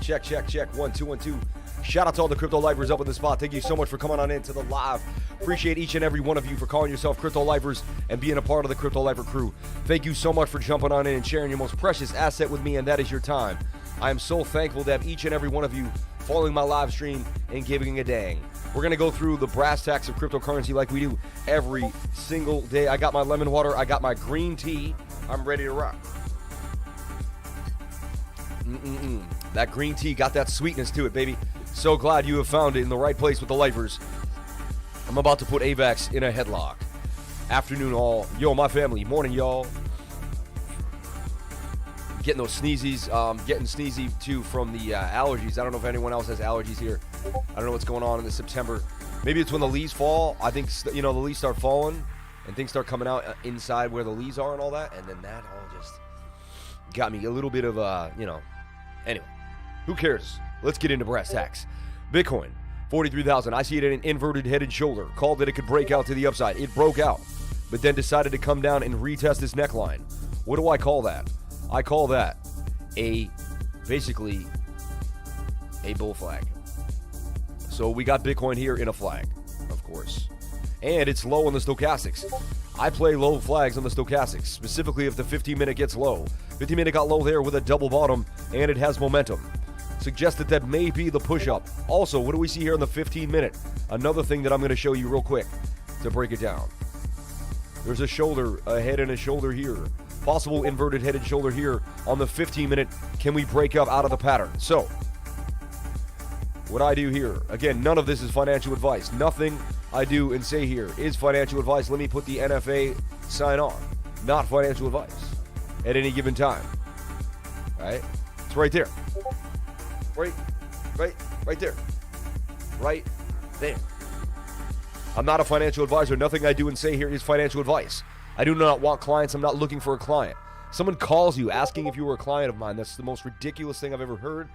Check, check, check. 1, 2, 1, 2. Shout out to all the crypto lifers up in the spot. Thank you so much for coming on into the live. Appreciate each and every one of you for calling yourself crypto lifers and being a part of the crypto lifer crew. Thank you so much for jumping on in and sharing your most precious asset with me, and that is your time. I am so thankful to have each and every one of you following my live stream and giving a dang. We're going to go through the brass tacks of cryptocurrency like we do every single day. I got my lemon water. I got my green tea. I'm ready to rock. That green tea got that sweetness to it, baby. So glad you have found it in the right place with the lifers. I'm about to put AVAX in a headlock. Afternoon all. Yo, my family. Morning, y'all. Getting those sneezies. Getting sneezy, too, from the allergies. I don't know if anyone else has allergies here. I don't know what's going on in the September. Maybe it's when the leaves fall. I think, the leaves start falling and things start coming out inside where the leaves are and all that. And then that all just got me a little bit of, Anyway, who cares? Let's get into brass tacks. Bitcoin, 43,000. I see it at an inverted head and shoulder. Called that it could break out to the upside. It broke out, but then decided to come down and retest this neckline. What do I call that? I call that basically a bull flag. So we got Bitcoin here in a flag, of course. And it's low on the stochastics. I play low flags on the stochastics, specifically if the 15-minute gets low. 15-minute got low there with a double bottom, and it has momentum. Suggested that may be the push-up. Also, what do we see here in the 15-minute? Another thing that I'm going to show you real quick to break it down. There's a shoulder, a head and a shoulder here. Possible inverted head and shoulder here on the 15-minute. Can we break up out of the pattern? So, what I do here, again, none of this is financial advice. Nothing I do and say here is financial advice. Let me put the NFA sign on. Not financial advice at any given time. All right? It's right there. Right there. Right there. I'm not a financial advisor. Nothing I do and say here is financial advice. I do not want clients. I'm not looking for a client. Someone calls you asking if you were a client of mine. That's the most ridiculous thing I've ever heard.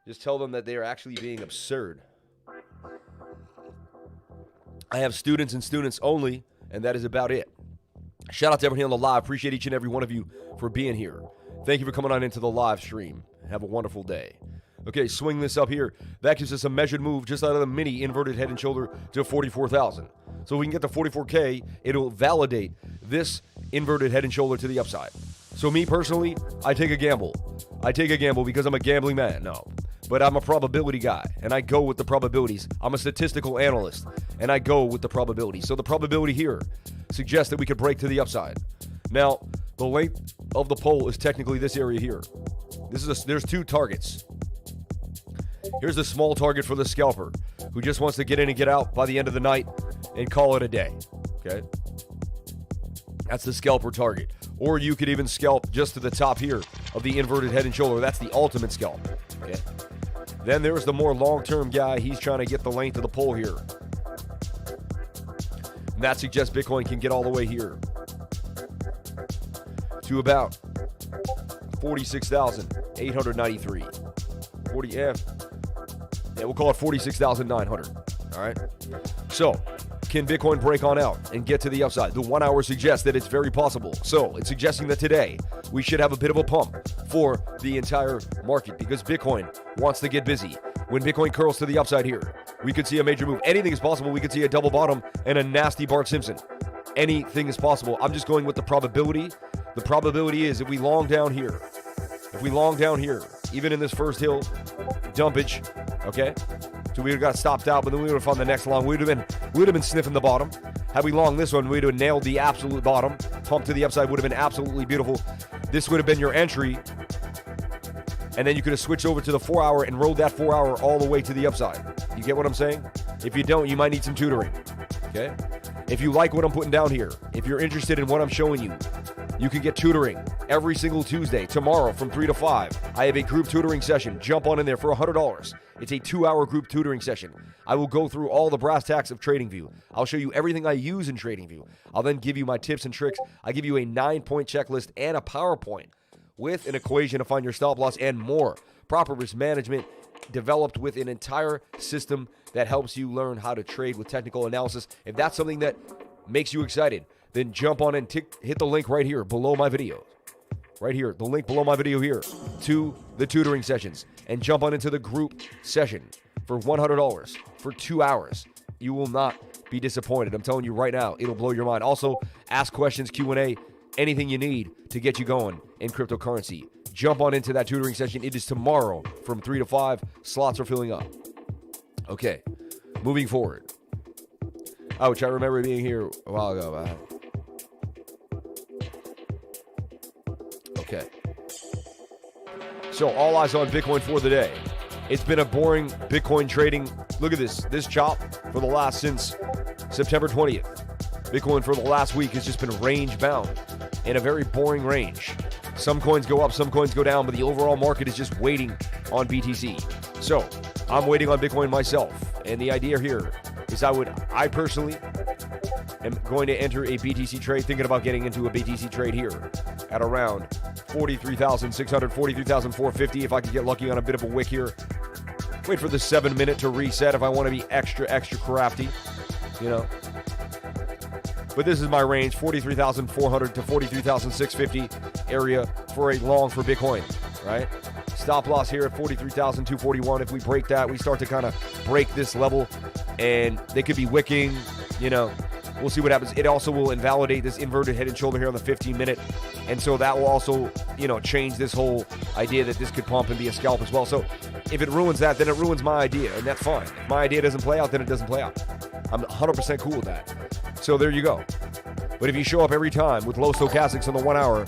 Just tell them that they are actually being absurd. I have students and students only, and that is about it. Shout out to everyone on the live. Appreciate each and every one of you for being here. Thank you for coming on into the live stream. Have a wonderful day. Okay, swing this up here. That gives us a measured move just out of the mini inverted head and shoulder to 44,000. So if we can get to 44K, it'll validate this inverted head and shoulder to the upside. So me personally, I take a gamble. I take a gamble because I'm a gambling man. No. But I'm a probability guy, and I go with the probabilities. I'm a statistical analyst, and I go with the probability. So the probability here suggests that we could break to the upside. Now, the length of the pole is technically this area here. There's two targets. Here's a small target for the scalper who just wants to get in and get out by the end of the night and call it a day. Okay? That's the scalper target. Or you could even scalp just to the top here of the inverted head and shoulder. That's the ultimate scalp. Okay? Then there's the more long-term guy. He's trying to get the length of the pole here. And that suggests Bitcoin can get all the way here to about 46,893. Yeah, we'll call it 46,900. All right. So, can Bitcoin break on out and get to the upside? The 1 hour suggests that it's very possible. So, it's suggesting that today we should have a bit of a pump for the entire market because Bitcoin wants to get busy. When Bitcoin curls to the upside here, we could see a major move. Anything is possible. We could see a double bottom and a nasty Bart Simpson. Anything is possible. I'm just going with the probability. The probability is if we long down here, even in this first hill, dumpage, okay? So we would have got stopped out, but then we would have found the next long. We would have been sniffing the bottom. Had we long this one, we would have nailed the absolute bottom. Pump to the upside would have been absolutely beautiful. This would have been your entry. And then you could have switched over to the 4 hour and rolled that 4 hour all the way to the upside. You get what I'm saying? If you don't, you might need some tutoring, okay? If you like what I'm putting down here, if you're interested in what I'm showing you, you can get tutoring every single Tuesday. Tomorrow from 3 to 5, I have a group tutoring session. Jump on in there for $100. It's a 2-hour group tutoring session. I will go through all the brass tacks of TradingView. I'll show you everything I use in TradingView. I'll then give you my tips and tricks. I give you a 9-point checklist and a PowerPoint with an equation to find your stop loss and more. Proper risk management developed with an entire system that helps you learn how to trade with technical analysis. If that's something that makes you excited, then jump on and hit the link right here below my video. Right here, the link below my video here to the tutoring sessions. And jump on into the group session for $100 for 2 hours. You will not be disappointed. I'm telling you right now, it'll blow your mind. Also, ask questions, Q&A, anything you need to get you going in cryptocurrency. Jump on into that tutoring session. It is tomorrow from 3 to 5. Slots are filling up. Okay, moving forward. Ouch, I remember being here a while ago. Okay. So, all eyes on Bitcoin for the day. It's been a boring Bitcoin trading. Look at this chop for the last since September 20th. Bitcoin for the last week has just been range bound in a very boring range. Some coins go up, some coins go down, but the overall market is just waiting on BTC. So, I'm waiting on Bitcoin myself. And the idea here is I personally am going to enter a BTC trade, thinking about getting into a BTC trade here at around 43,600, 43,450 if I could get lucky on a bit of a wick here. Wait for the 7 minute to reset if I want to be extra crafty, you know. But this is my range, 43,400 to 43,650 area for a long for Bitcoin, right? Stop loss here at 43,241. If we break that, we start to kind of break this level, and they could be wicking, you know. We'll see what happens. It also will invalidate this inverted head and shoulder here on the 15-minute. And so that will also, you know, change this whole idea that this could pump and be a scalp as well. So if it ruins that, then it ruins my idea, and that's fine. If my idea doesn't play out, then it doesn't play out. I'm 100% cool with that. So there you go. But if you show up every time with low stochastics on the 1 hour,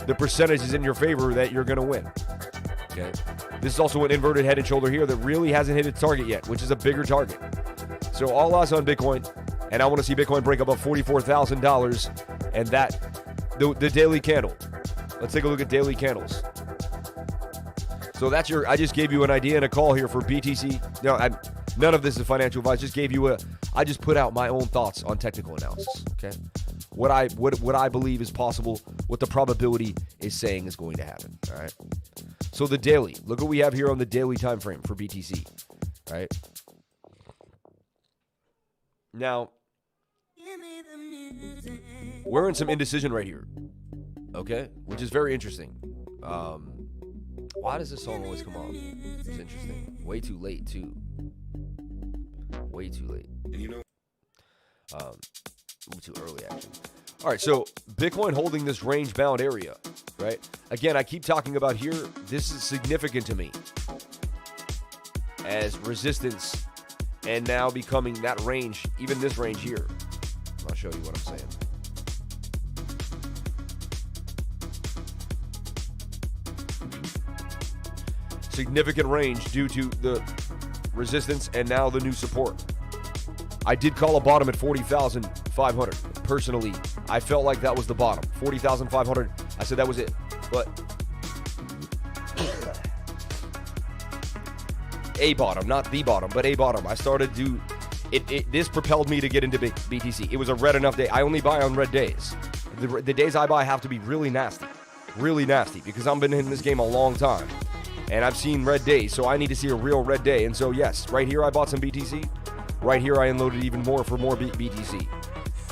the percentage is in your favor that you're going to win. Okay. This is also an inverted head and shoulder here that really hasn't hit its target yet, which is a bigger target. So all eyes on Bitcoin. And I want to see Bitcoin break above $44,000 and that, the daily candle. Let's take a look at daily candles. So that's I just gave you an idea and a call here for BTC. No, none of this is financial advice. I just put out my own thoughts on technical analysis, okay? What I believe is possible, what the probability is saying is going to happen, all right? So the daily, look what we have here on the daily time frame for BTC, right? Now, we're in some indecision right here, okay? Which is very interesting. Why does this song always come on? It's interesting. Way too late, too. Way too late. Too early, actually. All right, so Bitcoin holding this range-bound area, right? Again, I keep talking about here, this is significant to me as resistance and now becoming that range, even this range here. I'll show you what I'm saying. significant range due to the resistance and now the new support. I did call a bottom at 40,500. Personally, I felt like that was the bottom. 40,500, I said that was it. But a bottom, not the bottom, but a bottom. I started to, this propelled me to get into BTC. It was a red enough day. I only buy on red days. The days I buy have to be really nasty, because I've been in this game a long time. And I've seen red days, so I need to see a real red day. And so, yes, right here I bought some BTC. Right here I unloaded even more for more BTC.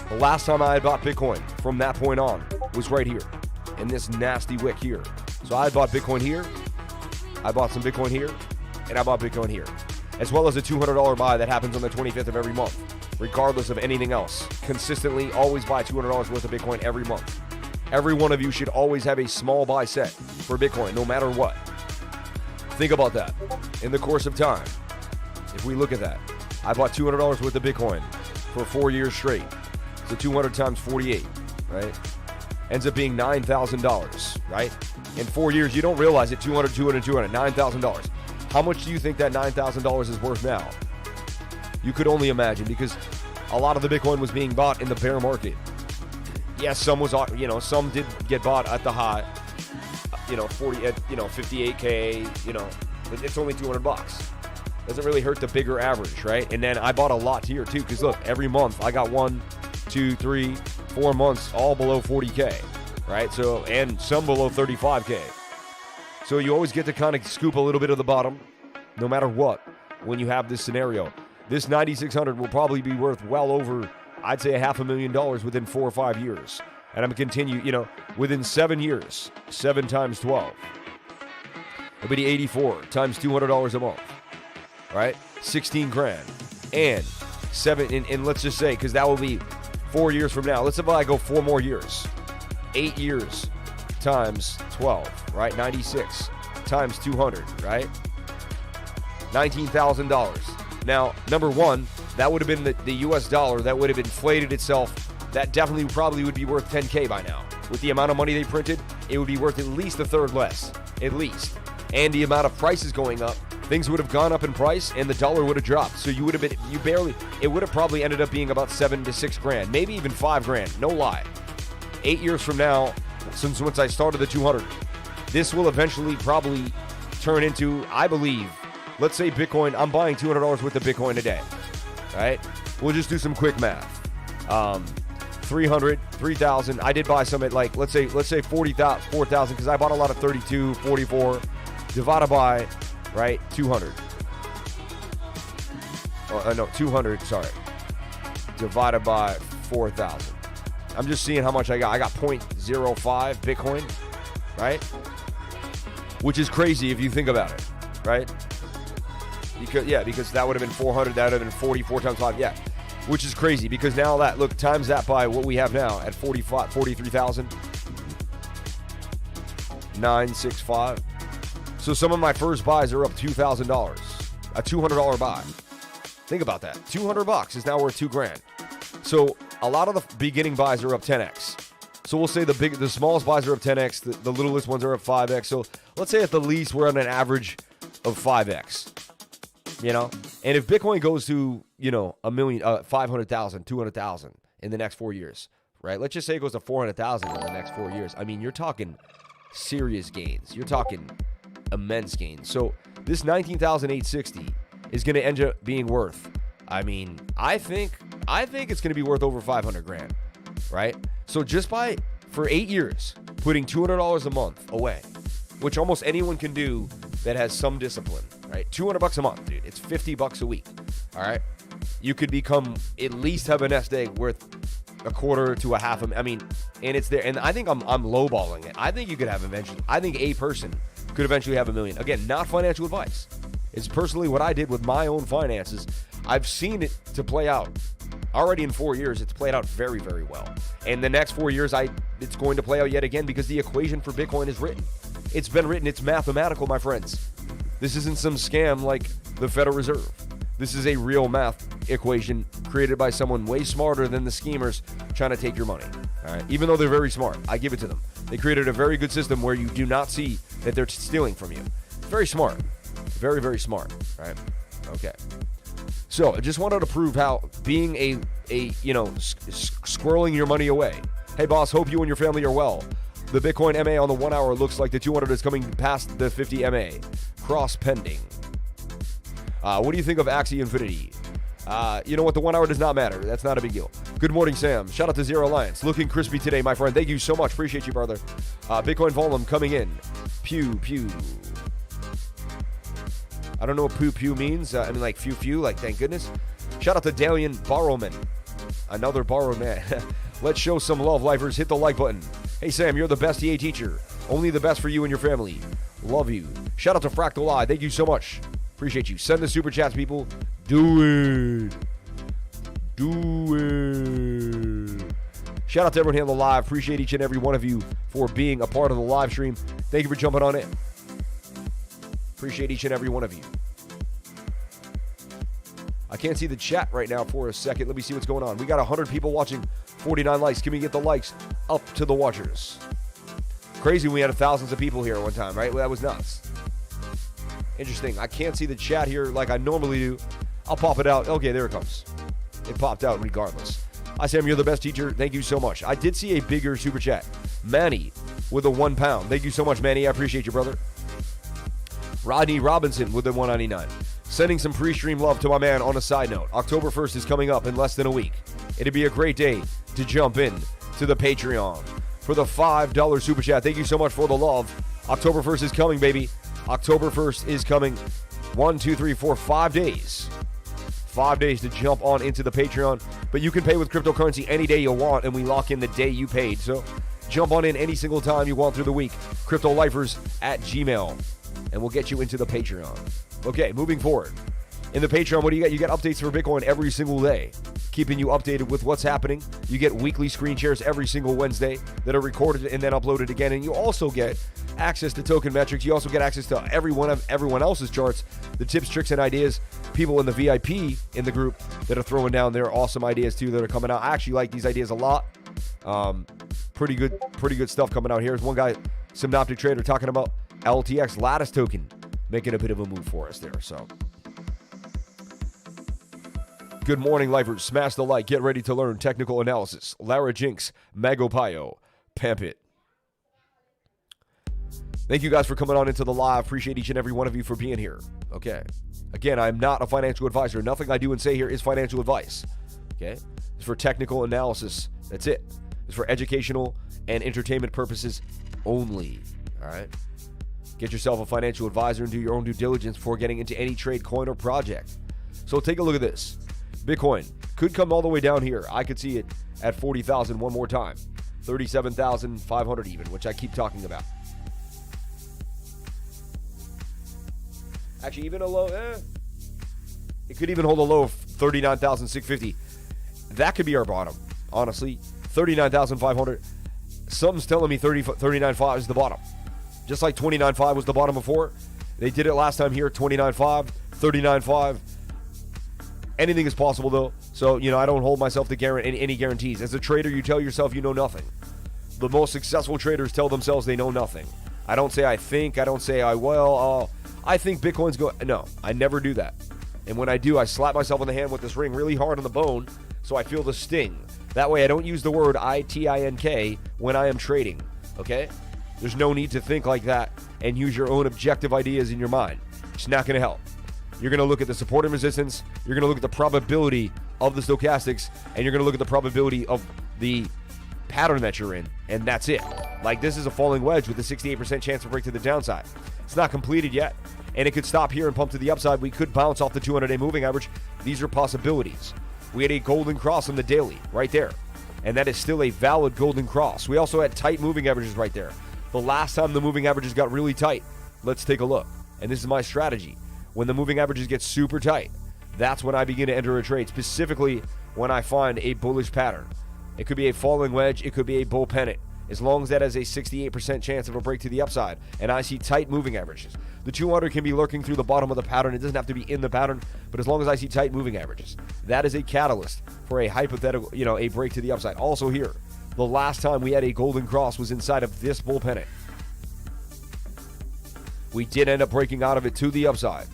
The last time I had bought Bitcoin from that point on was right here, in this nasty wick here. So I had bought Bitcoin here, I bought some Bitcoin here, and I bought Bitcoin here. As well as a $200 buy that happens on the 25th of every month, regardless of anything else. Consistently, always buy $200 worth of Bitcoin every month. Every one of you should always have a small buy set for Bitcoin, no matter what. Think about that. In the course of time, if we look at that, I bought $200 worth of Bitcoin for 4 years straight. So 200 times 48, right? Ends up being $9,000, right? In 4 years, you don't realize it. 200, $9,000. How much do you think that $9,000 is worth now? You could only imagine, because a lot of the Bitcoin was being bought in the bear market. Yes, some was, some did get bought at the high, 58K, it's only $200. Doesn't really hurt the bigger average, right? And then I bought a lot here too, because look, every month I got 1, 2, 3, 4 months all below 40K, right? So, and some below 35K. So you always get to kind of scoop a little bit of the bottom, no matter what, when you have this scenario. This 9,600 will probably be worth well over, I'd say, $500,000 within 4 or 5 years. And I'm going to continue, within 7 years, 7 times 12. It'll be 84 times $200 a month, right? 16 grand. And 7, and let's just say, because that will be 4 years from now. Let's say I go 4 more years. 8 years times 12, right? 96 times 200, right? $19,000. Now, number one, that would have been the US dollar. That would have inflated itself. That definitely probably would be worth 10K by now. With the amount of money they printed, it would be worth at least a third less. At least. And the amount of prices going up, things would have gone up in price and the dollar would have dropped. So you would have been, it would have probably ended up being about 7 to 6 grand, maybe even 5 grand, no lie. 8 years from now, since once I started the 200, this will eventually probably turn into, I believe, let's say Bitcoin, I'm buying $200 worth of Bitcoin a day, right? We'll just do some quick math. 300, 3,000. I did buy some at like, let's say 4,000, because I bought a lot of 32, 44, divided by, right, 200. Oh, no, 200, sorry. Divided by 4,000. I'm just seeing how much I got. I got 0.05 Bitcoin, right? Which is crazy if you think about it, right? Because that would have been 400, that would have been 44 times 5, yeah. Which is crazy, because now that, look, times that by what we have now at 43,000. 965. So some of my first buys are up $2,000. A $200 buy. Think about that. $200 is now worth $2 grand. So a lot of the beginning buys are up 10x. So we'll say the smallest buys are up 10x, the littlest ones are up 5x. So let's say at the least we're on an average of 5x. And if Bitcoin goes to, a million, 500,000, 200,000 in the next 4 years, right? Let's just say it goes to 400,000 in the next 4 years. I mean, you're talking serious gains. You're talking immense gains. So this 19,860 is going to end up being worth, I think it's going to be worth over 500 grand, right? So just for 8 years, putting $200 a month away, which almost anyone can do that has some discipline, right? $200 a month, dude. It's $50 a week, all right? You could become, at least have a nest egg worth a quarter to a half. And it's there. And I think I'm lowballing it. I think you could have eventually, I think a person could eventually have $1 million. Again, not financial advice. It's personally what I did with my own finances. I've seen it to play out. Already in 4 years, it's played out very, very well. And the next 4 years, it's going to play out yet again, because the equation for Bitcoin is written. It's been written. It's mathematical, my friends. This isn't some scam like the Federal Reserve. This is a real math equation created by someone way smarter than the schemers trying to take your money. All right, even though they're very smart, I give it to them. They created a very good system where you do not see that they're stealing from you. Very smart. Very, very smart, right? Okay. So I just wanted to prove how being squirreling your money away. Hey, boss, hope you and your family are well. The Bitcoin MA on the 1 hour looks like the 200 is coming past the 50 MA. Cross pending. What do you think of Axie Infinity? You know what? The 1 hour does not matter. That's not a big deal. Good morning, Sam. Shout out to Zero Alliance. Looking crispy today, my friend. Thank you so much. Appreciate you, brother. Bitcoin volume coming in. Pew, pew. I don't know what pew, pew means. I mean, like, few, few. Like, thank goodness. Shout out to Dalian Borrowman. Another borrowed man. Let's show some love, lifers. Hit the like button. Hey, Sam, you're the best EA teacher. Only the best for you and your family. Love you. Shout out to Fractal Eye. Thank you so much. Appreciate you. Send the super chats, people. Do it. Do it. Shout out to everyone here on the live. Appreciate each and every one of you for being a part of the live stream. Thank you for jumping on it. Appreciate each and every one of you. I can't see the chat right now for a second. Let me see what's going on. We got 100 people watching, 49 likes. Can we get the likes up to the watchers? Crazy, we had thousands of people here at one time, right? Well, that was nuts. Interesting. I can't see the chat here like I normally do. I'll pop it out. Okay, there it comes. It popped out regardless. Hi, Sam. You're the best teacher. Thank you so much. I did see a bigger super chat. Manny with a £1. Thank you so much, Manny. I appreciate you, brother. Rodney Robinson with the $1.99. Sending some pre-stream love to my man on a side note. October 1st is coming up in less than a week. It'd be a great day to jump in to the Patreon for the $5 super chat. Thank you so much for the love. October 1st is coming, baby. October 1st is coming. 1, 2, 3, 4, 5 days. 5 days to jump on into the Patreon. But you can pay with cryptocurrency any day you want, and we lock in the day you paid. So jump on in any single time you want through the week. CryptoLifers@gmail.com. And we'll get you into the Patreon. Okay, moving forward. In the Patreon, what do you get? You get updates for Bitcoin every single day, keeping you updated with what's happening. You get weekly screen shares every single Wednesday that are recorded and then uploaded again. And you also get access to token metrics. You also get access to everyone else's charts, the tips, tricks, and ideas. People in the VIP in the group that are throwing down their awesome ideas too that are coming out. I actually like these ideas a lot. Pretty good stuff coming out here. There's one guy, Synoptic Trader, talking about LTX Lattice token, making a bit of a move for us there. So, good morning, lifers. Smash the like. Get ready to learn technical analysis. Lara Jinx, Magopayo, Pampit. Thank you guys for coming on into the live. Appreciate each and every one of you for being here. Okay. Again, I'm not a financial advisor. Nothing I do and say here is financial advice. Okay. It's for technical analysis. That's it. It's for educational and entertainment purposes only. All right. Get yourself a financial advisor and do your own due diligence before getting into any trade, coin, or project. So take a look at this. Bitcoin could come all the way down here. I could see it at 40,000 one more time. 37,500 even, which I keep talking about. Actually, even a low, it could even hold a low of 39,650. That could be our bottom, honestly. 39,500. Something's telling me 39.5 is the bottom. Just like 29.5 was the bottom before. They did it last time here, 29.5, 39.5. Anything is possible, though. So, I don't hold myself to any guarantees. As a trader, you tell yourself you know nothing. The most successful traders tell themselves they know nothing. I don't say I think. I don't say I will. I think Bitcoin's going. No, I never do that. And when I do, I slap myself on the hand with this ring really hard on the bone so I feel the sting. That way I don't use the word ITINK when I am trading. Okay? There's no need to think like that and use your own objective ideas in your mind. It's not going to help. You're going to look at the support and resistance. You're going to look at the probability of the stochastics. And you're going to look at the probability of the pattern that you're in. And that's it. Like, this is a falling wedge with a 68% chance to break to the downside. It's not completed yet. And it could stop here and pump to the upside. We could bounce off the 200-day moving average. These are possibilities. We had a golden cross on the daily right there. And that is still a valid golden cross. We also had tight moving averages right there. The last time the moving averages got really tight, let's take a look. And this is my strategy. When the moving averages get super tight, that's when I begin to enter a trade, specifically when I find a bullish pattern. It could be a falling wedge, it could be a bull pennant, as long as that has a 68% chance of a break to the upside, and I see tight moving averages. The 200 can be lurking through the bottom of the pattern. It doesn't have to be in the pattern, but as long as I see tight moving averages, that is a catalyst for a hypothetical, a break to the upside. Also here, the last time we had a golden cross was inside of this bull pennant. We did end up breaking out of it to the upside.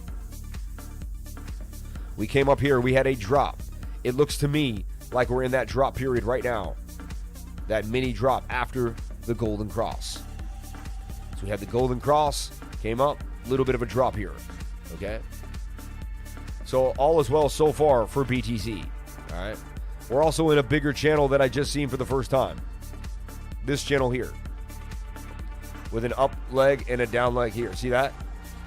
We came up here. We had a drop. It looks to me like we're in that drop period right now. That mini drop after the golden cross. So we had the golden cross, came up, a little bit of a drop here. Okay? So all is well so far for BTC. All right? We're also in a bigger channel that I just seen for the first time. This channel here. With an up leg and a down leg here. See that?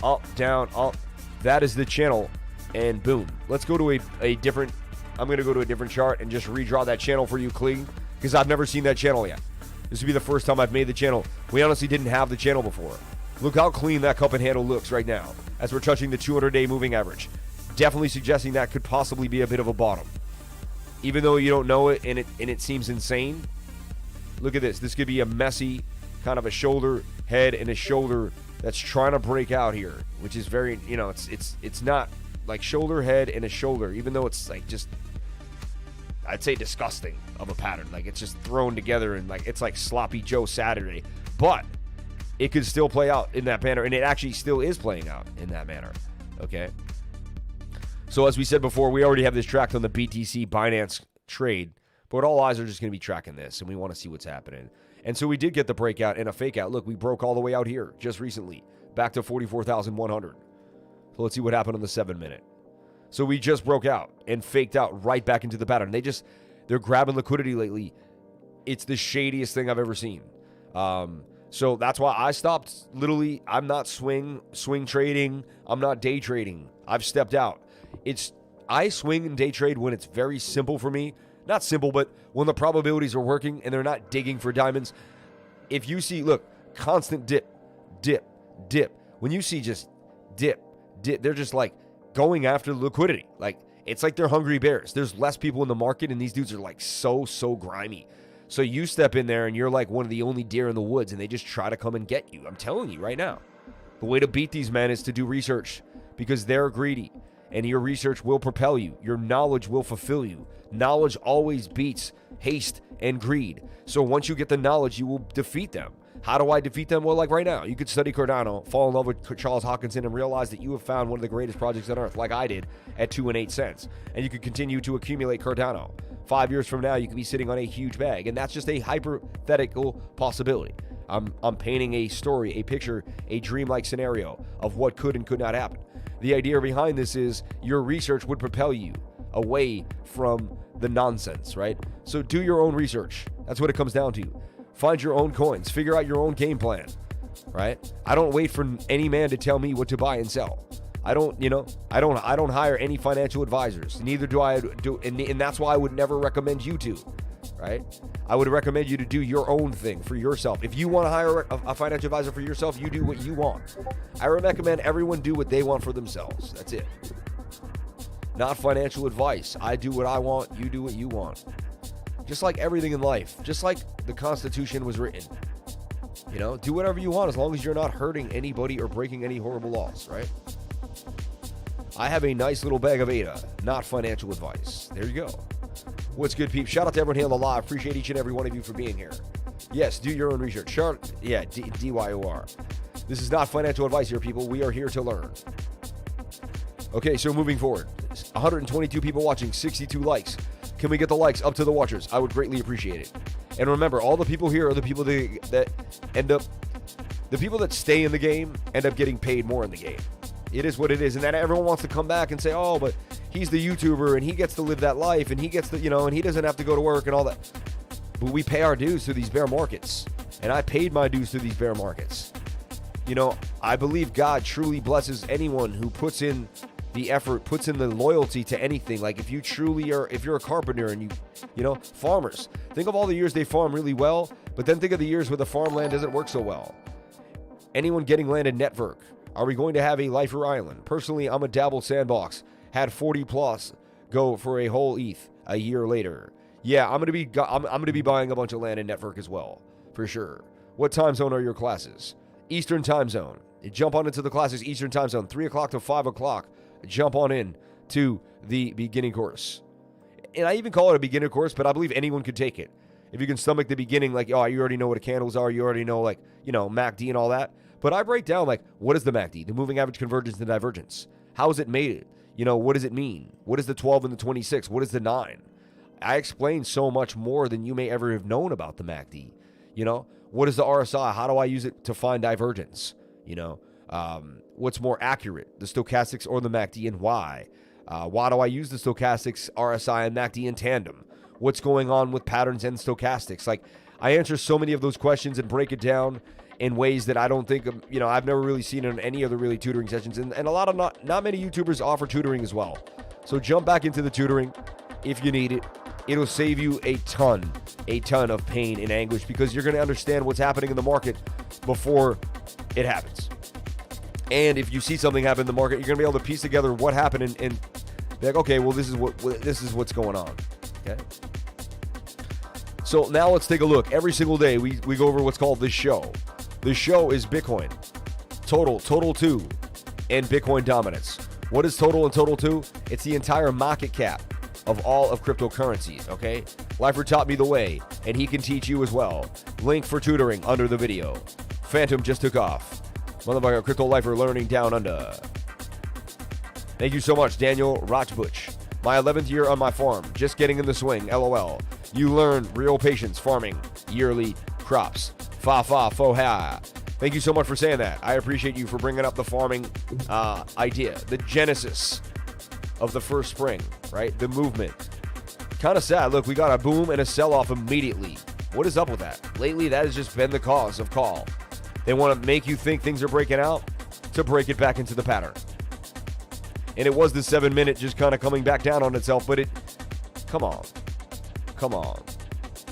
Up, down, up. That is the channel. And boom. Let's go to a different... I'm going to go to a different chart and just redraw that channel for you clean. Because I've never seen that channel yet. This would be the first time I've made the channel. We honestly didn't have the channel before. Look how clean that cup and handle looks right now. As we're touching the 200-day moving average. Definitely suggesting that could possibly be a bit of a bottom. Even though you don't know it and it seems insane. Look at this. This could be a messy kind of a shoulder, head, and a shoulder that's trying to break out here. Which is very, you know, it's not like shoulder, head, and a shoulder. Even though it's like just, I'd say disgusting of a pattern. Like it's just thrown together and like it's like Sloppy Joe Saturday. But it could still play out in that manner. And it actually still is playing out in that manner. Okay. So as we said before, we already have this tracked on the BTC Binance trade, but all eyes are just going to be tracking this, and we want to see what's happening. And so we did get the breakout and a fake out. Look, we broke all the way out here just recently, back to 44,100. So let's see what happened on the 7-minute. So we just broke out and faked out right back into the pattern. They're grabbing liquidity lately. It's the shadiest thing I've ever seen. So that's why I stopped. Literally, I'm not swing trading. I'm not day trading. I've stepped out. I swing and day trade when it's very simple for me. Not simple, but when the probabilities are working and they're not digging for diamonds. If you see, look, constant dip, dip, dip. When you see just dip, dip, they're just like going after liquidity. Like, it's like they're hungry bears. There's less people in the market and these dudes are like so grimy. So you step in there and you're like one of the only deer in the woods and they just try to come and get you. I'm telling you right now. The way to beat these men is to do research because they're greedy. And your research will propel you. Your knowledge will fulfill you. Knowledge always beats haste and greed. So once you get the knowledge, you will defeat them. How do I defeat them? Well, like right now, you could study Cardano, fall in love with Charles Hoskinson, and realize that you have found one of the greatest projects on earth, like I did, at 2 and 8 cents. And you could continue to accumulate Cardano. 5 years from now, you could be sitting on a huge bag. And that's just a hypothetical possibility. I'm painting a story, a picture, a dreamlike scenario of what could and could not happen. The idea behind this is your research would propel you away from the nonsense, right? So do your own research. That's what it comes down to. Find your own coins. Figure out your own game plan, right? I don't wait for any man to tell me what to buy and sell. I don't hire any financial advisors. Neither do I do, and that's why I would never recommend you to, right? I would recommend you to do your own thing for yourself. If you want to hire a financial advisor for yourself, you do what you want. I recommend everyone do what they want for themselves. That's it. Not financial advice. I do what I want, you do what you want. Just like everything in life. Just like the Constitution was written. You know, do whatever you want as long as you're not hurting anybody or breaking any horrible laws, right? I have a nice little bag of ADA, not financial advice. There you go. What's good, peeps? Shout out to everyone here on the live. Appreciate each and every one of you for being here. Yes, do your own research. DYOR. This is not financial advice here, people. We are here to learn. Okay, so moving forward. 122 people watching, 62 likes. Can we get the likes up to the watchers? I would greatly appreciate it. And remember, all the people here are the people that end up, the people that stay in the game end up getting paid more in the game. It is what it is. And then everyone wants to come back and say, oh, but he's the YouTuber and he gets to live that life and he gets to, and he doesn't have to go to work and all that. But we pay our dues through these bear markets. And I paid my dues through these bear markets. I believe God truly blesses anyone who puts in the effort, puts in the loyalty to anything. Like if you truly are, if you're a carpenter and farmers, think of all the years they farm really well, but then think of the years where the farmland doesn't work so well. Anyone getting land in network. Are we going to have a lifer island? Personally, I'm a dabble sandbox. Had 40 plus go for a whole ETH a year later. Yeah, I'm gonna be buying a bunch of land in network as well, for sure. What time zone are your classes? Eastern time zone. Jump on into the classes Eastern time zone, 3 o'clock to 5 o'clock. Jump on in to the beginning course. And I even call it a beginner course, but I believe anyone could take it. If you can stomach the beginning, like, oh, you already know what candles are, you already know, like, MACD and all that. But I break down, like, what is the MACD, the moving average convergence and divergence? How is it made? You know, what does it mean? What is the 12 and the 26? What is the 9? I explain so much more than you may ever have known about the MACD. You know, what is the RSI? How do I use it to find divergence? You know, what's more accurate, the stochastics or the MACD, and why? Why do I use the stochastics, RSI, and MACD in tandem? What's going on with patterns and stochastics? Like, I answer so many of those questions and break it down in ways that I don't think, you know, I've never really seen in any other really tutoring sessions. And a lot of not many YouTubers offer tutoring as well. So jump back into the tutoring if you need it. It'll save you a ton of pain and anguish, because you're going to understand what's happening in the market before it happens. And if you see something happen in the market, you're going to be able to piece together what happened and be like, okay, well, this is what's going on. Okay. So now let's take a look. Every single day we go over what's called the show. The show is Bitcoin, total 2, and Bitcoin dominance. What is total and total 2? It's the entire market cap of all of cryptocurrencies, okay? Lifer taught me the way, and he can teach you as well. Link for tutoring under the video. Phantom just took off. Motherfucker, Crypto Lifer learning down under. Thank you so much, Daniel Rochbutch. My 11th year on my farm, just getting in the swing, LOL. You learn real patience farming yearly crops. Fa fa fo ha. Thank you so much for saying that. I appreciate you for bringing up the farming idea, the genesis of the first spring, right? The movement. Kind of sad. Look, we got a boom and a sell-off immediately. What is up with that? Lately, that has just been the cause of call. They want to make you think things are breaking out to break it back into the pattern. And it was the 7-minute just kind of coming back down on itself, but come on.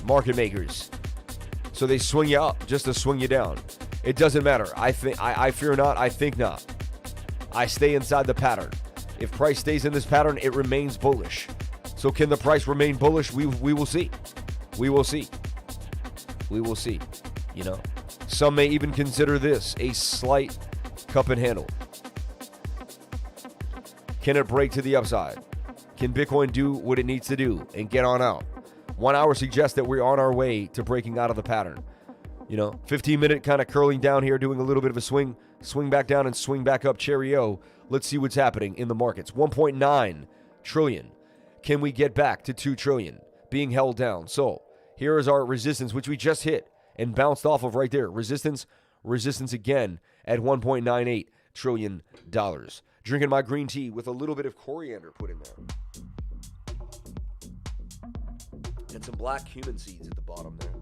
Market makers. So they swing you up just to swing you down. It doesn't matter. I fear not. I think not. I stay inside the pattern. If price stays in this pattern, it remains bullish. So can the price remain bullish? We will see. We will see. We will see. You know, some may even consider this a slight cup and handle. Can it break to the upside? Can Bitcoin do what it needs to do and get on out? 1 hour suggests that we're on our way to breaking out of the pattern. You know, 15-minute kind of curling down here, doing a little bit of a swing back down and swing back up, cherry-o. Let's see what's happening in the markets. 1.9 trillion. Can we get back to 2 trillion being held down? So here is our resistance, which we just hit and bounced off of right there. Resistance again at $1.98 trillion. Drinking my green tea with a little bit of coriander put in there. And some black cumin seeds at the bottom there.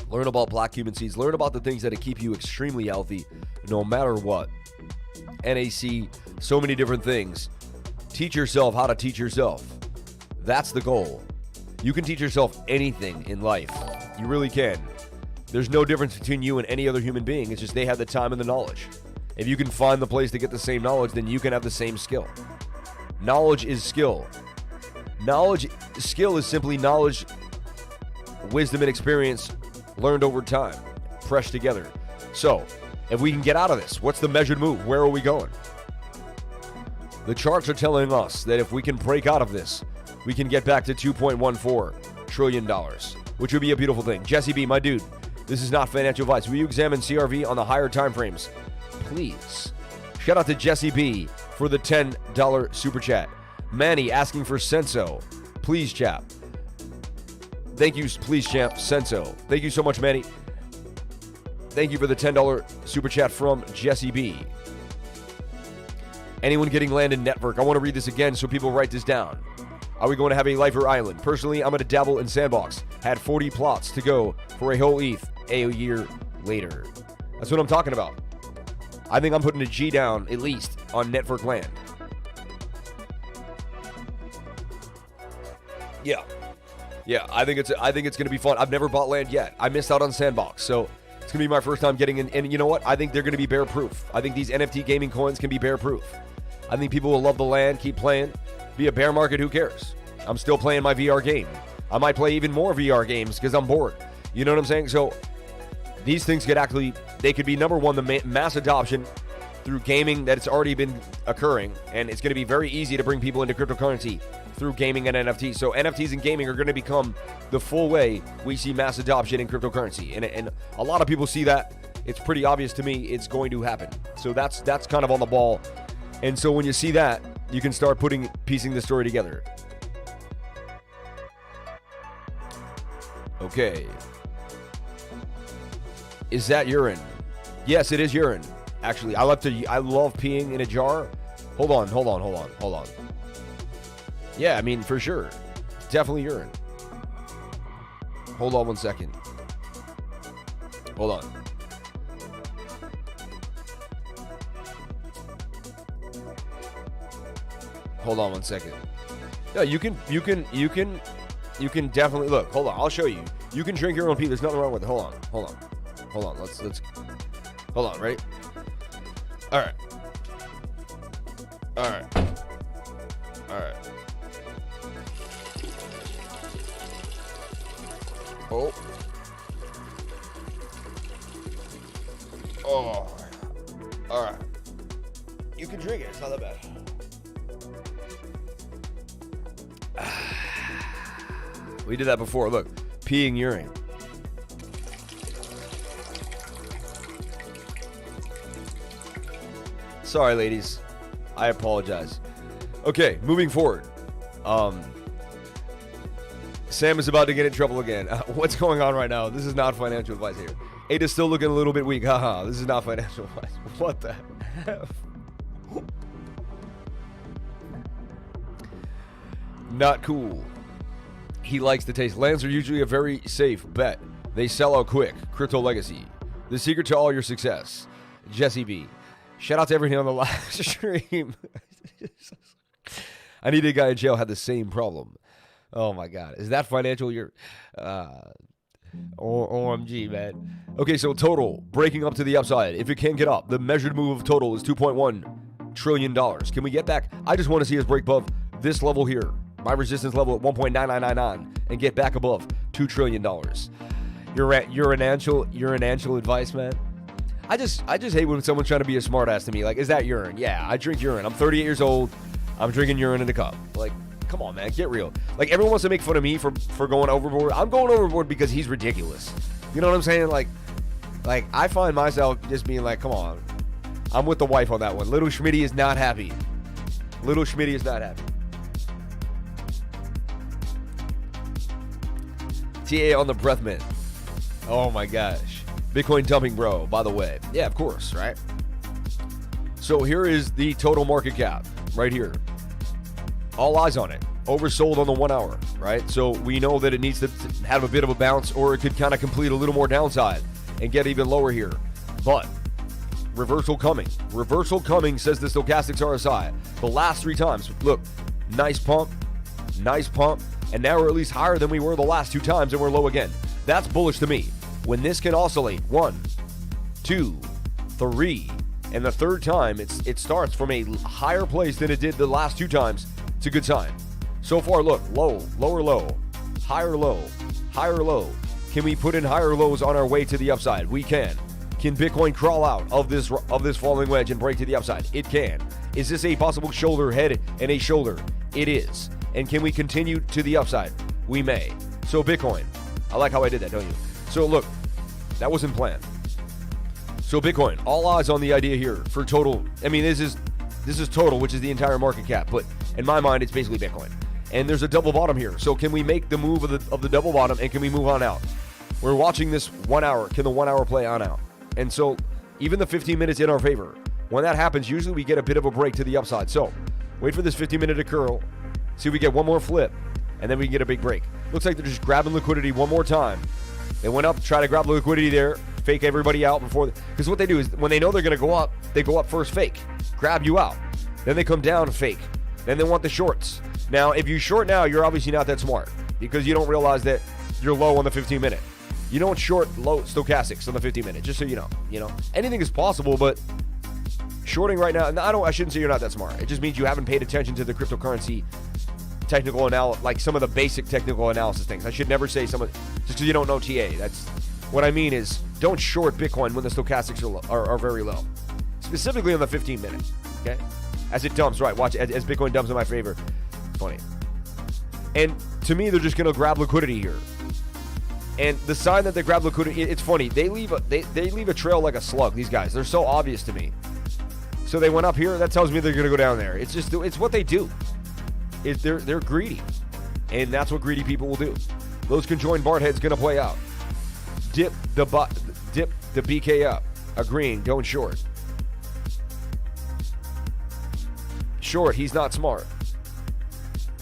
Learn about black cumin seeds. Learn about the things that keep you extremely healthy no matter what. NAC, so many different things. Teach yourself how to teach yourself. That's the goal. You can teach yourself anything in life. You really can. There's no difference between you and any other human being. It's just they have the time and the knowledge. If you can find the place to get the same knowledge, then you can have the same skill. Knowledge is skill. Skill is simply knowledge, wisdom, and experience learned over time, pressed together. So, if we can get out of this, what's the measured move? Where are we going? The charts are telling us that if we can break out of this, we can get back to $2.14 trillion, which would be a beautiful thing. Jesse B, my dude, this is not financial advice. Will you examine CRV on the higher time frames? Please. Shout out to Jesse B for the $10 super chat. Manny asking for Senso. Please, chap. Thank you, please, champ. Senso. Thank you so much, Manny. Thank you for the $10 super chat from Jesse B. Anyone getting land in network? I want to read this again so people write this down. Are we going to have a Lifer Island? Personally, I'm going to dabble in Sandbox. Had 40 plots to go for a whole ETH a year later. That's what I'm talking about. I think I'm putting a G down, at least, on network land. Yeah, I think it's going to be fun. I've never bought land yet. I missed out on Sandbox, so it's going to be my first time getting in. And you know what? I think they're going to be bear proof. I think these NFT gaming coins can be bear proof. I think people will love the land, keep playing. Be a bear market, who cares? I'm still playing my VR game. I might play even more VR games because I'm bored. You know what I'm saying? So these things they could be number one, the mass adoption through gaming that it's already been occurring, and it's going to be very easy to bring people into cryptocurrency through gaming and NFTs. So NFTs and gaming are going to become the full way we see mass adoption in cryptocurrency. And a lot of people see that. It's pretty obvious to me it's going to happen. So that's kind of on the ball. And so when you see that, you can start piecing the story together. Okay. Is that urine? Yes, it is urine. Actually, I love peeing in a jar. Hold on. Yeah, I mean, for sure. Definitely urine. Hold on 1 second. Hold on. Hold on 1 second. No, you can definitely look. Hold on, I'll show you. You can drink your own pee. There's nothing wrong with it. Hold on. Let's. Hold on. Ready? All right. Oh. All right. You can drink it. It's not that bad. We did that before. Look, peeing urine. Sorry, ladies. I apologize. Okay, moving forward. Sam is about to get in trouble again. What's going on right now? This is not financial advice here. Ada's still looking a little bit weak. Haha, this is not financial advice. What the F? Not cool. He likes the taste. Lands are usually a very safe bet. They sell out quick. Crypto Legacy. The secret to all your success. Jesse B. Shout out to everyone on the live stream. I need a guy in jail had the same problem. Oh my God. Is that financial? OMG, man. Okay, so total. Breaking up to the upside. If it can get up, the measured move of total is $2.1 trillion. Can we get back? I just want to see us break above this level here. My resistance level at 1.9999 and get back above $2 trillion. Urinancial advice, man. I just hate when someone's trying to be a smartass to me. Like, is that urine? Yeah, I drink urine. I'm 38 years old. I'm drinking urine in a cup. Like, come on, man, get real. Like, everyone wants to make fun of me for going overboard. I'm going overboard because he's ridiculous. You know what I'm saying? Like I find myself just being like, come on. I'm with the wife on that one. Little Schmitty is not happy. TA on the breath mint. Oh my gosh. Bitcoin dumping, bro, by the way. Yeah, of course, right? So here is the total market cap right here. All eyes on it. Oversold on the 1 hour, right? So we know that it needs to have a bit of a bounce, or it could kind of complete a little more downside and get even lower here. But reversal coming. Reversal coming, says the stochastics RSI. The last 3 times. Look, nice pump, and now we're at least higher than we were the last 2 times, and we're low again. That's bullish to me. When this can oscillate 1, 2, 3, and the third time it starts from a higher place than it did the last 2 times, it's a good sign. So far, look, low, lower low, higher low, higher low. Can we put in higher lows on our way to the upside? We can. Can Bitcoin crawl out of this falling wedge and break to the upside? It can. Is this a possible shoulder, head, and a shoulder? It is. And can we continue to the upside? We may. So Bitcoin, I like how I did that, don't you? So look, that wasn't planned. So Bitcoin, all eyes on the idea here for total. I mean, this is total, which is the entire market cap. But in my mind, it's basically Bitcoin. And there's a double bottom here. So can we make the move of the double bottom, and can we move on out? We're watching this 1 hour. Can the 1 hour play on out? And so even the 15 minutes in our favor. When that happens, usually we get a bit of a break to the upside. So wait for this 15-minute to curl. See if we get one more flip, and then we can get a big break. Looks like they're just grabbing liquidity one more time. They went up to try to grab the liquidity there, fake everybody out before. Because what they do is when they know they're going to go up, they go up first, fake, grab you out. Then they come down, fake. Then they want the shorts. Now, if you short now, you're obviously not that smart because you don't realize that you're low on the 15-minute. You don't short low stochastics on the 15-minute, just so you know. You know, anything is possible, but shorting right now, I shouldn't say you're not that smart. It just means you haven't paid attention to the cryptocurrency technical analysis, like some of the basic technical analysis things. I should never say some of, just because you don't know TA. That's what I mean is don't short Bitcoin when the stochastics are very low, specifically on the 15-minute. Okay, as it dumps, right? Watch as Bitcoin dumps in my favor. Funny. And to me, they're just going to grab liquidity here. And the sign that they grab liquidity, it's funny. They leave a trail like a slug, these guys. They're so obvious to me. So they went up here. That tells me they're going to go down there. It's what they do. They're greedy. And that's what greedy people will do. Those conjoined Bart heads going to play out. Dip the BK up. Agreeing, going short. Short, he's not smart.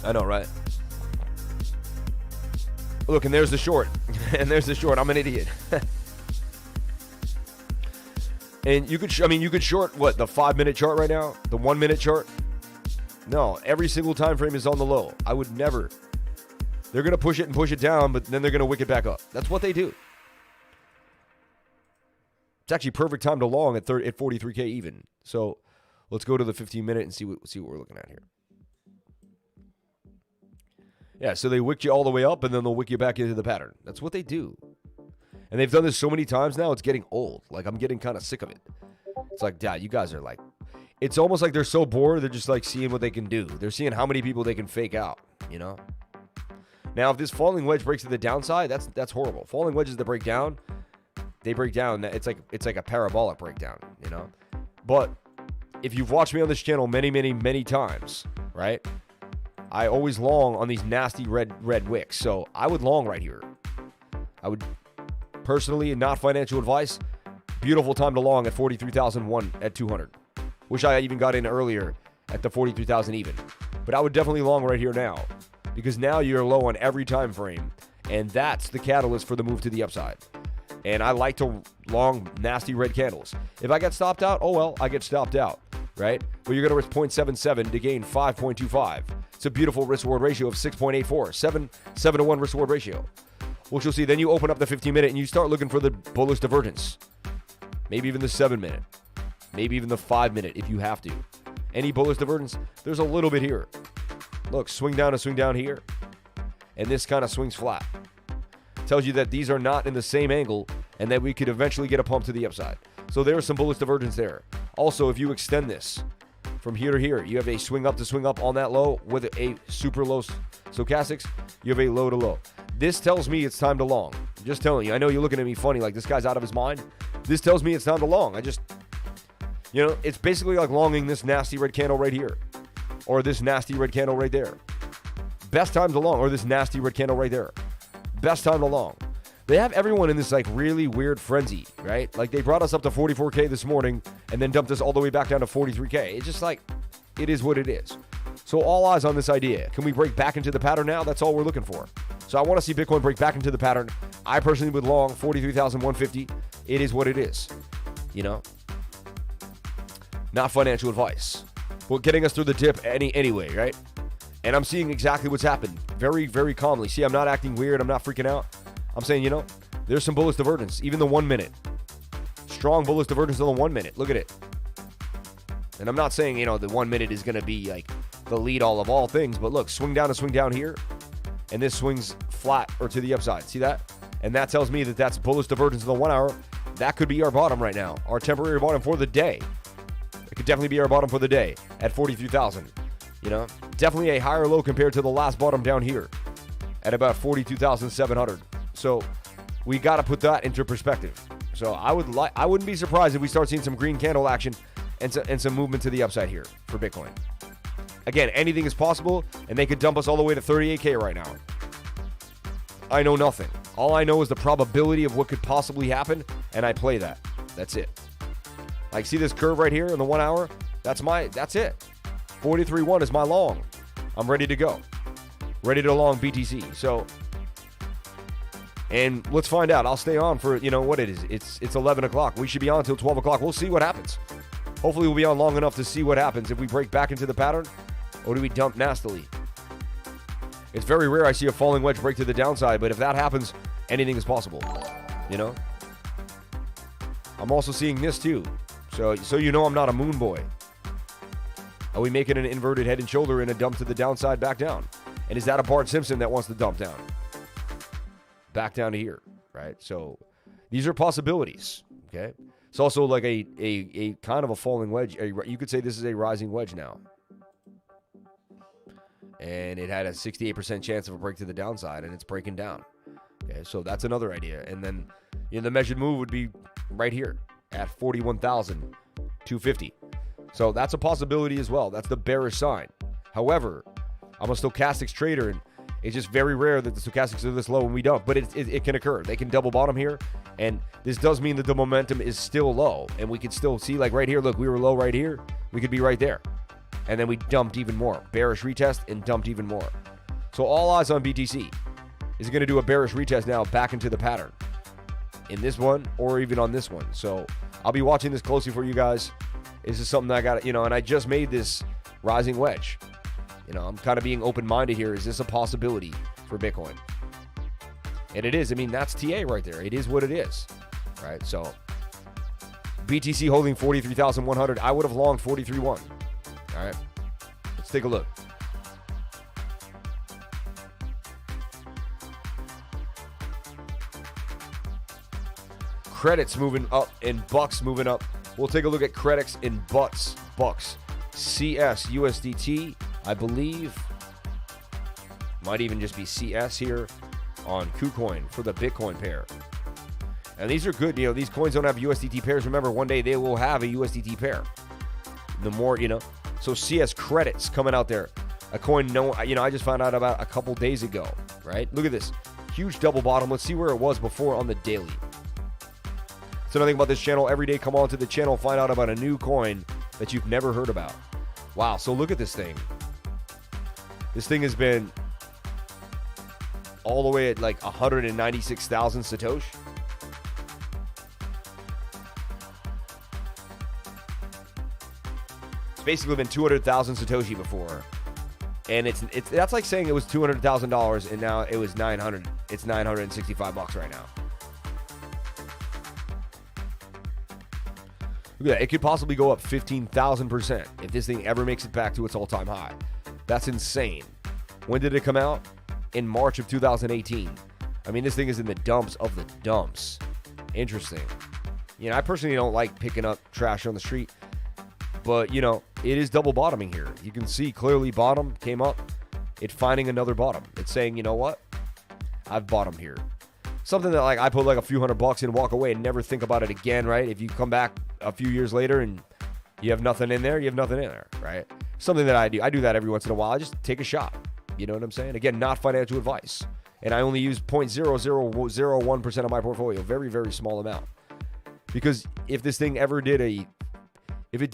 I know, right? Look, and there's the short. And there's the short. I'm an idiot. And you could short what, the 5-minute chart right now? The 1-minute chart? No, every single time frame is on the low. I would never. They're going to push it and push it down, but then they're going to wick it back up. That's what they do. It's actually perfect time to long at 43K even. So let's go to the 15-minute and see what we're looking at here. Yeah, so they wick you all the way up, and then they'll wick you back into the pattern. That's what they do. And they've done this so many times now, it's getting old. Like, I'm getting kind of sick of it. It's like, Dad, you guys are like... It's almost like they're so bored, they're just like seeing what they can do. They're seeing how many people they can fake out, you know? Now, if this falling wedge breaks to the downside, that's horrible. Falling wedges that break down, they break down. It's like a parabolic breakdown, you know? But if you've watched me on this channel many, many, many times, right? I always long on these nasty red wicks. So I would long right here. I would personally, not financial advice, beautiful time to long at 43,001 at 200. Wish I even got in earlier at the 43,000 even. But I would definitely long right here now, because now you're low on every time frame, and that's the catalyst for the move to the upside. And I like to long nasty red candles. If I get stopped out, oh well, I get stopped out, right? But you're going to risk 0.77 to gain 5.25. It's a beautiful risk-reward ratio of 6.84, 7 to 1 risk-reward ratio. Which you'll see, then you open up the 15-minute and you start looking for the bullish divergence. Maybe even the 7-minute. Maybe even the 5-minute if you have to. Any bullish divergence, there's a little bit here. Look, swing down here. And this kind of swings flat. Tells you that these are not in the same angle and that we could eventually get a pump to the upside. So there's some bullish divergence there. Also, if you extend this from here to here, you have a swing up on that low with a super low stochastics. You have a low to low. This tells me it's time to long. I'm just telling you. I know you're looking at me funny like this guy's out of his mind. This tells me it's time to long. It's basically like longing this nasty red candle right here. Or this nasty red candle right there. Best time to long. Or this nasty red candle right there. Best time to long. They have everyone in this like really weird frenzy, right? Like they brought us up to 44K this morning and then dumped us all the way back down to 43K. It's just like, it is what it is. So all eyes on this idea. Can we break back into the pattern now? That's all we're looking for. So I want to see Bitcoin break back into the pattern. I personally would long 43,150. It is what it is. You know? Not financial advice. But getting us through the dip anyway, right? And I'm seeing exactly what's happened. Very, very calmly. See, I'm not acting weird. I'm not freaking out. I'm saying, there's some bullish divergence. Even the 1 minute. Strong bullish divergence on the 1 minute. Look at it. And I'm not saying, the 1 minute is going to be like the lead all of all things. But look, swing down here. And this swings flat or to the upside. See that? And that tells me that that's bullish divergence in the 1 hour. That could be our bottom right now. Our temporary bottom for the day. It could definitely be our bottom for the day at 43,000. Definitely a higher low compared to the last bottom down here at about 42,700. So we got to put that into perspective. So I wouldn't be surprised if we start seeing some green candle action and some movement to the upside here for Bitcoin. Again, anything is possible, and they could dump us all the way to 38K right now. I know nothing. All I know is the probability of what could possibly happen, and I play that. That's it. Like, see this curve right here in the 1 hour? That's it. 43.1 is my long. I'm ready to go. Ready to long BTC. So, and let's find out. I'll stay on for, what it is. It's 11 o'clock. We should be on until 12 o'clock. We'll see what happens. Hopefully we'll be on long enough to see what happens. If we break back into the pattern, or do we dump nastily? It's very rare I see a falling wedge break to the downside, but if that happens, anything is possible. I'm also seeing this too. So I'm not a moon boy. Are we making an inverted head and shoulder and a dump to the downside back down? And is that a Bart Simpson that wants to dump down? Back down to here, right? So these are possibilities, okay? It's also like a kind of a falling wedge. You could say this is a rising wedge now. and it had a 68% chance of a break to the downside, and it's breaking down. Okay, so that's another idea. And then, the measured move would be right here at 41,250. So that's a possibility as well. That's the bearish sign. However, I'm a stochastics trader, and it's just very rare that the stochastics are this low and we don't. But it can occur. They can double bottom here, and this does mean that the momentum is still low, and we can still see, like right here, look, we were low right here. We could be right there. And then we dumped even more. Bearish retest and dumped even more. So all eyes on BTC. Is it going to do a bearish retest now back into the pattern in this one or even on this one? So I'll be watching this closely for you guys. This is something that I got, and I just made this rising wedge. I'm kind of being open-minded here. Is this a possibility for Bitcoin? And it is. I mean, that's TA right there. It is what it is, right? So BTC holding 43,100. I would have longed 43.1. All right, let's take a look. Credits moving up and bucks moving up. We'll take a look at credits and bucks. CS, USDT, I believe. Might even just be CS here on KuCoin for the Bitcoin pair. And these are good. These coins don't have USDT pairs. Remember, one day they will have a USDT pair. The more, So CS credits coming out there. A coin, I just found out about a couple days ago, right? Look at this. Huge double bottom. Let's see where it was before on the daily. So another thing about this channel, every day come on to the channel, find out about a new coin that you've never heard about. Wow, so look at this thing. This thing has been all the way at like 196,000 Satoshi. It's basically been 200,000 Satoshi before. And that's like saying it was $200,000 and now it was 900. It's $965 right now. Look at that. It could possibly go up 15,000% if this thing ever makes it back to its all-time high. That's insane. When did it come out? In March of 2018. I mean, this thing is in the dumps of the dumps. Interesting. I personally don't like picking up trash on the street. But, it is double bottoming here. You can see clearly bottom came up. It's finding another bottom. It's saying, you know what? I've bottomed here. Something that I put a few $100 in and walk away and never think about it again, right? If you come back a few years later and you have nothing in there, you have nothing in there, right? Something that I do. I do that every once in a while. I just take a shot. You know what I'm saying? Again, not financial advice. And I only use 0.0001% of my portfolio. Very, very small amount. Because if this thing ever did if it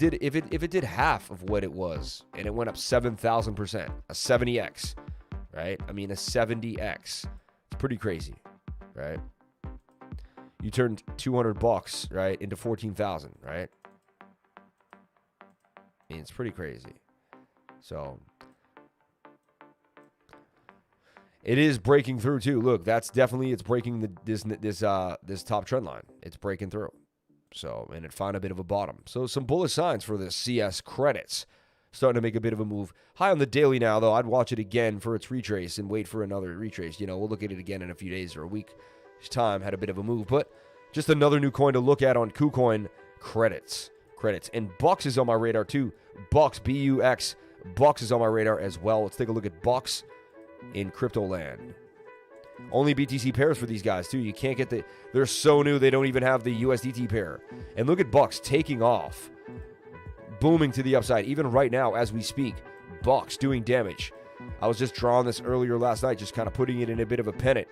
did half of what it was and it went up 7,000%, a 70x, right? I mean, a 70x. It's pretty crazy, right? You turned $200, right, into 14,000, right? I mean, it's pretty crazy. So it is breaking through too. Look, that's definitely, it's breaking this top trend line. It's breaking through. So, and it found a bit of a bottom. So some bullish signs for the CS credits. Starting to make a bit of a move. High on the daily now, though. I'd watch it again for its retrace and wait for another retrace. We'll look at it again in a few days or a week's time. Had a bit of a move, but just another new coin to look at on KuCoin. Credits. And Bucks is on my radar too. Bucks, BUX. Bucks is on my radar as well. Let's take a look at Bucks in crypto land. Only BTC pairs for these guys too. You can't get they're so new they don't even have the USDT pair. And look at Bucks taking off. Booming to the upside. Even right now as we speak, Bucks doing damage. I was just drawing this earlier last night, just kind of putting it in a bit of a pennant.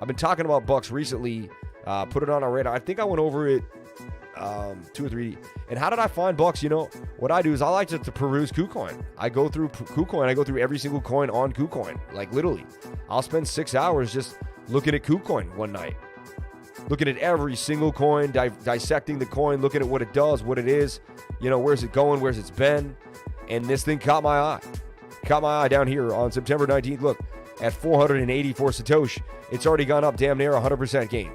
I've been talking about Bucks recently. Put it on our radar. I think I went over it 2 or 3. And how did I find Bucks? What I do is I like to peruse KuCoin. I go through KuCoin. I go through every single coin on KuCoin. Like literally. I'll spend 6 hours just looking at KuCoin one night. Looking at every single coin, dissecting the coin, looking at what it does, what it is. Where's it going, where's it's been. And this thing caught my eye. Caught my eye down here on September 19th. Look, at 484 Satoshi. It's already gone up damn near 100% gain.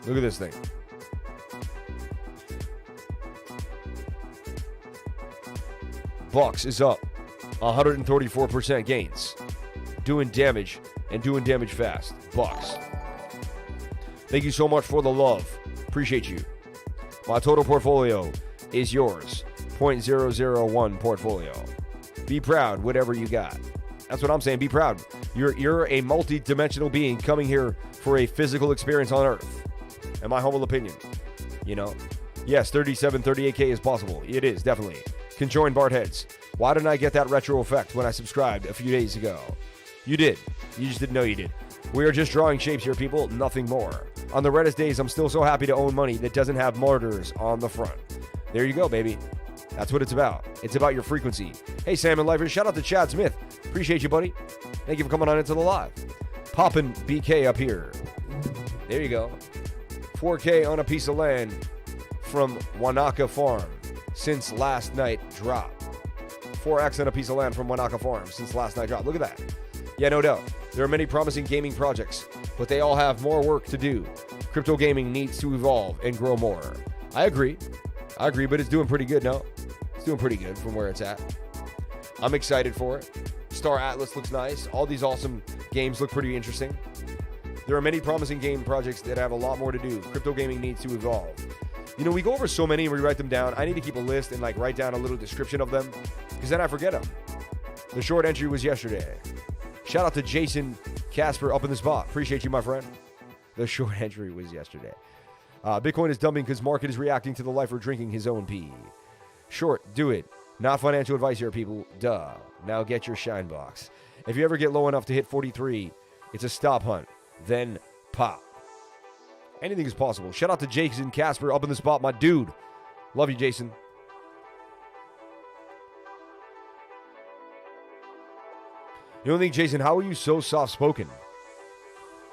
Look at this thing. Bucks is up 134% gains. Doing damage and doing damage fast. Bucks. Thank you so much for the love. Appreciate you. My total portfolio is yours. 0.001 portfolio. Be proud, whatever you got. That's what I'm saying. Be proud. You're a multi-dimensional being coming here for a physical experience on Earth. In my humble opinion. You know? Yes, 37, 38K is possible. It is, definitely. Conjoined Bart heads. Why didn't I get that retro effect when I subscribed a few days ago? You did. You just didn't know you did. We are just drawing shapes here, people. Nothing more. On the reddest days, I'm still so happy to own money that doesn't have martyrs on the front. There you go, baby. That's what it's about. It's about your frequency. Hey, Salmon Lifers. Shout out to Chad Smith. Appreciate you, buddy. Thank you for coming on into the live. Poppin' BK up here. There you go. 4K on a piece of land from Wanaka Farm since last night drop. 4X on a piece of land from Wanaka Farm since last night drop. Look at that. Yeah, no doubt. There are many promising gaming projects, but they all have more work to do. Crypto gaming needs to evolve and grow more. I agree, but it's doing pretty good now. It's doing pretty good from where it's at. I'm excited for it. Star Atlas looks nice. All these awesome games look pretty interesting. There are many promising game projects that have a lot more to do. Crypto gaming needs to evolve. You know, we go over so many and we write them down. I need to keep a list and like write down a little description of them because then I forget them. The short entry was yesterday. Shout out to Jason Casper up in the spot. Appreciate you, my friend. The short entry was yesterday. Bitcoin is dumping because market is reacting to the lifer drinking his own pee. Short, do it. Not financial advice here, people. Duh. Now get your shine box. If you ever get low enough to hit 43, it's a stop hunt. Then pop. Anything is possible. Shout out to Jason Casper up in the spot, my dude. Love you, Jason. You don't think, Jason, how are you so soft-spoken?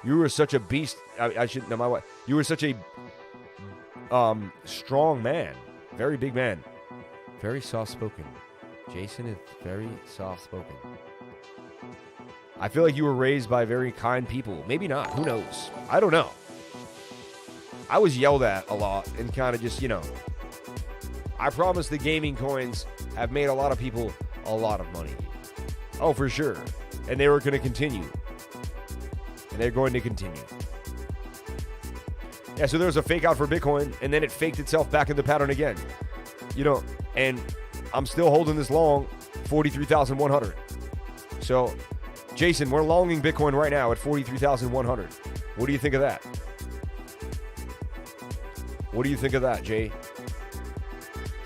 You were such a beast. I shouldn't know my wife. You were such a strong man. Very big man. Very soft-spoken. Jason is very soft-spoken. I feel like you were raised by very kind people. Maybe not. Who knows? I don't know. I was yelled at a lot and kind of just, you know. I promise the gaming coins have made a lot of people a lot of money. Oh, for sure. And they were going to continue. And they're going to continue. Yeah, so there was a fake out for Bitcoin, and then it faked itself back in the pattern again. You know, and I'm still holding this long, 43,100. So, Jason, we're longing Bitcoin right now at 43,100. What do you think of that? What do you think of that, Jay?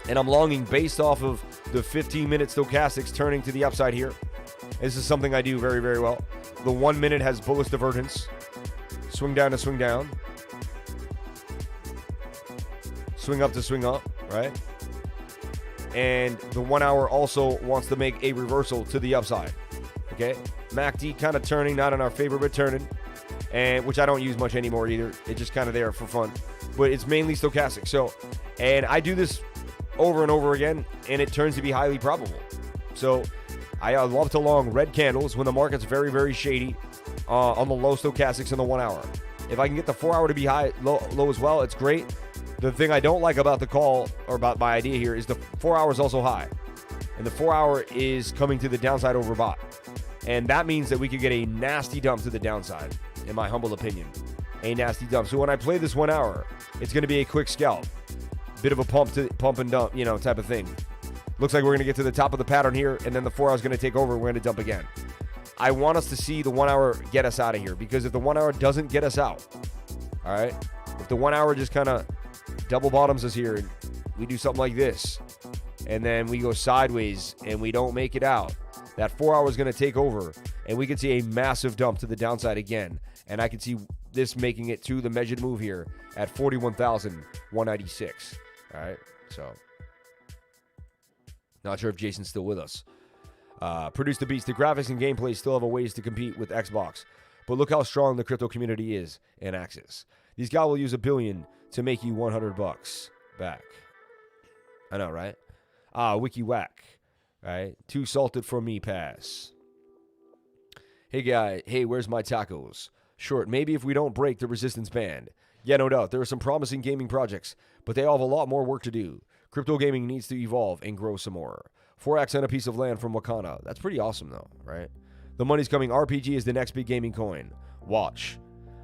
And I'm longing based off of the 15-minute stochastics turning to the upside here. This is something I do very, very well. The 1 minute has bullish divergence. Swing down to swing down. Swing up to swing up, right? And the 1 hour also wants to make a reversal to the upside. Okay? MACD kind of turning, not in our favor, but turning. And which I don't use much anymore either. It's just kind of there for fun. But it's mainly stochastic. So, and I do this over and over again, and it turns to be highly probable. So, I love to long red candles when the market's very, very shady on the low stochastics in the 1 hour. If I can get the 4 hour to be high, low as well, it's great. The thing I don't like about the call, or about my idea here, is the 4 hour is also high. And the 4 hour is coming to the downside overbought. And that means that we could get a nasty dump to the downside, in my humble opinion. A nasty dump. So when I play this 1 hour, it's going to be a quick scalp. Bit of a pump and dump, you know, type of thing. Looks like we're going to get to the top of the pattern here, and then the 4 hour is going to take over. We're going to dump again. I want us to see the 1 hour get us out of here, because if the 1 hour doesn't get us out, all right, if the 1 hour just kind of double bottoms us here, and we do something like this, and then we go sideways and we don't make it out, that 4 hour is going to take over, and we can see a massive dump to the downside again. And I can see this making it to the measured move here at 41,196. All right, so not sure if Jason's still with us. Produce the beats. The graphics and gameplay still have a ways to compete with Xbox, but look how strong the crypto community is in Axis. These guys will use $1 billion to make you $100 back. I know, right? Wiki whack. Right? Too salted for me pass. Hey guy, hey, where's my tacos? Short, maybe if we don't break the resistance band. Yeah, no doubt. There are some promising gaming projects, but they all have a lot more work to do. Crypto gaming needs to evolve and grow some more. 4x on a piece of land from Wakanda. That's pretty awesome though, right? The money's coming. RPG is the next big gaming coin. Watch.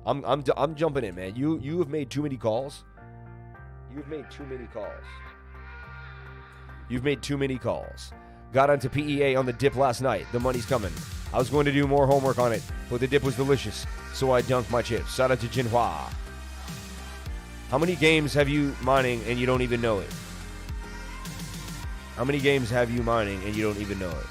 I'm jumping in, man. You have made too many calls. You've made too many calls. You've made too many calls. Got onto PEA on the dip last night. The money's coming. I was going to do more homework on it, but the dip was delicious, so I dunked my chips. Shout out to Jinhua. How many games have you mining and you don't even know it? How many games have you mining and you don't even know it?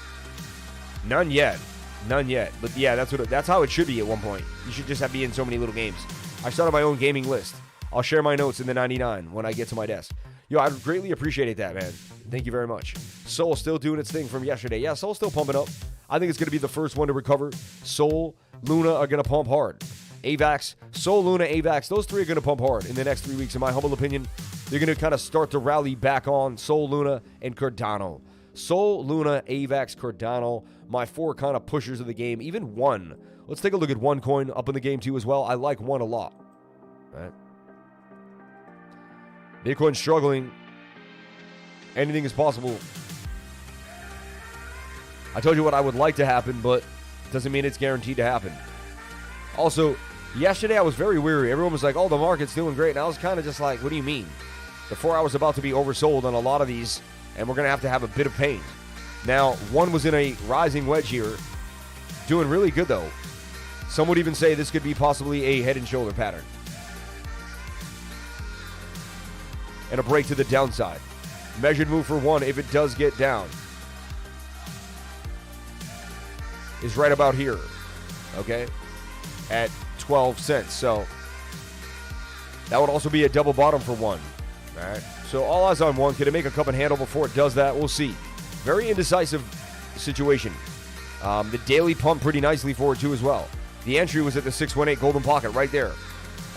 None yet. None yet. But yeah, that's how it should be at one point. You should just be in so many little games. I started my own gaming list. I'll share my notes in the 99 when I get to my desk. Yo, I greatly appreciate that, man. Thank you very much. Sol still doing its thing from yesterday. Yeah, Sol's still pumping up. I think it's going to be the first one to recover. Sol, Luna are going to pump hard. AVAX, Sol, Luna, AVAX, those three are going to pump hard in the next 3 weeks. In my humble opinion, they're going to kind of start to rally back on Sol, Luna, and Cardano. Sol, Luna, AVAX, Cardano, my four kind of pushers of the game. Even one. Let's take a look at one coin up in the game too as well. I like one a lot. All right. Bitcoin struggling. Anything is possible. I told you what I would like to happen, but doesn't mean it's guaranteed to happen. Also, yesterday I was very weary. Everyone was like, oh, the market's doing great. And I was kind of just like, what do you mean? The 4 hours about to be oversold on a lot of these, and we're going to have a bit of pain. Now, one was in a rising wedge here. Doing really good, though. Some would even say this could be possibly a head and shoulder pattern. And a break to the downside. Measured move for one if it does get down is right about here, okay, at 12 cents. So that would also be a double bottom for one. All right, so all eyes on one. Can it make a cup and handle before it does that? We'll see. Very indecisive situation. The daily pump pretty nicely for it too as well. The entry was at the 618 golden pocket right there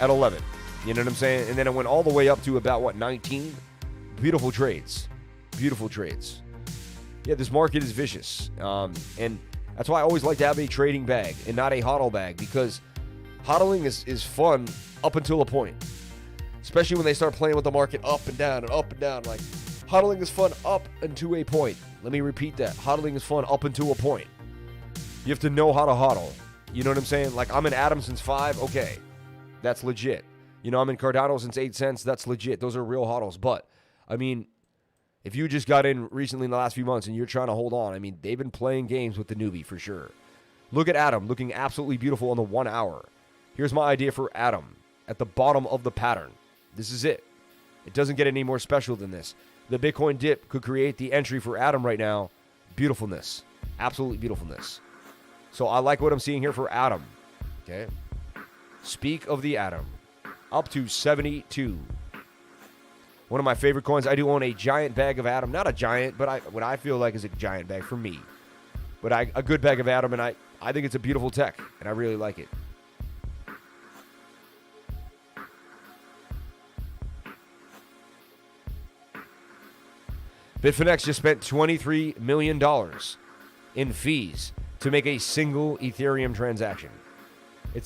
at 11. You know what I'm saying? And then it went all the way up to about, what, 19? Beautiful trades. Beautiful trades. Yeah, this market is vicious. And that's why I always like to have a trading bag and not a hodl bag, because hodling is fun up until a point. Especially when they start playing with the market up and down and up and down. Like, hodling is fun up until a point. Let me repeat that. Hodling is fun up until a point. You have to know how to hodl. You know what I'm saying? Like, I'm in Atom since 5. Okay. That's legit. You know, I'm in Cardano since 8 cents. That's legit. Those are real hodls. But, I mean, if you just got in recently in the last few months and you're trying to hold on, I mean, they've been playing games with the newbie for sure. Look at Atom looking absolutely beautiful on the 1 hour. Here's my idea for Atom at the bottom of the pattern. This is it. It doesn't get any more special than this. The Bitcoin dip could create the entry for Atom right now. Beautifulness. Absolute beautifulness. So I like what I'm seeing here for Atom. Okay. Speak of the Atom. Up to 72. One of my favorite coins. I do own a giant bag of Atom. Not a giant, but what I feel like is a giant bag for me. But a good bag of Atom, and I think it's a beautiful tech, and I really like it. Bitfinex just spent $23 million in fees to make a single Ethereum transaction.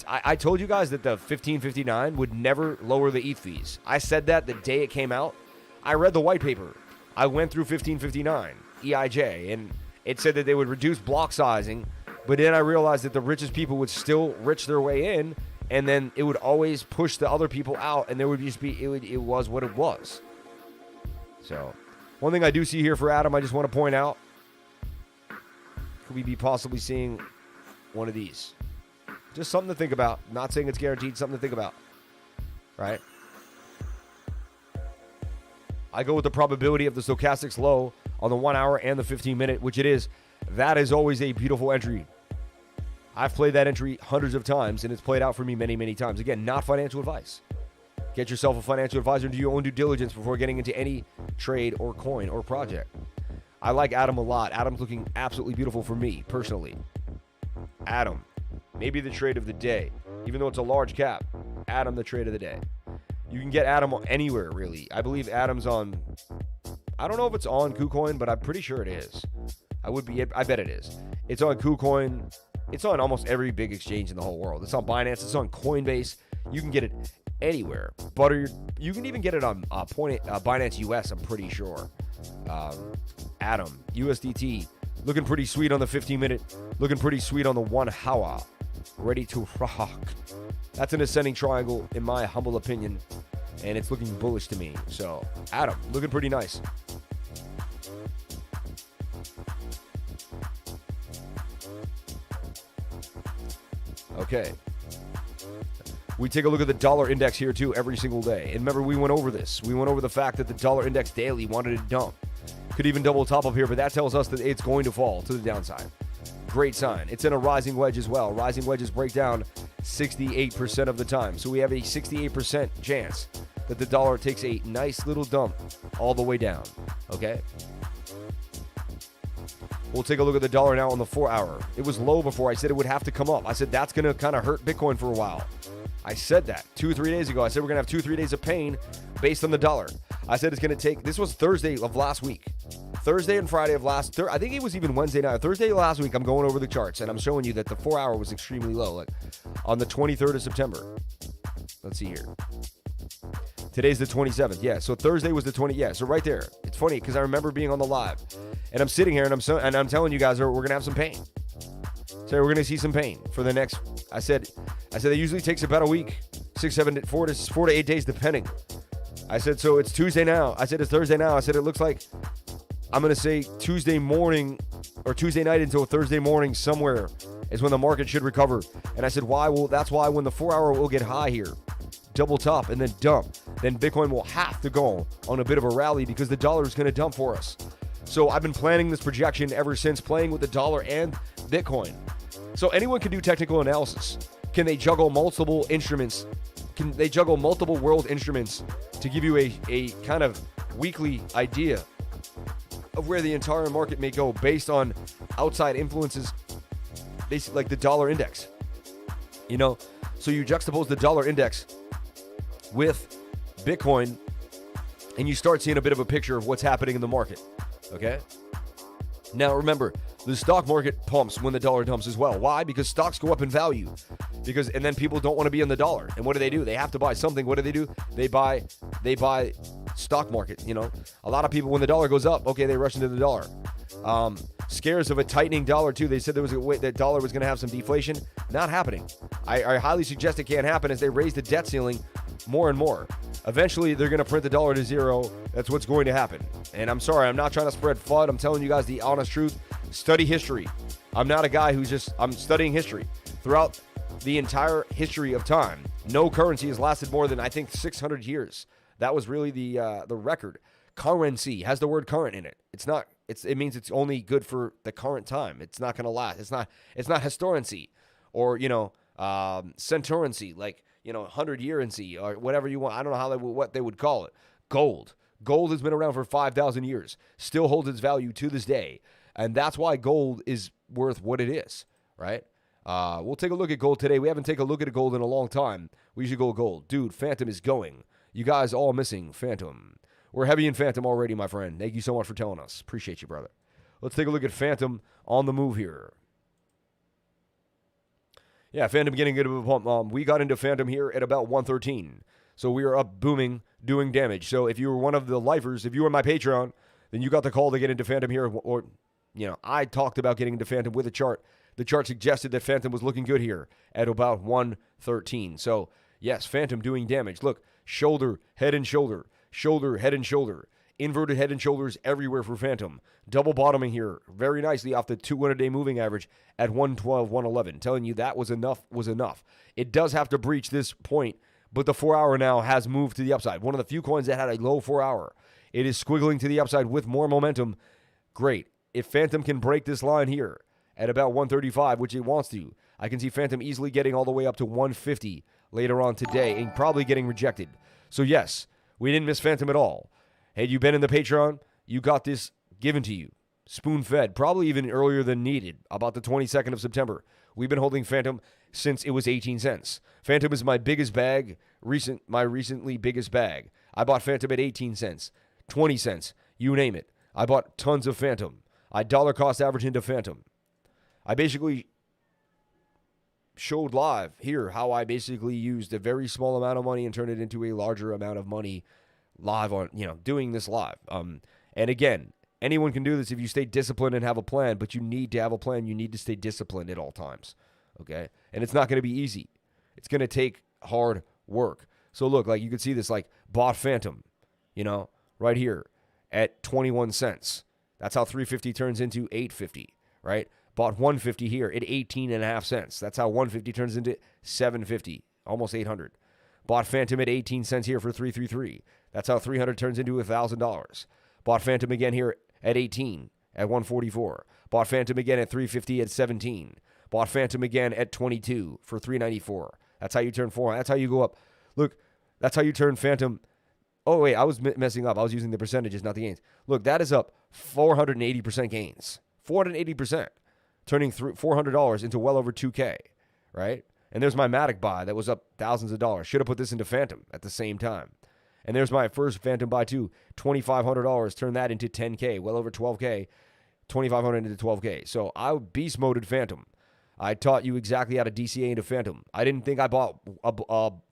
I told you guys that the 1559 would never lower the ETH fees. I said that the day it came out. I read the white paper. I went through 1559, EIJ, and it said that they would reduce block sizing, but then I realized that the richest people would still rich their way in, and then it would always push the other people out, and there would just be, it was what it was. So, one thing I do see here for Atom, I just want to point out, could we be possibly seeing one of these? Just something to think about. Not saying it's guaranteed, something to think about. Right? I go with the probability of the stochastics low on the 1 hour and the 15 minute, which it is. That is always a beautiful entry. I've played that entry hundreds of times, and it's played out for me many, many times. Again, not financial advice. Get yourself a financial advisor and do your own due diligence before getting into any trade or coin or project. I like Atom a lot. Atom's looking absolutely beautiful for me, personally. Atom. Maybe the trade of the day. Even though it's a large cap, Atom the trade of the day. You can get Atom anywhere, really. I believe Atom's on... I don't know if it's on KuCoin, but I'm pretty sure it is. I bet it is. It's on KuCoin. It's on almost every big exchange in the whole world. It's on Binance. It's on Coinbase. You can get it anywhere. You can even get it on Binance US, I'm pretty sure. Atom, USDT, looking pretty sweet on the 15-minute. Looking pretty sweet on the 1 hour. Ready to rock. That's an ascending triangle, in my humble opinion, and it's looking bullish to me. So, Atom, looking pretty nice. Okay. We take a look at the dollar index here too every single day. And remember, we went over this. We went over the fact that the dollar index daily wanted to dump. Could even double top up here, but that tells us that it's going to fall to the downside. Great sign. It's in a rising wedge as well. Rising wedges break down 68% of the time. So we have a 68% chance that the dollar takes a nice little dump all the way down. Okay? We'll take a look at the dollar now on the 4-hour. It was low before. I said it would have to come up. I said that's going to kind of hurt Bitcoin for a while. I said that 2 or 3 days ago. I said we're going to have 2 or 3 days of pain based on the dollar. I said it's going to take, this was Thursday of last week. Thursday and Friday of I think it was even Wednesday night. Thursday last week, I'm going over the charts, and I'm showing you that the 4-hour was extremely low, like on the 23rd of September. Let's see here. Today's the 27th. Yeah, so Thursday was the 20th. Yeah, so right there. It's funny because I remember being on the live, and I'm sitting here, and I'm telling you guys we're going to have some pain. So we're going to see some pain for the next, I said it usually takes about a week, 4 to 8 days depending. I said, so it's Tuesday now. I said, it's Thursday now. I said, it looks like I'm going to say Tuesday morning or Tuesday night until Thursday morning somewhere is when the market should recover. And I said, why? Well, that's why when the 4-hour will get high here, double top and then dump, then Bitcoin will have to go on a bit of a rally because the dollar is going to dump for us. So I've been planning this projection ever since, playing with the dollar and Bitcoin. So anyone can do technical analysis. Can they juggle multiple instruments? Can they juggle multiple world instruments to give you a kind of weekly idea of where the entire market may go based on outside influences, basically like the dollar index? You know, so you juxtapose the dollar index with Bitcoin and you start seeing a bit of a picture of what's happening in the market. Okay? Now remember, the stock market pumps when the dollar dumps as well. Why? Because stocks go up in value. And then people don't want to be in the dollar. And what do? They have to buy something. What do? They buy stock market, you know. A lot of people, when the dollar goes up, okay, they rush into the dollar. Scares of a tightening dollar too. They said there was a way that dollar was going to have some deflation. Not happening. I highly suggest it can't happen as they raise the debt ceiling more and more. Eventually, they're going to print the dollar to zero. That's what's going to happen. And I'm sorry, I'm not trying to spread FUD. I'm telling you guys the honest truth. Study history. I'm not a guy I'm studying history. Throughout the entire history of time, no currency has lasted more than, I think, 600 years. That was really the record. Currency has the word current in it. It means it's only good for the current time. It's not going to last. It's not historiancy or, centurancy, like, 100-yearancy or whatever you want. I don't know what they would call it. Gold. Gold has been around for 5,000 years. Still holds its value to this day. And that's why gold is worth what it is, right? We'll take a look at gold today. We haven't taken a look at gold in a long time. We should go gold. Dude, Phantom is going. You guys all missing Phantom. We're heavy in Phantom already, my friend. Thank you so much for telling us. Appreciate you, brother. Let's take a look at Phantom on the move here. Yeah, Phantom getting a bit of a pump. We got into Phantom here at about 113. So we are up booming, doing damage. So if you were one of the lifers, if you were my Patreon, then you got the call to get into Phantom here. Or, I talked about getting into Phantom with a chart. The chart suggested that Phantom was looking good here at about 113. So, yes, Phantom doing damage. Look, shoulder, head and shoulder, shoulder, head and shoulder. Inverted head and shoulders everywhere for Phantom. Double bottoming here very nicely off the 200-day moving average at 112, 111. Telling you that was enough. It does have to breach this point, but the 4-hour now has moved to the upside. One of the few coins that had a low 4-hour. It is squiggling to the upside with more momentum. Great. If Phantom can break this line here at about 135, which it wants to, I can see Phantom easily getting all the way up to 150 later on today and probably getting rejected. So yes, we didn't miss Phantom at all. Had you been in the Patreon, you got this given to you, spoon-fed, probably even earlier than needed, about the 22nd of September. We've been holding Phantom since it was 18 cents. Phantom is my biggest bag, my recently biggest bag. I bought Phantom at 18 cents, 20 cents, you name it. I bought tons of Phantom. I dollar cost average into Phantom. I basically showed live here how I basically used a very small amount of money and turned it into a larger amount of money live on, doing this live. And again, anyone can do this if you stay disciplined and have a plan, but you need to have a plan. You need to stay disciplined at all times, okay? And it's not going to be easy. It's going to take hard work. So look, like you can see this, like bought Phantom, right here at 21 cents. That's how 350 turns into 850, right? Bought 150 here at 18.5 cents. That's how 150 turns into 750, almost 800. Bought Phantom at 18 cents here for 333. That's how 300 turns into $1,000. Bought Phantom again here at 18 at 144. Bought Phantom again at 350 at 17. Bought Phantom again at 22 for 394. That's how you turn 400. That's how you go up. Look, that's how you turn Phantom. Oh, wait, I was messing up. I was using the percentages, not the gains. Look, that is up 480% gains. 480%. Turning through $400 into well over 2K, right? And there's my Matic buy that was up thousands of dollars. Should have put this into Phantom at the same time. And there's my first Phantom buy too, $2,500. Turn that into 10K, well over 12K. 2,500 into 12K. So I beast moded Phantom. I taught you exactly how to DCA into Phantom. I didn't think I bought above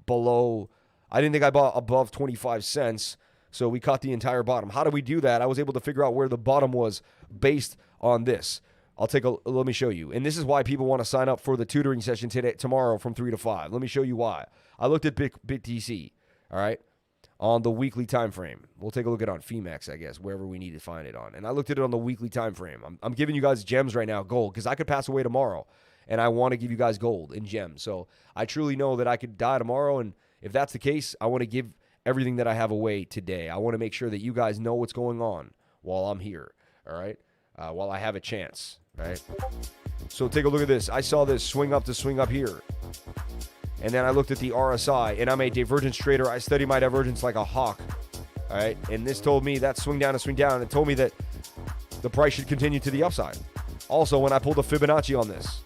25 cents. So we caught the entire bottom. How do we do that? I was able to figure out where the bottom was based on this. Let me show you. And this is why people want to sign up for the tutoring session tomorrow from 3 to 5. Let me show you why. I looked at BTC, all right, on the weekly time frame. We'll take a look at it on FEMAX, I guess, wherever we need to find it on. And I looked at it on the weekly time frame. I'm giving you guys gems right now, gold, because I could pass away tomorrow, and I want to give you guys gold and gems. So I truly know that I could die tomorrow, and if that's the case, I want to give everything that I have away today. I want to make sure that you guys know what's going on while I'm here, all right, while I have a chance. Right? So take a look at this. I saw this swing up here. And then I looked at the RSI, and I'm a divergence trader. I study my divergence like a hawk. All right? And this told me that swing down. It told me that the price should continue to the upside. Also, when I pulled a Fibonacci on this,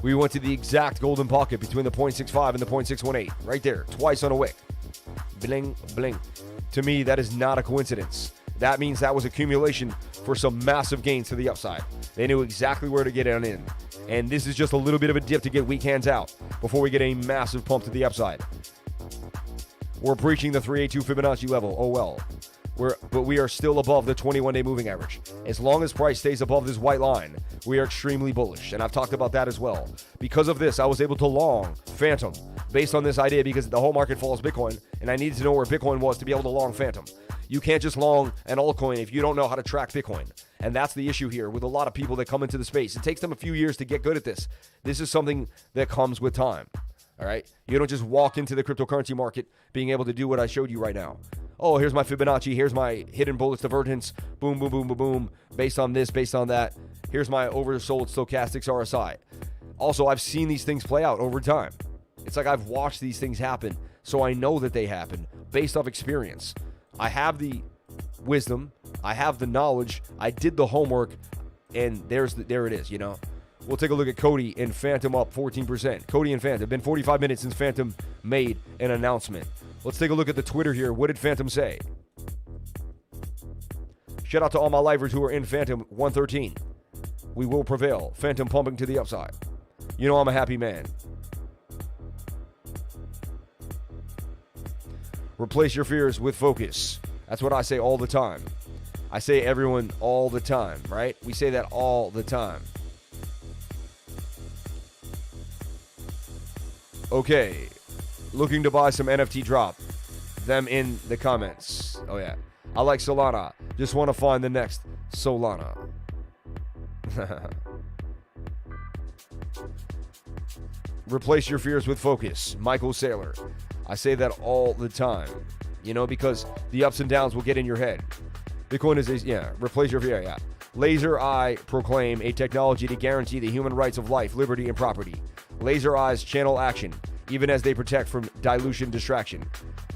we went to the exact golden pocket between the 0.65 and the 0.618. Right there. Twice on a wick. Bling, bling. To me, that is not a coincidence. That means that was accumulation for some massive gains to the upside. They knew exactly where to get on in. And this is just a little bit of a dip to get weak hands out before we get a massive pump to the upside. We're breaching the 382 Fibonacci level. Oh well. But we are still above the 21-day moving average. As long as price stays above this white line, we are extremely bullish. And I've talked about that as well. Because of this, I was able to long Phantom based on this idea because the whole market follows Bitcoin. And I needed to know where Bitcoin was to be able to long Phantom. You can't just long an altcoin if you don't know how to track Bitcoin. And that's the issue here with a lot of people that come into the space. It takes them a few years to get good at this. This is something that comes with time. All right? You don't just walk into the cryptocurrency market being able to do what I showed you right now. Oh, here's my Fibonacci. Here's my hidden bullets divergence. Boom, boom, boom, boom, boom. Based on this, based on that. Here's my oversold stochastics RSI. Also, I've seen these things play out over time. It's like I've watched these things happen, so I know that they happen based off experience. I have the wisdom. I have the knowledge. I did the homework, and there it is, you know. We'll take a look at COTI and Phantom up 14%. COTI and Phantom. It's been 45 minutes since Phantom made an announcement. Let's take a look at the Twitter here. What did Phantom say? Shout out to all my lifers who are in Phantom 113. We will prevail. Phantom pumping to the upside. You know I'm a happy man. Replace your fears with focus. That's what I say all the time. I say everyone all the time, right? We say that all the time. Okay. Looking to buy some NFT drop. Them in the comments. Oh, yeah. I like Solana. Just want to find the next Solana. Replace your fears with focus. Michael Saylor. I say that all the time, you know, because the ups and downs will get in your head. Bitcoin is, replace your fear, yeah. Laser Eye proclaim a technology to guarantee the human rights of life, liberty, and property. Laser Eyes channel action, even as they protect from dilution distraction.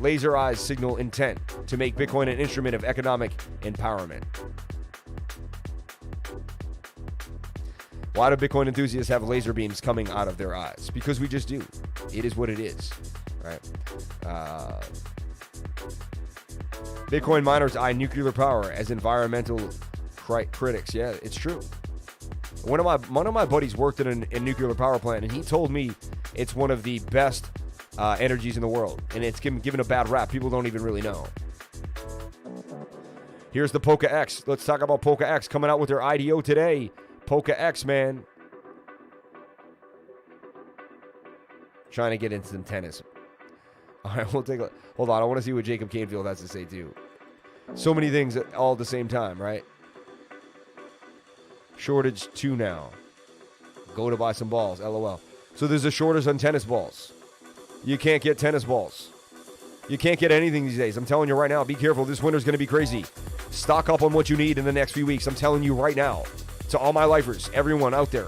Laser Eyes signal intent to make Bitcoin an instrument of economic empowerment. Why do Bitcoin enthusiasts have laser beams coming out of their eyes? Because we just do. It is what it is. Right. Bitcoin miners eye nuclear power as environmental critics. Yeah, it's true. One of my buddies worked at a nuclear power plant, and he told me it's one of the best energies in the world, and it's given a bad rap. People don't even really know. Here's the PolkaEx. Let's talk about PolkaEx coming out with their IDO today. PolkaEx, man. Trying to get into some tennis. All right, we'll take a... Hold on, I want to see what Jacob Canfield has to say, too. So many things all at the same time, right? Shortage 2 now. Go to buy some balls. LOL. So there's a shortage on tennis balls. You can't get tennis balls. You can't get anything these days. I'm telling you right now, be careful. This winter's going to be crazy. Stock up on what you need in the next few weeks. I'm telling you right now. To all my lifers, everyone out there,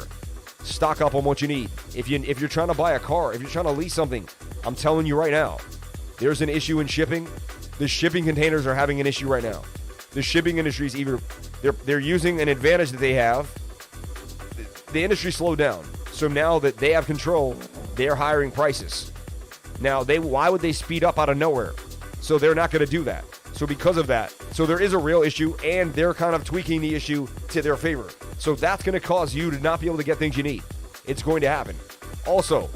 stock up on what you need. If you're trying to buy a car, if you're trying to lease something, I'm telling you right now, there's an issue in shipping. The shipping containers are having an issue right now. The shipping industry is either they're using an advantage that they have. The industry slowed down. So now that they have control, they're hiring prices. Now, why would they speed up out of nowhere? So they're not going to do that. So because of that, so there is a real issue, and they're kind of tweaking the issue to their favor. So that's going to cause you to not be able to get things you need. It's going to happen. Also,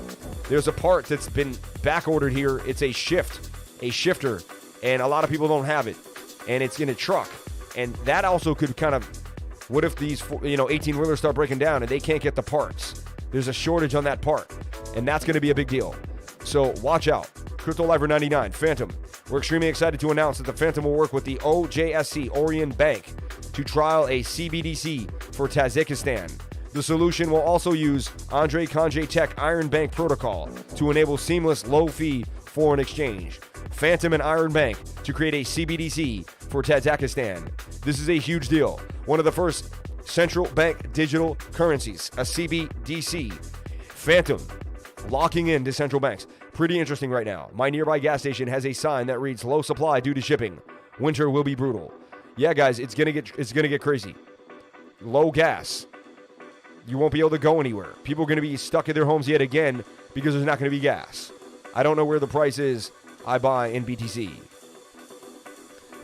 there's a part that's been back ordered here. It's a shifter, and a lot of people don't have it, and it's in a truck. And that also could kind of, what if these 18-wheelers start breaking down and they can't get the parts? There's a shortage on that part, and that's going to be a big deal. So watch out. Crypto Lifer 99, Phantom. We're extremely excited to announce that the Phantom will work with the OJSC Orion Bank to trial a CBDC for Tajikistan. The solution will also use Andrei Kanje Tech Iron Bank protocol to enable seamless low-fee foreign exchange. Phantom and Iron Bank to create a CBDC for Tajikistan. This is a huge deal. One of the first central bank digital currencies, a CBDC. Phantom locking in to central banks. Pretty interesting right now. My nearby gas station has a sign that reads low supply due to shipping. Winter will be brutal. Yeah, guys, it's gonna get crazy. Low gas. You won't be able to go anywhere. People are gonna be stuck in their homes yet again because there's not gonna be gas. I don't know where the price is I buy in BTC.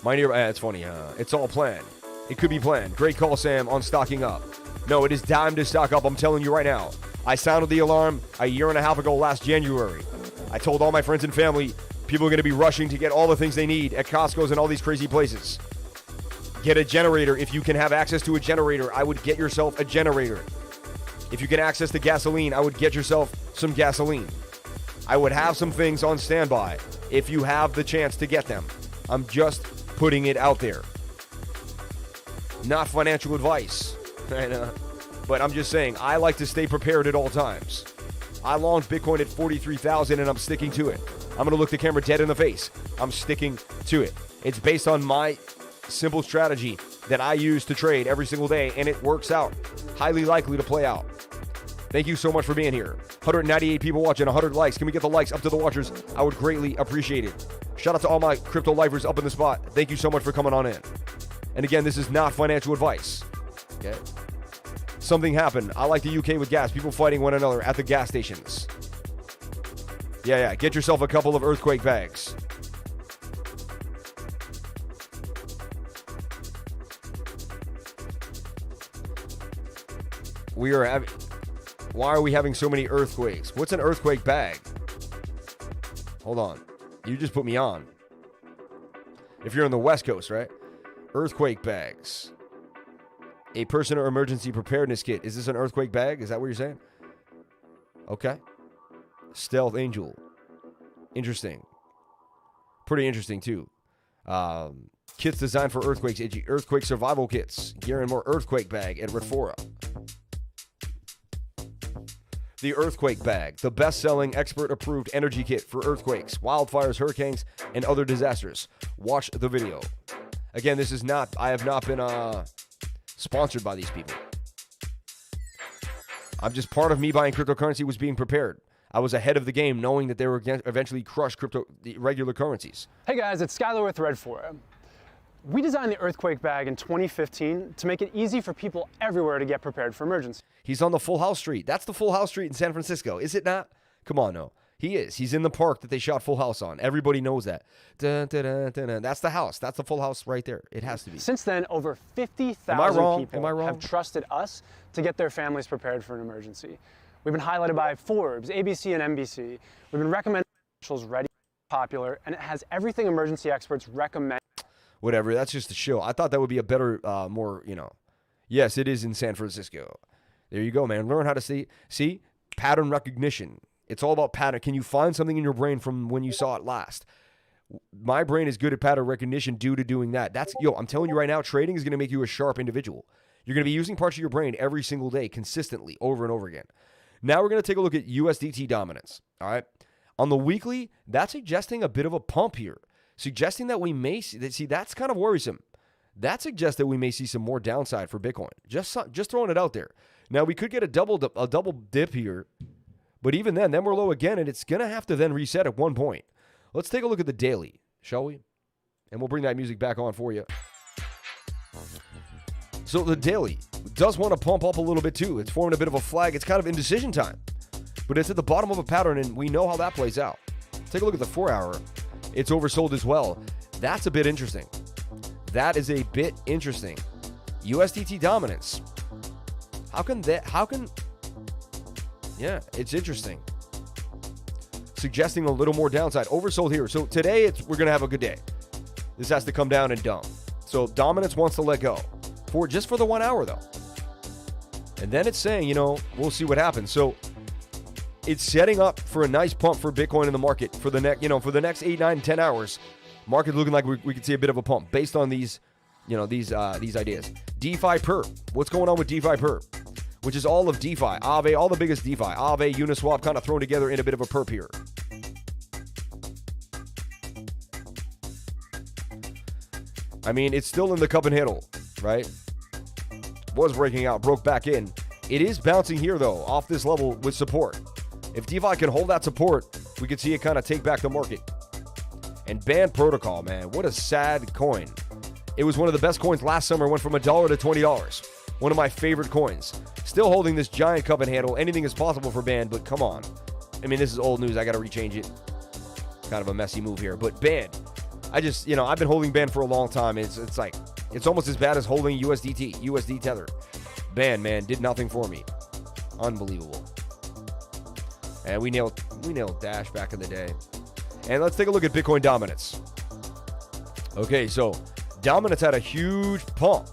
My nearby, it's funny, huh? It's all planned. It could be planned. Great call, Sam, on stocking up. No, it is time to stock up. I'm telling you right now. I sounded the alarm a year and a half ago last January. I told all my friends and family, people are going to be rushing to get all the things they need at Costco's and all these crazy places. Get a generator. If you can have access to a generator, I would get yourself a generator. If you can access to gasoline, I would get yourself some gasoline. I would have some things on standby if you have the chance to get them. I'm just putting it out there. Not financial advice. But I'm just saying, I like to stay prepared at all times. I launched Bitcoin at 43,000 and I'm sticking to it. I'm going to look the camera dead in the face. I'm sticking to it. It's based on my simple strategy that I use to trade every single day, and it works out. Highly likely to play out. Thank you so much for being here. 198 people watching, 100 likes. Can we get the likes up to the watchers? I would greatly appreciate it. Shout out to all my crypto lifers up in the spot. Thank you so much for coming on in. And again, this is not financial advice. Okay? Something happened. I like the UK with gas. People fighting one another at the gas stations. Yeah. Get yourself a couple of earthquake bags. Why are we having so many earthquakes? What's an earthquake bag? Hold on. You just put me on. If you're on the West Coast, right? Earthquake bags. A person or emergency preparedness kit. Is this an earthquake bag? Is that what you're saying? Okay. Stealth Angel. Interesting. Pretty interesting, too. Kits designed for earthquakes. Earthquake survival kits. Gear and more earthquake bag at Redfora. The Earthquake Bag. The best-selling, expert-approved energy kit for earthquakes, wildfires, hurricanes, and other disasters. Watch the video. Again, I have not been sponsored by these people. I'm just part of me buying cryptocurrency was being prepared. I was ahead of the game knowing that they were going to eventually crush the regular currencies. Hey guys, it's Skylar with Redfora. We designed the Earthquake Bag in 2015 to make it easy for people everywhere to get prepared for emergencies. He's on the Full House Street. That's the Full House Street in San Francisco, is it not? Come on, no. He is. He's in the park that they shot Full House on. Everybody knows that. Dun, dun, dun, dun, dun. That's the house. That's the Full House right there. It has to be. Since then, over 50,000 people have trusted us to get their families prepared for an emergency. We've been highlighted by Forbes, ABC, and NBC. We've been recommended ready, popular, and it has everything emergency experts recommend. Whatever. That's just a show. I thought that would be a better, more, Yes, it is in San Francisco. There you go, man. Learn how to see pattern recognition. It's all about pattern. Can you find something in your brain from when you saw it last? My brain is good at pattern recognition due to doing that. I'm telling you right now, trading is going to make you a sharp individual. You're going to be using parts of your brain every single day consistently over and over again. Now we're going to take a look at USDT dominance. All right. On the weekly, that's suggesting a bit of a pump here, suggesting that we may see that's kind of worrisome. That suggests that we may see some more downside for Bitcoin. Just throwing it out there. Now we could get a double dip here, but even then we're low again, and it's going to have to then reset at one point. Let's take a look at the daily, shall we? And we'll bring that music back on for you. So the daily does want to pump up a little bit too. It's forming a bit of a flag. It's kind of indecision time. But it's at the bottom of a pattern, and we know how that plays out. Take a look at the 4-hour. It's oversold as well. That's a bit interesting. That is a bit interesting. USDT dominance. Yeah, it's interesting. Suggesting a little more downside. Oversold here. So today, we're going to have a good day. This has to come down and dump. So dominance wants to let go. Just for the 1 hour, though. And then it's saying, we'll see what happens. So it's setting up for a nice pump for Bitcoin in the market for the next 8, 9, 10 hours. Market looking like we could see a bit of a pump based on these ideas. DEFIPERP. What's going on with DEFIPERP? Which is all of DeFi, Aave, all the biggest DeFi, Aave, Uniswap, kind of thrown together in a bit of a perp here. I mean, it's still in the cup and handle, right? Was breaking out, broke back in. It is bouncing here, though, off this level with support. If DeFi can hold that support, we could see it kind of take back the market. And Band Protocol, man, what a sad coin. It was one of the best coins last summer, went from $1 to $20. One of my favorite coins. Still holding this giant cup and handle. Anything is possible for Band, but come on. I mean, this is old news. I got to rechange it. Kind of a messy move here. But Band, I've been holding Band for a long time. It's like, it's almost as bad as holding USD Tether. Band, man, did nothing for me. Unbelievable. And we nailed Dash back in the day. And let's take a look at Bitcoin dominance. Okay, so dominance had a huge pump.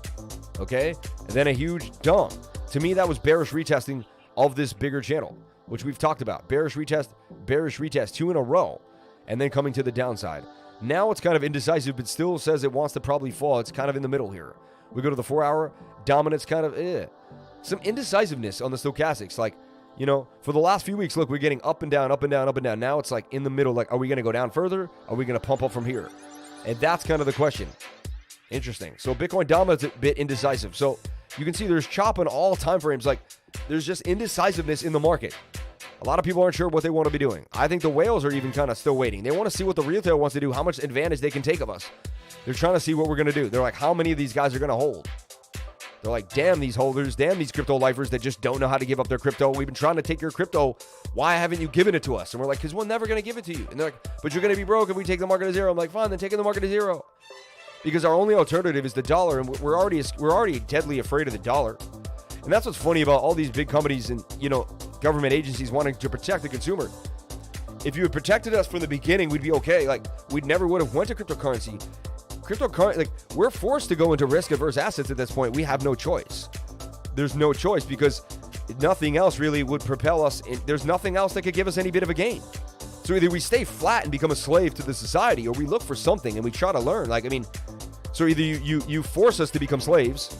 Okay, and then a huge dump. To me, that was bearish retesting of this bigger channel, which we've talked about. Bearish retest, 2 in a row, and then coming to the downside. Now it's kind of indecisive, but still says it wants to probably fall. It's kind of in the middle here. We go to the 4-hour. Dominance kind of, some indecisiveness on the stochastics. Like, for the last few weeks, look, we're getting up and down, up and down, up and down. Now it's like in the middle. Like, are we going to go down further? Are we going to pump up from here? And that's kind of the question. Interesting. So Bitcoin dominance a bit indecisive. So you can see there's chop in all time frames. Like, there's just indecisiveness in the market. A lot of people aren't sure what they want to be doing. I think the whales are even kind of still waiting. They want to see what the retail wants to do, how much advantage they can take of us. They're trying to see what we're going to do. They're like, how many of these guys are going to hold? They're like, damn these holders, damn these crypto lifers that just don't know how to give up their crypto. We've been trying to take your crypto. Why haven't you given it to us? And we're like, because we're never going to give it to you. And they're like, but you're going to be broke if we take the market to zero. I'm like, fine, then taking the market to zero. Because our only alternative is the dollar, and we're already deadly afraid of the dollar. And that's what's funny about all these big companies and, government agencies wanting to protect the consumer. If you had protected us from the beginning, we'd be okay. Like, we never would have went to cryptocurrency. Like, we're forced to go into risk-averse assets at this point. We have no choice. There's no choice because nothing else really would propel us. There's nothing else that could give us any bit of a gain. So either we stay flat and become a slave to the society, or we look for something and we try to learn. So either you force us to become slaves,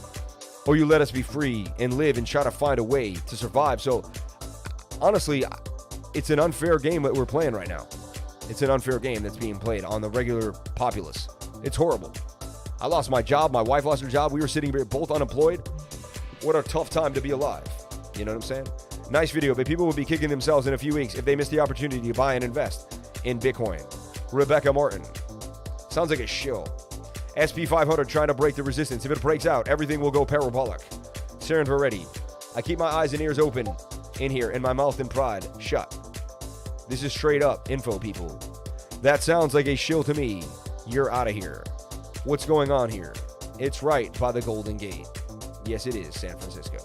or you let us be free and live and try to find a way to survive. So honestly, it's an unfair game that we're playing right now. It's an unfair game that's being played on the regular populace. It's horrible. I lost my job. My wife lost her job. We were sitting here both unemployed. What a tough time to be alive. You know what I'm saying? Nice video, but people will be kicking themselves in a few weeks if they miss the opportunity to buy and invest in Bitcoin. Rebecca Martin. Sounds like a shill. SP500 trying to break the resistance. If it breaks out, everything will go parabolic. Saren Veretti. I keep my eyes and ears open in here and my mouth and pride shut. This is straight up info, people. That sounds like a shill to me. You're out of here. What's going on here? It's right by the Golden Gate. Yes, it is, San Francisco.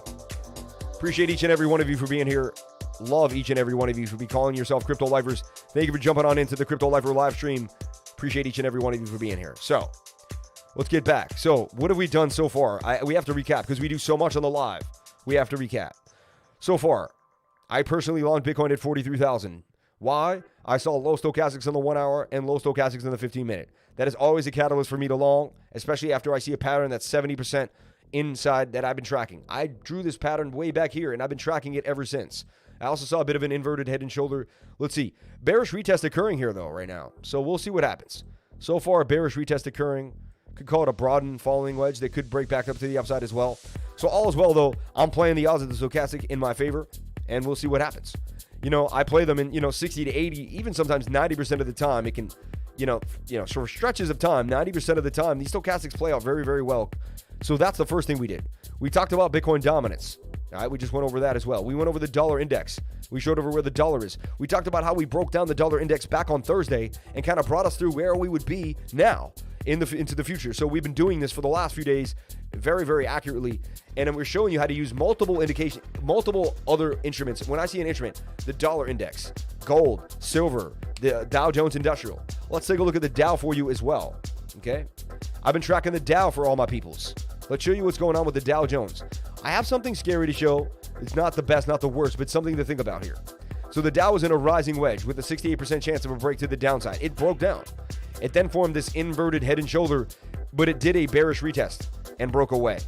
Appreciate each and every one of you for being here. Love each and every one of you for calling yourself Crypto Lifers. Thank you for jumping on into the Crypto Lifer live stream. Appreciate each and every one of you for being here. So, let's get back. So, what have we done so far? We have to recap because we do so much on the live. We have to recap. So far, I personally longed Bitcoin at 43,000. Why? I saw low stochastics on the 1 hour and low stochastics in the 15-minute. That is always a catalyst for me to long, especially after I see a pattern that's 70% inside that I've been tracking. I drew this pattern way back here, and I've been tracking it ever since. I also saw a bit of an inverted head and shoulder. Let's see. Bearish retest occurring here, though, right now. So we'll see what happens. So far, a bearish retest occurring. Could call it a broadened falling wedge. They could break back up to the upside as well. So all is well, though. I'm playing the odds of the stochastic in my favor, and we'll see what happens. You know, I play them in, 60 to 80, even sometimes 90% of the time. It can, for stretches of time, 90% of the time, these stochastics play out very, very well. So that's the first thing we did. We talked about Bitcoin dominance. All right, we just went over that as well. We went over the dollar index. We showed over where the dollar is. We talked about how we broke down the dollar index back on Thursday and kind of brought us through where we would be now into the future. So we've been doing this for the last few days very, very accurately. And then we're showing you how to use multiple other instruments. When I see an instrument, the dollar index, gold, silver, the Dow Jones Industrial. Let's take a look at the Dow for you as well. Okay? I've been tracking the Dow for all my peoples. Let's show you what's going on with the Dow Jones. I have something scary to show. It's not the best, not the worst, but something to think about here. So the Dow was in a rising wedge with a 68% chance of a break to the downside. It broke down. It then formed this inverted head and shoulder, but it did a bearish retest and broke away.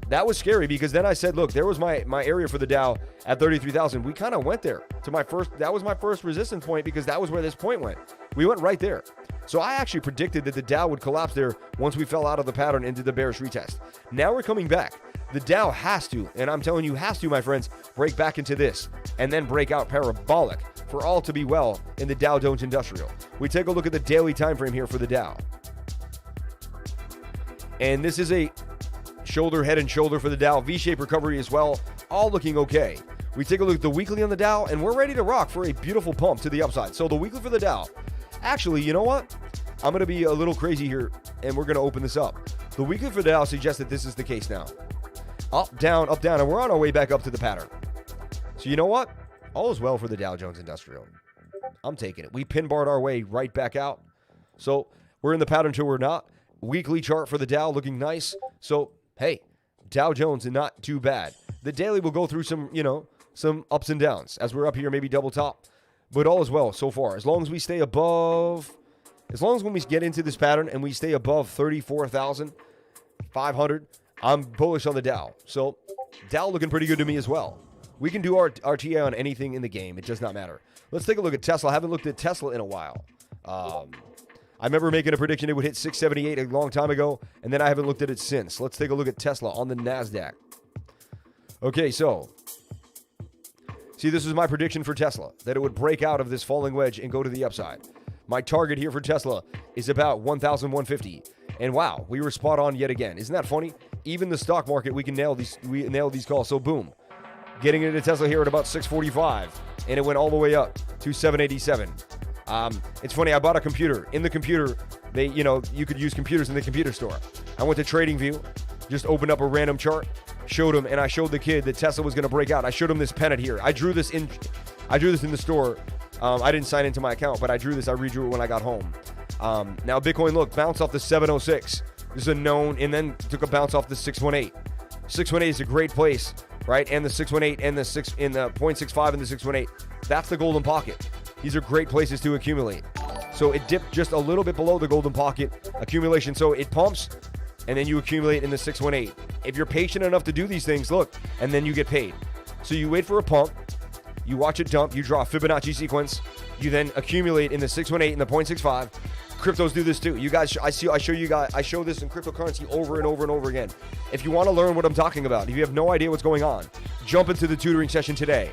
That was scary because then I said, look, there was my area for the Dow at 33,000. We kind of went there to that was my first resistance point because that was where this point went. We went right there. So I actually predicted that the Dow would collapse there once we fell out of the pattern into the bearish retest. Now we're coming back. The Dow has to, and I'm telling you has to, my friends, break back into this and then break out parabolic for all to be well in the Dow Jones Industrial. We take a look at the daily time frame here for the Dow. And this is a shoulder, head and shoulder for the Dow. V-shaped recovery as well, all looking okay. We take a look at the weekly on the Dow, and we're ready to rock for a beautiful pump to the upside. So the weekly for the Dow. Actually, you know what? I'm going to be a little crazy here, and we're going to open this up. The weekly for the Dow suggests that this is the case now. Up, down, and we're on our way back up to the pattern. So you know what? All is well for the Dow Jones Industrial. I'm taking it. We pin barred our way right back out. So we're in the pattern till we're not. Weekly chart for the Dow looking nice. So, hey, Dow Jones is not too bad. The daily will go through some ups and downs as we're up here, maybe double top. But all is well so far. As long as we stay above, when we get into this pattern and we stay above 34,500, I'm bullish on the Dow. So Dow looking pretty good to me as well. We can do our TA on anything in the game. It does not matter. Let's take a look at Tesla. I haven't looked at Tesla in a while. I remember making a prediction it would hit 678 a long time ago, and then I haven't looked at it since. Let's take a look at Tesla on the NASDAQ. Okay, so see, this is my prediction for Tesla, that it would break out of this falling wedge and go to the upside. My target here for Tesla is about 1,150. And wow, we were spot on yet again. Isn't that funny? Even the stock market, we nail these calls. So boom, getting into Tesla here at about 645, and it went all the way up to 787. It's funny, I bought a computer. In the computer, you could use computers in the computer store. I went to TradingView, just opened up a random chart, showed him, and I showed the kid that Tesla was going to break out. I showed him this pennant here. I drew this in the store. I didn't sign into my account, but I redrew it when I got home. Now Bitcoin, look, bounced off the 706. This is a known, and then took a bounce off the 618. 618 is a great place, right? And the 618 and the 0.65 and the 618. That's the golden pocket. These are great places to accumulate. So it dipped just a little bit below the golden pocket accumulation. So it pumps, and then you accumulate in the 618. If you're patient enough to do these things, look, and then you get paid. So you wait for a pump, you watch it dump, you draw a Fibonacci sequence, you then accumulate in the 618 and the 0.65. Cryptos do this too. You guys, I show this in cryptocurrency over and over and over again. If you want to learn what I'm talking about, if you have no idea what's going on, jump into the tutoring session today.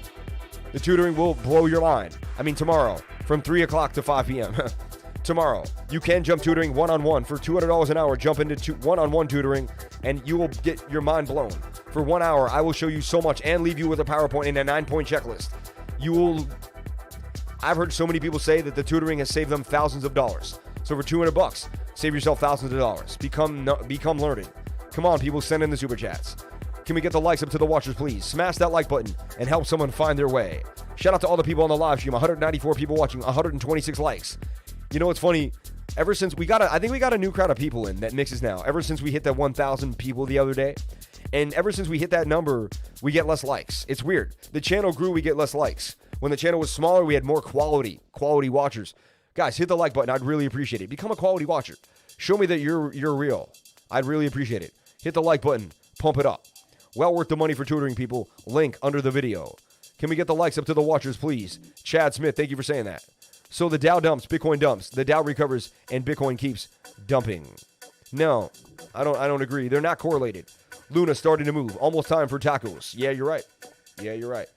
The tutoring will blow your mind. I mean, tomorrow from 3 o'clock to 5 p.m. Tomorrow, you can jump tutoring one-on-one for $200 an hour. Jump into one-on-one tutoring, and you will get your mind blown. For 1 hour, I will show you so much and leave you with a PowerPoint and a 9-point checklist. I've heard so many people say that the tutoring has saved them thousands of dollars. So for $200, save yourself thousands of dollars. Become learning. Come on, people, send in the super chats. Can we get the likes up to the watchers, please? Smash that like button and help someone find their way. Shout out to all the people on the live stream. 194 people watching, 126 likes. You know what's funny? Ever since I think we got a new crowd of people in that mixes now. Ever since we hit that 1,000 people the other day. And ever since we hit that number, we get less likes. It's weird. The channel grew, we get less likes. When the channel was smaller, we had more quality watchers. Guys, hit the like button. I'd really appreciate it. Become a quality watcher. Show me that you're real. I'd really appreciate it. Hit the like button. Pump it up. Well worth the money for tutoring, people. Link under the video. Can we get the likes up to the watchers, please? Chad Smith, thank you for saying that. So the Dow dumps, Bitcoin dumps. The Dow recovers, and Bitcoin keeps dumping. No, I don't agree. They're not correlated. Luna starting to move. Almost time for tacos. Yeah, you're right. Yeah, you're right.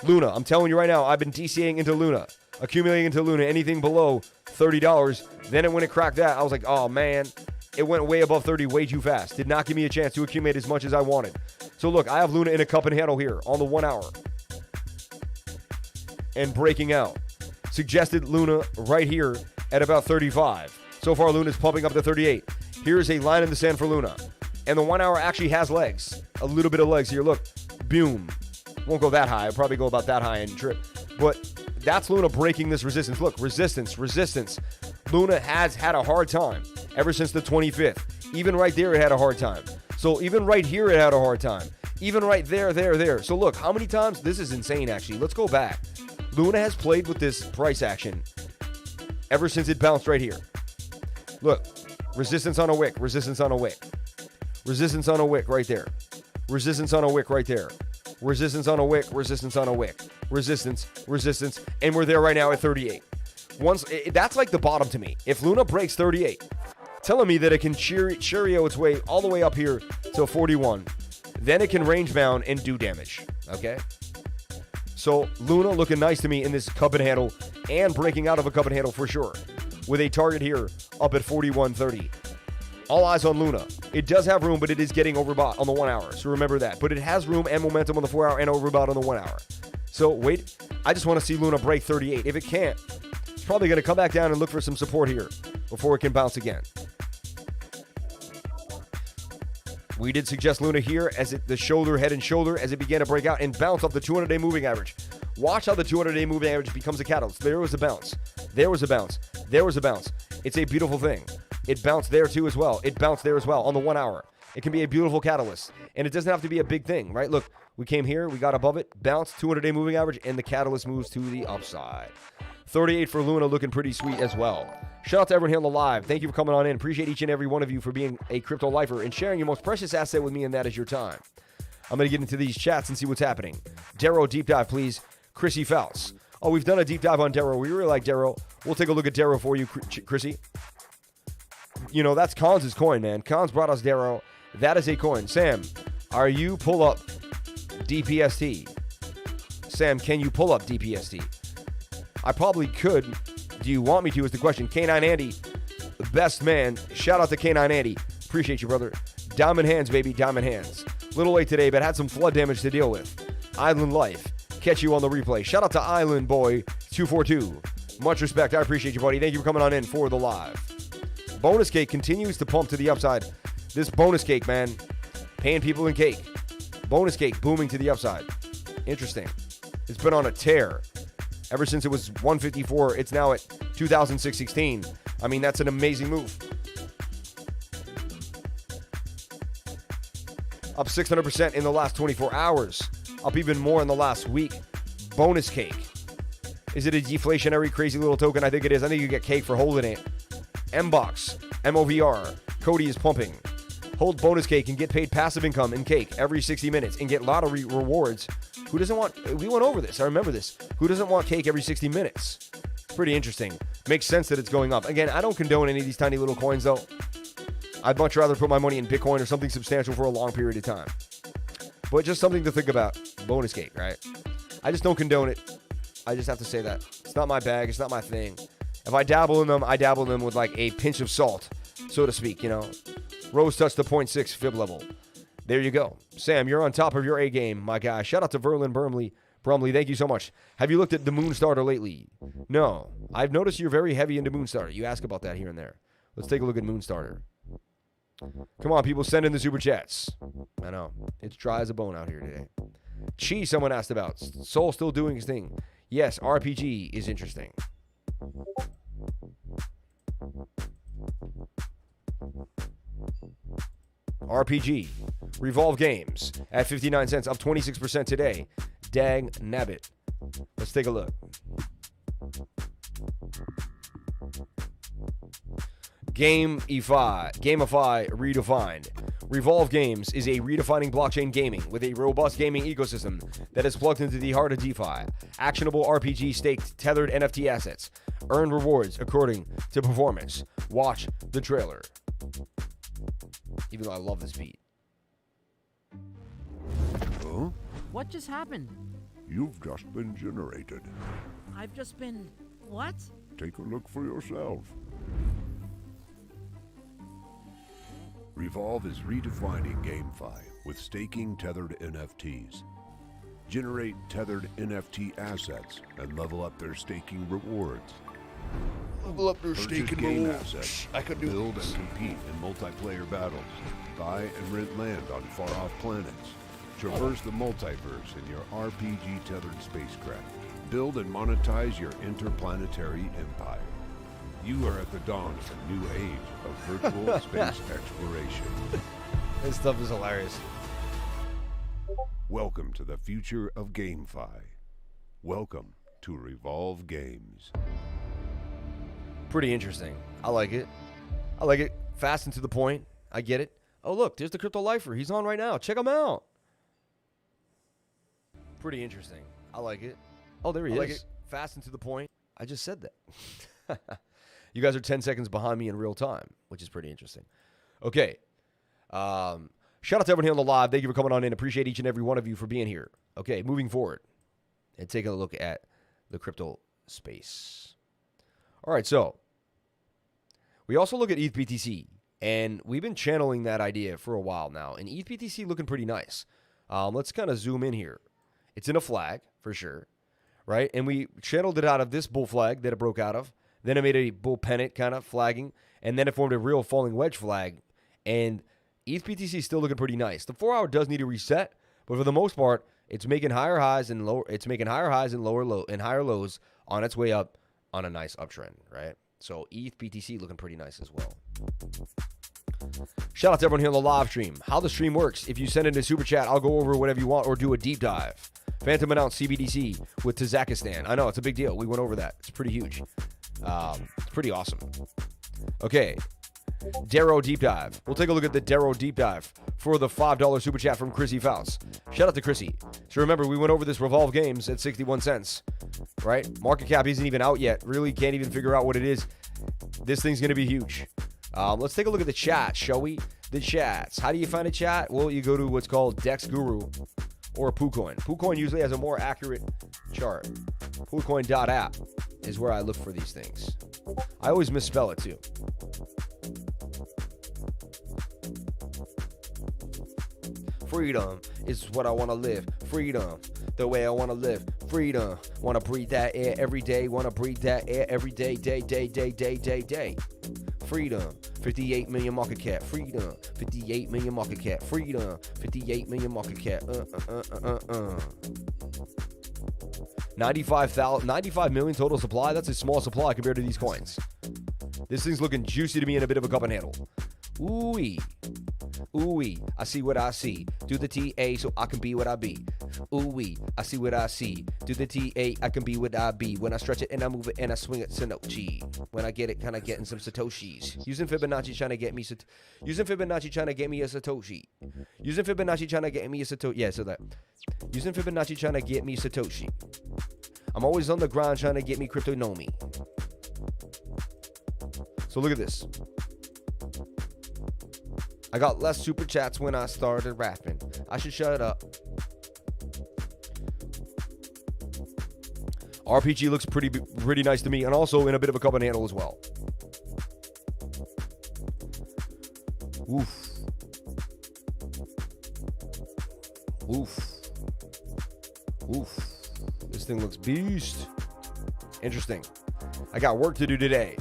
Luna, I'm telling you right now, I've been DCAing into Luna, accumulating into Luna, anything below $30. Then when it cracked that, I was like, oh, man. It went way above 30 way too fast. Did not give me a chance to accumulate as much as I wanted. So look, I have Luna in a cup and handle here on the 1 hour. And breaking out. Suggested Luna right here at about 35. So far, Luna's pumping up to 38. Here's a line in the sand for Luna. And the 1 hour actually has legs. A little bit of legs here. Look. Boom. Won't go that high. I'll probably go about that high and trip. But that's Luna breaking this resistance. Look, resistance. Luna has had a hard time ever since the 25th. Even right there, it had a hard time. So even right here, it had a hard time. Even right there. So look, how many times? This is insane, actually. Let's go back. Luna has played with this price action ever since it bounced right here. Look, resistance on a wick, resistance on a wick. Resistance on a wick right there. Resistance on a wick right there. Resistance on a wick, resistance on a wick. Resistance, and we're there right now at 38. That's like the bottom to me. If Luna breaks 38, telling me that it can cheerio its way all the way up here to 41, then it can range bound and do damage, okay? So Luna looking nice to me in this cup and handle and breaking out of a cup and handle for sure, with a target here up at 41.30. All eyes on Luna. It does have room, but it is getting overbought on the 1 hour, so remember that. But it has room and momentum on the 4 hour and overbought on the 1 hour. So wait, I just want to see Luna break 38. If it can't, it's probably going to come back down and look for some support here before it can bounce again. We did suggest Luna here as the shoulder, head and shoulder, as it began to break out and bounce off the 200-day moving average. Watch how the 200-day moving average becomes a catalyst. There was a bounce. It's a beautiful thing. It bounced there too as well. It bounced there as well on the 1 hour. It can be a beautiful catalyst. And it doesn't have to be a big thing, right? Look, we came here, we got above it, bounced, 200-day moving average, and the catalyst moves to the upside. 38 for Luna, looking pretty sweet as well. Shout out to everyone here on the live. Thank you for coming on in. Appreciate each and every one of you for being a crypto lifer and sharing your most precious asset with me, and that is your time. I'm going to get into these chats and see what's happening. DERO deep dive, please. Chrissy Fouts. Oh, we've done a deep dive on DERO. We really like DERO. We'll take a look at DERO for you, Chrissy. You know, that's Cons' coin, man. Cons brought us DERO. That is a coin. Sam, are you pull up DPST? Sam, can you pull up DPST? I probably could. Do you want me to is the question. K9 Andy, the best man. Shout out to K9 Andy. Appreciate you, brother. Diamond hands, baby. Diamond hands. Little late today, but had some flood damage to deal with. Island Life. Catch you on the replay. Shout out to Island Boy 242. Much respect. I appreciate you, buddy. Thank you for coming on in for the live. Bonus cake continues to pump to the upside. This bonus cake, man. Paying people in cake. Bonus cake booming to the upside. Interesting. It's been on a tear. Ever since it was 154, it's now at 2,616. I mean, that's an amazing move. Up 600% in the last 24 hours. Up even more in the last week. Bonus cake. Is it a deflationary crazy little token? I think it is. I think you get cake for holding it. M-Box. MOVR. COTI is pumping. Hold bonus cake and get paid passive income in cake every 60 minutes and get lottery rewards. Who doesn't want... We went over this. I remember this. Who doesn't want cake every 60 minutes? It's pretty interesting. Makes sense that it's going up. Again, I don't condone any of these tiny little coins, though. I'd much rather put my money in Bitcoin or something substantial for a long period of time. But just something to think about. Bonus cake, right? I just don't condone it. I just have to say that. It's not my bag. It's not my thing. If I dabble in them, I dabble in them with like a pinch of salt, so to speak, you know. Rose touched the 0.6 fib level. There you go. Sam, you're on top of your A game, my guy. Shout out to Verlin Brumley. Thank you so much. Have you looked at the Moonstarter lately? No. I've noticed you're very heavy into Moonstarter. You ask about that here and there. Let's take a look at Moonstarter. Come on, people, send in the super chats. I know. It's dry as a bone out here today. Chi, someone asked about. Soul still doing his thing. Yes, RPG is interesting. RPG. Revolve Games at 59 cents, up 26% today. Dang nabbit. Let's take a look. Gamify redefined. Revolve Games is a redefining blockchain gaming with a robust gaming ecosystem that is plugged into the heart of DeFi. Actionable RPG staked tethered NFT assets. Earn rewards according to performance. Watch the trailer. Even though I love this beat. Huh? What just happened? You've just been generated. I've just been... what? Take a look for yourself. Revolve is redefining GameFi with staking tethered NFTs. Generate tethered NFT assets and level up their staking rewards. Level up their Purchase staking game rewards. assets, I could do build this. and compete in multiplayer battles. Buy and rent land on far-off planets. Traverse the multiverse in your RPG tethered spacecraft. Build and monetize your interplanetary empire. You are at the dawn of a new age of virtual space exploration. This stuff is hilarious. Welcome to the future of GameFi. Welcome to Revolve Games. Pretty interesting. I like it. I like it. Fast and to the point. I get it. Oh, look, there's the Crypto Lifer. He's on right now. Check him out. Pretty interesting. I like it. Oh, there he is. Like it. Fast and to the point. I just said that. You guys are 10 seconds behind me in real time, which is pretty interesting. Okay. Shout out to everyone here on the live. Thank you for coming on in. Appreciate each and every one of you for being here. Okay, moving forward and taking a look at the crypto space. All right, so we also look at ETH BTC, and we've been channeling that idea for a while now, and ETH BTC looking pretty nice. Let's kind of zoom in here. It's in a flag, for sure, right? And we channeled it out of this bull flag that it broke out of. Then it made a bull pennant kind of flagging, and then it formed a real falling wedge flag, and ETH BTC is still looking pretty nice. The 4 hour does need a reset, but for the most part, it's making higher highs and lower. It's making higher highs and higher lows on its way up on a nice uptrend, right? So ETH BTC looking pretty nice as well. Shout out to everyone here on the live stream. How the stream works: if you send in a super chat, I'll go over whatever you want or do a deep dive. Phantom announced CBDC with Tajikistan. I know it's a big deal. We went over that. It's pretty huge. It's pretty awesome. Okay. DERO deep dive. We'll take a look at the DERO deep dive for the $5 super chat from Chrissy Faust. Shout out to Chrissy. So remember, we went over this Revolve Games at 61 cents, right? Market cap isn't even out yet. Really can't even figure out what it is. This thing's going to be huge. Let's take a look at the chat, shall we? The chats. How do you find a chat? Well, you go to what's called Dex Guru or PooCoin. PooCoin usually has a more accurate chart. PooCoin.app is where I look for these things. I always misspell it too. Freedom is what I want to live. Freedom, the way I want to live. Freedom, want to breathe that air every day. Want to breathe that air every day, day. Freedom, 58 million market cap. Freedom, 58 million market cap. Freedom, 58 million market cap. 95 million total supply. That's a small supply compared to these coins. This thing's looking juicy to me in a bit of a cup and handle. Ooh-wee. Ooh-wee, I see what I see. Do the TA so I can be what I be. Ooh-wee, I see what I see. Do the TA, I can be what I be. When I stretch it and I move it and I swing it, Sonochi. When I get it, kind of getting some Satoshis. Using Fibonacci trying to get me a Satoshi. Using Fibonacci trying to get me a Satoshi. Using Fibonacci trying to get me a Satoshi. Yeah, so that. Using Fibonacci trying to get me Satoshi. I'm always on the grind trying to get me Cryptonomi. So look at this. I got less super chats when I started rapping. I should shut up. RPG looks pretty nice to me, and also in a bit of a cup and handle as well. Oof. Oof. Oof. This thing looks beast. Interesting. I got work to do today.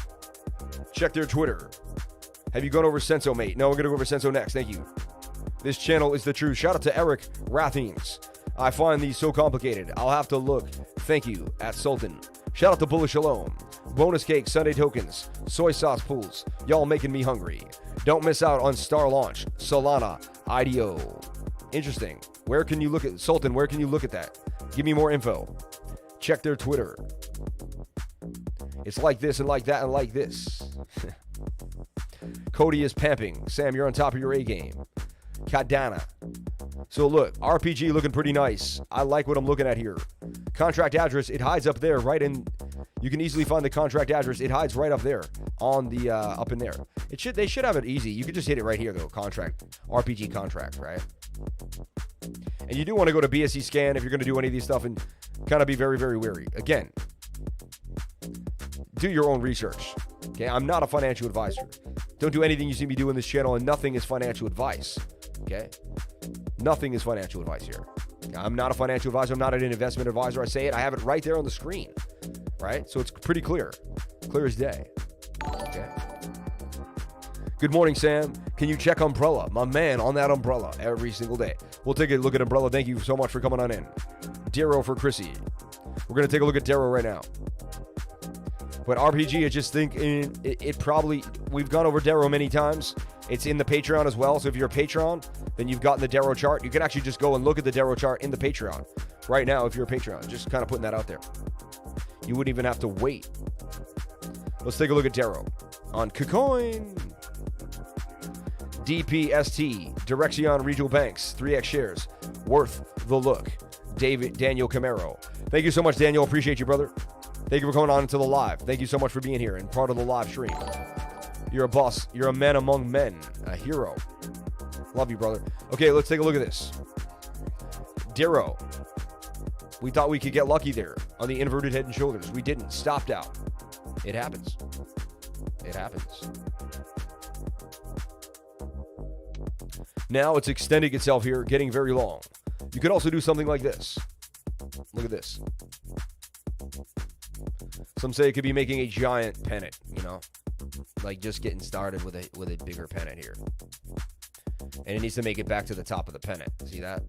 Check their Twitter. Have you gone over Senso, mate? No, we're going to go over Senso next. Thank you. This channel is the truth. Shout out to Eric Rathines. I find these so complicated. I'll have to look. Thank you. At Sultan. Shout out to Bullish Shalom. Bonus cake, Sunday tokens, soy sauce pools. Y'all making me hungry. Don't miss out on Star Launch, Solana, IDO. Interesting. Where can you look at Sultan? Where can you look at that? Give me more info. Check their Twitter. It's like this and like that and like this. Cody is pamping. Sam, you're on top of your A game. CARDANO. So look, RPG looking pretty nice. I like what I'm looking at here. Contract address, it hides up there, right in. You can easily find the contract address. It hides right up there, on the up in there. They should have it easy. You could just hit it right here though. Contract, RPG contract, right? And you do want to go to BSC scan if you're going to do any of these stuff, and kind of be very, very wary. Again, do your own research. Okay, I'm not a financial advisor. Don't do anything you see me do in this channel, and nothing is financial advice. Okay, nothing is financial advice here. I'm not a financial advisor. I'm not an investment advisor. I say it. I have it right there on the screen. Right? So it's pretty clear. Clear as day. Okay. Good morning, Sam. Can you check Umbrella? My man on that Umbrella every single day. We'll take a look at Umbrella. Thank you so much for coming on in. DERO for Chrissy. We're going to take a look at DERO right now. But RPG, I just think it probably, we've gone over DERO many times. It's in the Patreon as well. So if you're a Patreon, then you've gotten the DERO chart. You can actually just go and look at the DERO chart in the Patreon right now if you're a Patreon. Just kind of putting that out there. You wouldn't even have to wait. Let's take a look at DERO on KuCoin. DPST, Direxion Regional Banks, 3x shares. Worth the look. Daniel Camaro. Thank you so much, Daniel. Appreciate you, brother. Thank you for coming on into the live. Thank you so much for being here and part of the live stream. You're a boss. You're a man among men. A hero. Love you, brother. Okay, let's take a look at this. DERO. We thought we could get lucky there on the inverted head and shoulders. We didn't. Stopped out. It happens. It happens. Now it's extending itself here, getting very long. You could also do something like this. Look at this. Some say it could be making a giant pennant, you know, like just getting started with a bigger pennant here. And it needs to make it back to the top of the pennant. See that?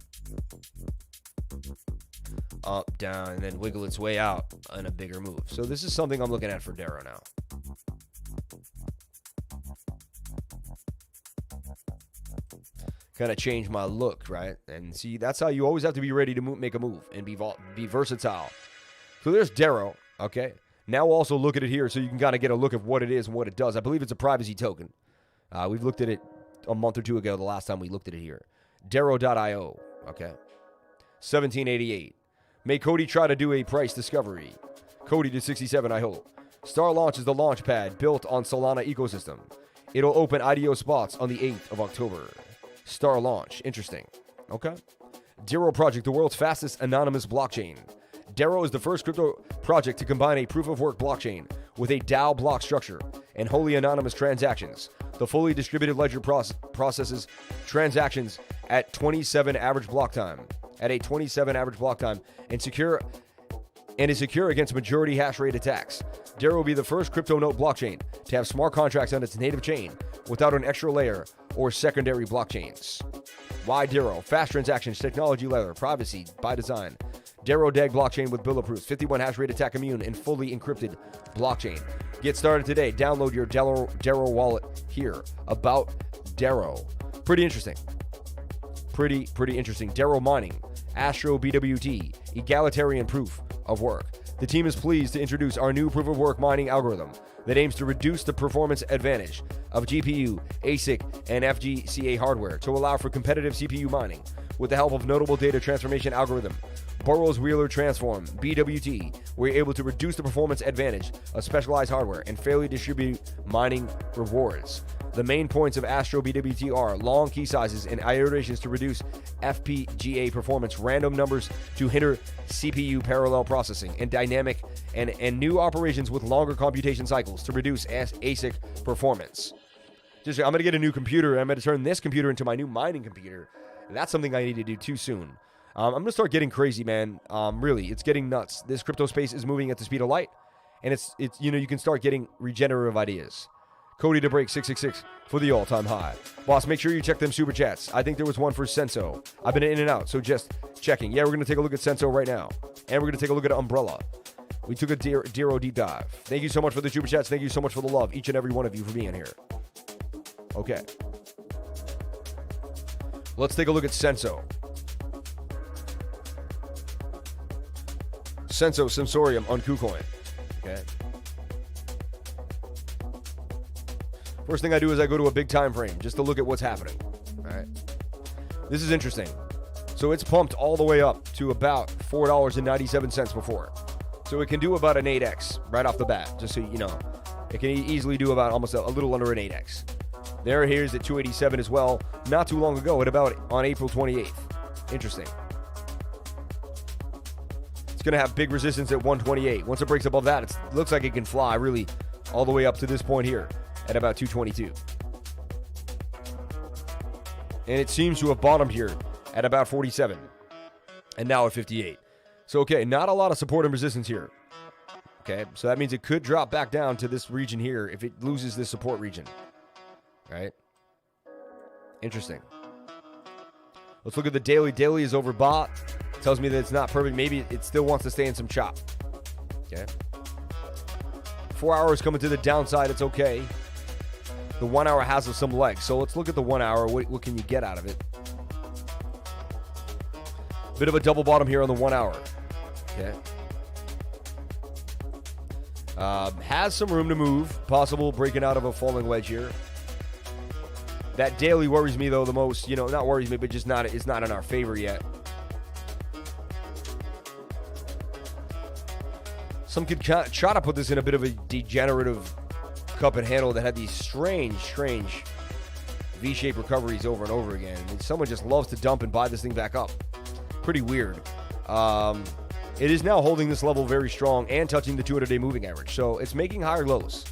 Up, down, and then wiggle its way out in a bigger move. So this is something I'm looking at for DERO now. Kind of change my look, right? And see, that's how you always have to be ready to make a move and be versatile. So there's DERO, okay? Now we'll also look at it here so you can kind of get a look at what it is and what it does. I believe it's a privacy token. We've looked at it a month or two ago, the last time we looked at it here. DERO.io, okay? 1788. May Cody try to do a price discovery. Cody to 67, I hope. Star Launch is the launch pad built on Solana ecosystem. It'll open IDO spots on the 8th of October. Star Launch, interesting. Okay. DERO project, the world's fastest anonymous blockchain. DERO is the first crypto project to combine a proof-of-work blockchain with a DAO block structure and wholly anonymous transactions. The fully distributed ledger processes transactions at 27 average block time. At a 27 average block time and is secure against majority hash rate attacks. DERO will be the first crypto note blockchain to have smart contracts on its native chain without an extra layer or secondary blockchains. Why DERO? Fast transactions, technology layer, privacy by design. DERO DEG blockchain with bill of proofs, 51 hash rate attack immune, and fully encrypted blockchain. Get started today. Download your DERO wallet here. About DERO. Pretty interesting. Pretty interesting. DERO mining. Astro BWT. Egalitarian proof of work. The team is pleased to introduce our new proof of work mining algorithm that aims to reduce the performance advantage of GPU, ASIC, and FGCA hardware to allow for competitive CPU mining. With the help of notable data transformation algorithm, Burroughs-Wheeler Transform, BWT, we're able to reduce the performance advantage of specialized hardware and fairly distribute mining rewards. The main points of Astro BWT are long key sizes and iterations to reduce FPGA performance, random numbers to hinder CPU parallel processing, and dynamic and new operations with longer computation cycles to reduce ASIC performance. I'm going to get a new computer. I'm going to turn this computer into my new mining computer. That's something I need to do too soon. I'm going to start getting crazy, man. Really, it's getting nuts. This crypto space is moving at the speed of light, and it's you can start getting regenerative ideas. Cody to break 666 for the all-time high. Boss, make sure you check them super chats. I think there was one for SENSO. I've been in and out, so just checking. Yeah, we're going to take a look at SENSO right now, and we're going to take a look at Umbrella. We took a DERO deep dive. Thank you so much for the super chats. Thank you so much for the love, each and every one of you, for being here. Okay. Let's take a look at SENSO. SENSO Sensorium on KuCoin. Okay. First thing I do is I go to a big time frame just to look at what's happening. All right. This is interesting. So it's pumped all the way up to about $4.97 before. So it can do about an 8x right off the bat, just so you know. It can easily do about almost a little under an 8x. There it is at 287 as well, not too long ago, at about on April 28th. Interesting. It's going to have big resistance at 128. Once it breaks above that, it looks like it can fly really all the way up to this point here at about 222. And it seems to have bottomed here at about 47. And now at 58. So, okay, not a lot of support and resistance here. Okay, so that means it could drop back down to this region here if it loses this support region. Right? Interesting. Let's look at the daily. Daily is overbought. Tells me that it's not perfect. Maybe it still wants to stay in some chop. Okay. 4 hours coming to the downside. It's okay. The 1 hour has some legs. So let's look at the 1 hour. What can you get out of it? Bit of a double bottom here on the 1 hour. Okay. Has some room to move. Possible breaking out of a falling wedge here. That daily worries me though the most. You know, not worries me, but just not. It's not in our favor yet. Some could try to put this in a bit of a degenerative cup and handle that had these strange V-shaped recoveries over and over again. I mean, someone just loves to dump and buy this thing back up. Pretty weird. It is now holding this level very strong and touching the 200-day moving average. So it's making higher lows.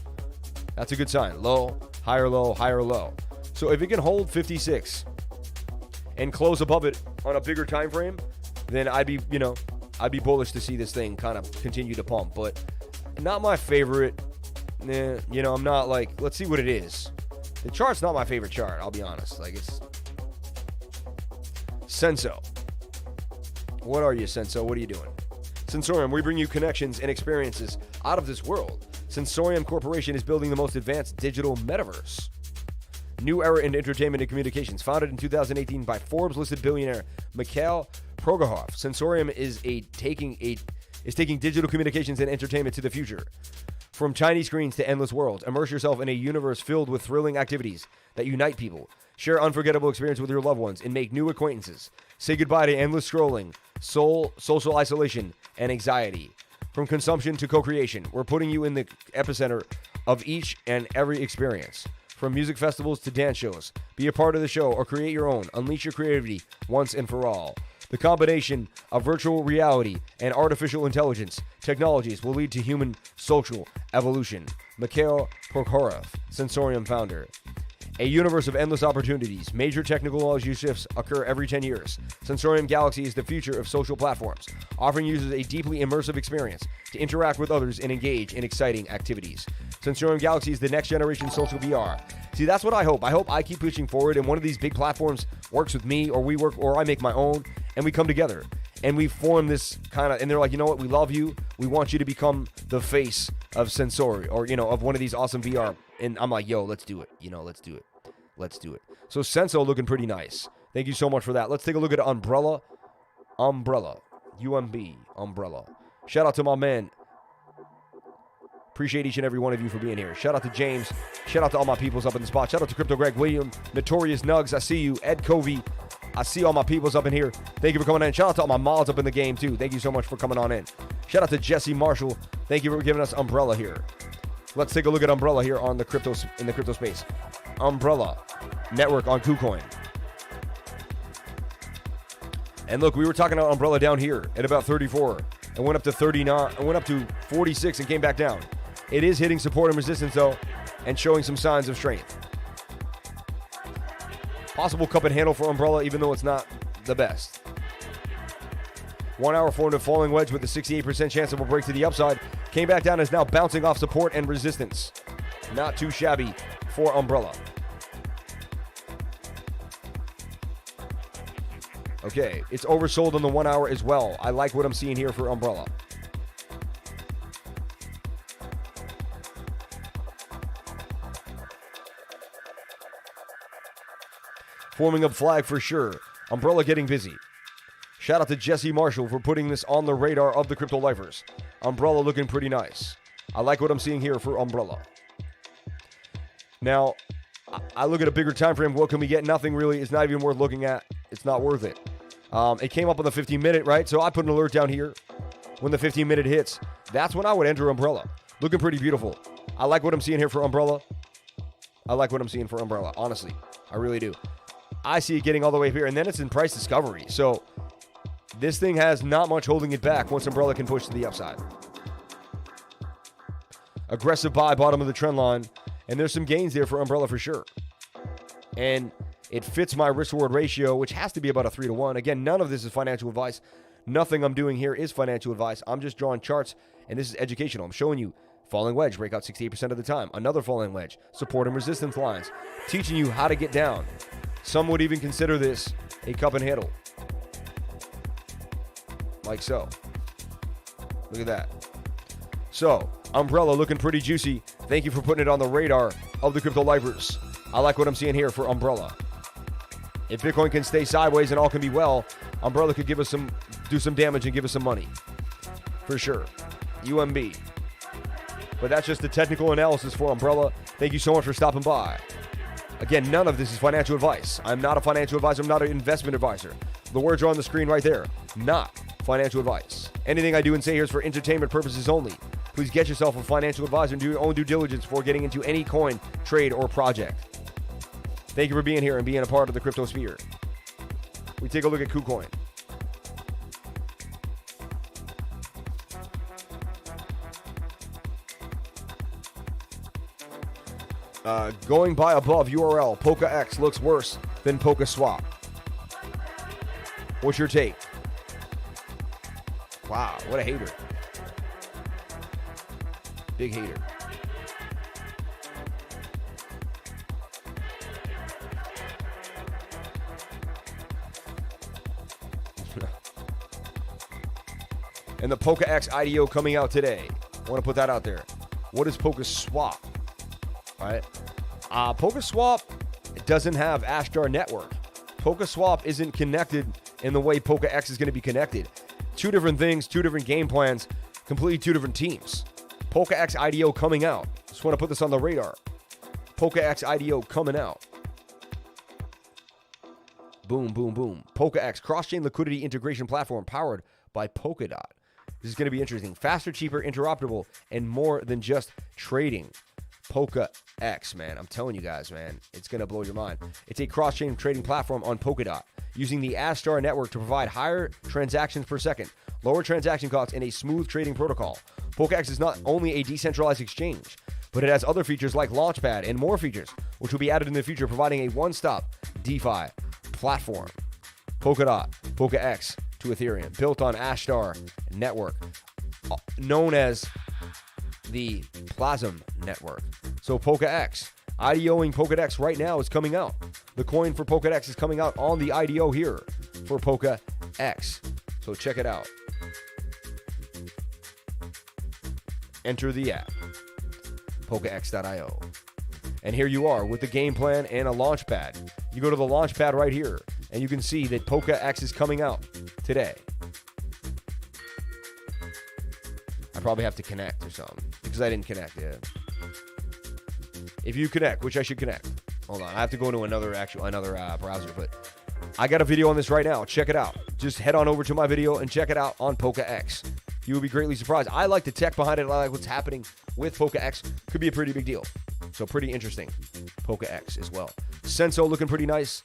That's a good sign. Low, higher low, higher low. So if it can hold 56 and close above it on a bigger time frame, then I'd be bullish to see this thing kind of continue to pump. But not my favorite. I'm not like, let's see what it is. The chart's not my favorite chart, I'll be honest. Like, it's SENSO. What are you, SENSO? What are you doing? Sensorium, we bring you connections and experiences out of this world. Sensorium Corporation is building the most advanced digital metaverse. New era in entertainment and communications. Founded in 2018 by Forbes-listed billionaire Mikhail Prokofiev, Sensorium is taking digital communications and entertainment to the future. From tiny screens to endless worlds, immerse yourself in a universe filled with thrilling activities that unite people. Share unforgettable experience with your loved ones and make new acquaintances. Say goodbye to endless scrolling, social isolation, and anxiety. From consumption to co-creation, we're putting you in the epicenter of each and every experience. From music festivals to dance shows, be a part of the show or create your own. Unleash your creativity once and for all. The combination of virtual reality and artificial intelligence technologies will lead to human social evolution. Mikhail Prokofiev, Sensorium founder. A universe of endless opportunities. Major technology shifts occur every 10 years. Sensorium Galaxy is the future of social platforms, offering users a deeply immersive experience to interact with others and engage in exciting activities. Sensorium Galaxy is the next generation social VR. See, that's what I hope. I hope I keep pushing forward and one of these big platforms works with me, or we work, or I make my own, and we come together and we form this kind of, and they're like, you know what, we love you. We want you to become the face of Sensori, or, of one of these awesome VR. And I'm like, yo, let's do it. Let's do it. Let's do it. So SENSO looking pretty nice. Thank you so much for that. Let's take a look at Umbrella. UMB. Umbrella. Shout out to my man. Appreciate each and every one of you for being here. Shout out to James. Shout out to all my peoples up in the spot. Shout out to Crypto Greg William. Notorious Nugs. I see you. Ed Covey. I see all my peoples up in here. Thank you for coming in. Shout out to all my mods up in the game too. Thank you so much for coming on in. Shout out to Jesse Marshall. Thank you for giving us Umbrella here. Let's take a look at Umbrella here on the crypto space. Umbrella network on KuCoin. And look, we were talking about Umbrella down here at about 34 and went up to 39 and went up to 46 and came back down. It is hitting support and resistance though and showing some signs of strength. Possible cup and handle for Umbrella even though it's not the best. 1 hour formed a falling wedge with a 68% chance of a break to the upside. Came back down and is now bouncing off support and resistance. Not too shabby for Umbrella. Okay, it's oversold on the 1 hour as well. I like what I'm seeing here for Umbrella. Forming a flag for sure. Umbrella getting busy. Shout out to Jesse Marshall for putting this on the radar of the Crypto Lifers. Umbrella looking pretty nice. I like what I'm seeing here for Umbrella. Now, I look at a bigger time frame. What can we get? Nothing really. It's not even worth looking at. It's not worth it. It came up on the 15-minute, right? So I put an alert down here. When the 15-minute hits, that's when I would enter Umbrella. Looking pretty beautiful. I like what I'm seeing here for Umbrella. I like what I'm seeing for Umbrella, honestly. I really do. I see it getting all the way here, and then it's in price discovery. So this thing has not much holding it back once Umbrella can push to the upside. Aggressive buy, bottom of the trend line, and there's some gains there for Umbrella for sure. And it fits my risk-reward ratio, which has to be about a 3-to-1. Again, none of this is financial advice. Nothing I'm doing here is financial advice. I'm just drawing charts, and this is educational. I'm showing you falling wedge, breakout 68% of the time. Another falling wedge, support and resistance lines. Teaching you how to get down. Some would even consider this a cup and handle. Like so. Look at that. So, Umbrella looking pretty juicy. Thank you for putting it on the radar of the crypto lifers. I like what I'm seeing here for Umbrella. If Bitcoin can stay sideways and all can be well, Umbrella could give us do some damage and give us some money. For sure. UMB. But that's just the technical analysis for Umbrella. Thank you so much for stopping by. Again, none of this is financial advice. I'm not a financial advisor. I'm not an investment advisor. The words are on the screen right there. Not financial advice. Anything I do and say here is for entertainment purposes only. Please get yourself a financial advisor and do your own due diligence before getting into any coin, trade, or project. Thank you for being here and being a part of the crypto sphere. We take a look at KuCoin. Going by above URL, PolkaEx looks worse than PolkaSwap. What's your take? Wow, what a hater. Big hater. And the PolkaEx IDO coming out today. I want to put that out there. What is PolkaSwap? All right. PolkaSwap doesn't have Ashtar network. PolkaSwap isn't connected in the way PolkaEx is going to be connected. Two different things, two different game plans, completely two different teams. PolkaEx IDO coming out. Just want to put this on the radar. PolkaEx IDO coming out. Boom, boom, boom. PolkaEx, cross-chain liquidity integration platform powered by Polkadot. This is going to be interesting. Faster, cheaper, interoperable, and more than just trading. PolkaEx, man. I'm telling you guys, man. It's going to blow your mind. It's a cross-chain trading platform on Polkadot, using the Ashtar network to provide higher transactions per second, lower transaction costs, and a smooth trading protocol. PolkaEx is not only a decentralized exchange, but it has other features like Launchpad and more features, which will be added in the future, providing a one-stop DeFi platform. Polkadot, PolkaEx to Ethereum, built on Ashtar network, known as the Plasm network. So PolkaEx, IDOing PolkaEx right now is coming out. The coin for PolkaEx is coming out on the IDO here for PolkaEx. So check it out. Enter the app, PolkaEx.io. And here you are with the game plan and a launch pad. You go to the launch pad right here, and you can see that PolkaEx is coming out today. I probably have to connect or something because I didn't connect yet. If you connect, which I should connect. Hold on, I have to go into another browser, but I got a video on this right now. Check it out. Just head on over to my video and check it out on PolkaEx. You will be greatly surprised. I like the tech behind it. I like what's happening with PolkaEx. Could be a pretty big deal. So pretty interesting. PolkaEx as well. SENSO looking pretty nice.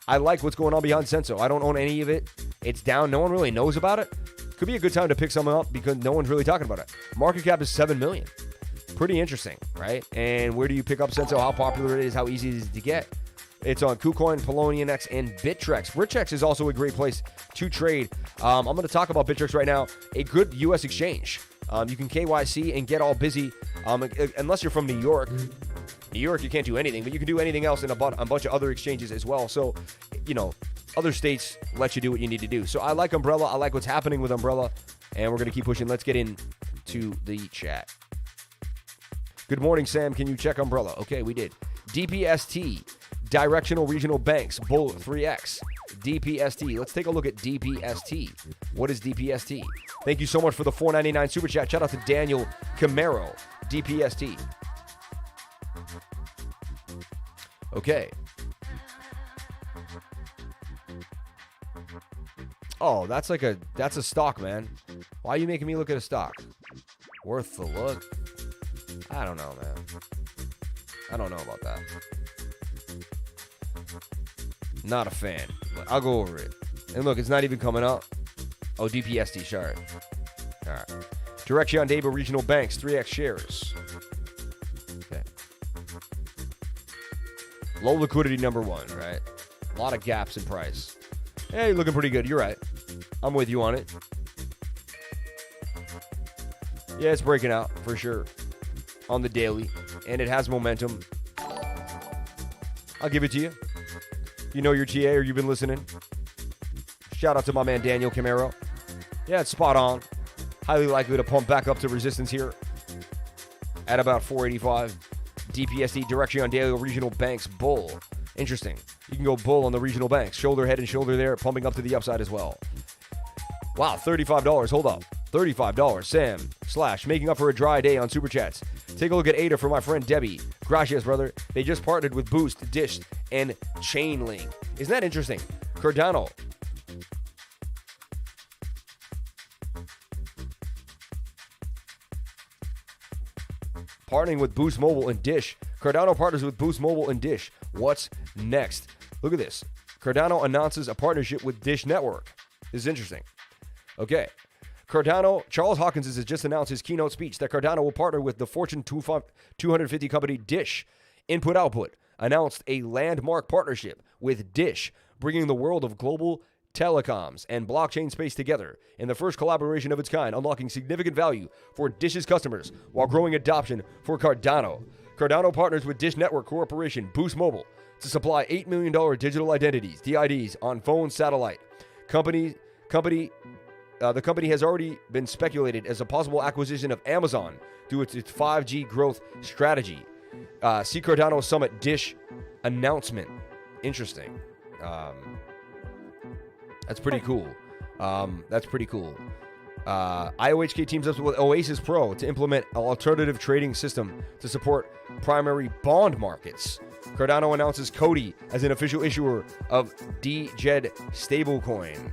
I like what's going on behind SENSO. I don't own any of it. It's down. No one really knows about it. Could be a good time to pick something up because no one's really talking about it. Market cap is 7 million. Pretty interesting, right? And where do you pick up SENSO? How popular it is, how easy it is to get. It's on KuCoin, PolonianX, and Bittrex. Bittrex is also a great place to trade. I'm going to talk about Bittrex right now. A good U.S. exchange. You can KYC and get all busy. Unless you're from New York. New York, you can't do anything, but you can do anything else in a bunch of other exchanges as well. So, you know, other states let you do what you need to do. So I like Umbrella. I like what's happening with Umbrella, and we're going to keep pushing. Let's get into the chat. Good morning, Sam. Can you check Umbrella? Okay, we did. DPST, Directional Regional Banks, Bull 3X. DPST. Let's take a look at DPST. What is DPST? Thank you so much for the $4.99 super chat. Shout out to Daniel Camaro. DPST. Okay. Oh, that's a stock, man. Why are you making me look at a stock? Worth the look? I don't know, man. I don't know about that. Not a fan. But I'll go over it. And look, it's not even coming up. Oh, DPST, sure. All right. Direction Debo Regional Banks, 3x shares. Okay. Low liquidity number 1, right? A lot of gaps in price. Hey, looking pretty good. You're right. I'm with you on it. Yeah, it's breaking out for sure on the daily, and it has momentum. I'll give it to you. You know your TA or you've been listening. Shout out to my man Daniel Camaro. Yeah, it's spot on. Highly likely to pump back up to resistance here at about 485. DPSD direction on daily regional banks bull. Interesting. You can go bull on the regional banks. Shoulder, head, and shoulder there, pumping up to the upside as well. Wow, $35. Hold up. $35. Sam / making up for a dry day on Super Chats. Take a look at ADA for my friend Debbie. Gracias, brother. They just partnered with Boost, Dish, and Chainlink. Isn't that interesting? Cardano. Partnering with Boost Mobile and Dish. Cardano partners with Boost Mobile and Dish. What's next? Look at this. Cardano announces a partnership with Dish Network. This is interesting. Okay. Cardano, Charles Hawkins has just announced his keynote speech that Cardano will partner with the Fortune 250 company Dish. Input Output announced a landmark partnership with Dish, bringing the world of global telecoms and blockchain space together in the first collaboration of its kind, unlocking significant value for Dish's customers while growing adoption for Cardano. Cardano partners with Dish Network Corporation, Boost Mobile, to supply $8 million digital identities, DIDs, on phone satellite. The company has already been speculated as a possible acquisition of Amazon due to its 5G growth strategy. See Cardano Summit Dish announcement. Interesting. That's pretty cool. IOHK teams up with Oasis Pro to implement an alternative trading system to support primary bond markets. Cardano announces COTI as an official issuer of DJED stablecoin.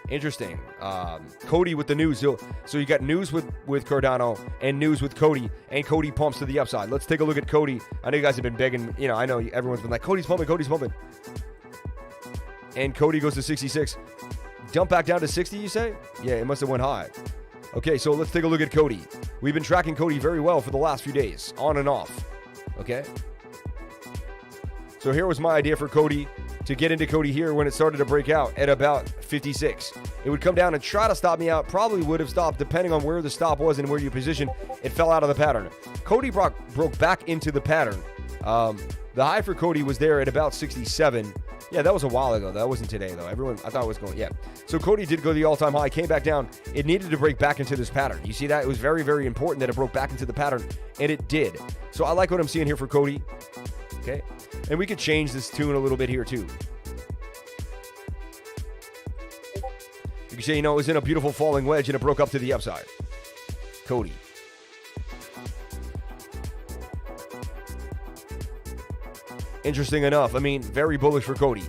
Interesting. COTI with the news. So you got news with Cardano and news with COTI, and COTI pumps to the upside. Let's take a look at COTI. I know you guys have been begging. I know everyone's been like, COTI's pumping. And COTI goes to 66. Jump back down to 60, you say? Yeah, it must have went high. Okay, so let's take a look at COTI. We've been tracking COTI very well for the last few days, on and off. Okay? So here was my idea for COTI to get into COTI here when it started to break out at about 56. It would come down and try to stop me out. Probably would have stopped depending on where the stop was and where you position. It fell out of the pattern. COTI broke back into the pattern. The high for COTI was there at about 67. Yeah, that was a while ago. That wasn't today, though. I thought it was going, yeah. So COTI did go to the all-time high, came back down. It needed to break back into this pattern. You see that? It was very, very important that it broke back into the pattern, and it did. So I like what I'm seeing here for COTI. Okay? And we could change this tune a little bit here, too. You can say, it was in a beautiful falling wedge, and it broke up to the upside. COTI. Interesting enough. Very bullish for COTI.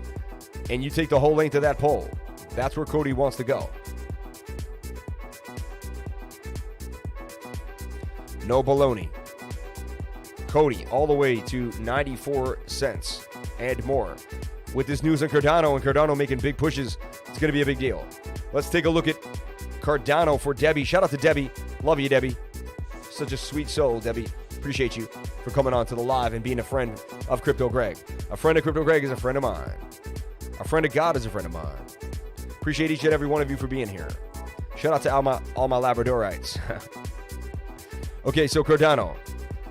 And you take the whole length of that pole. That's where COTI wants to go. No baloney. COTI all the way to 94 cents and more. With this news on Cardano and Cardano making big pushes, it's going to be a big deal. Let's take a look at Cardano for Debbie. Shout out to Debbie. Love you, Debbie. Such a sweet soul, Debbie. Appreciate you for coming on to the live and being a friend of Crypto Greg. A friend of Crypto Greg is a friend of mine. A friend of God is a friend of mine. Appreciate each and every one of you for being here. Shout out to all my Labradorites. Okay, so Cardano.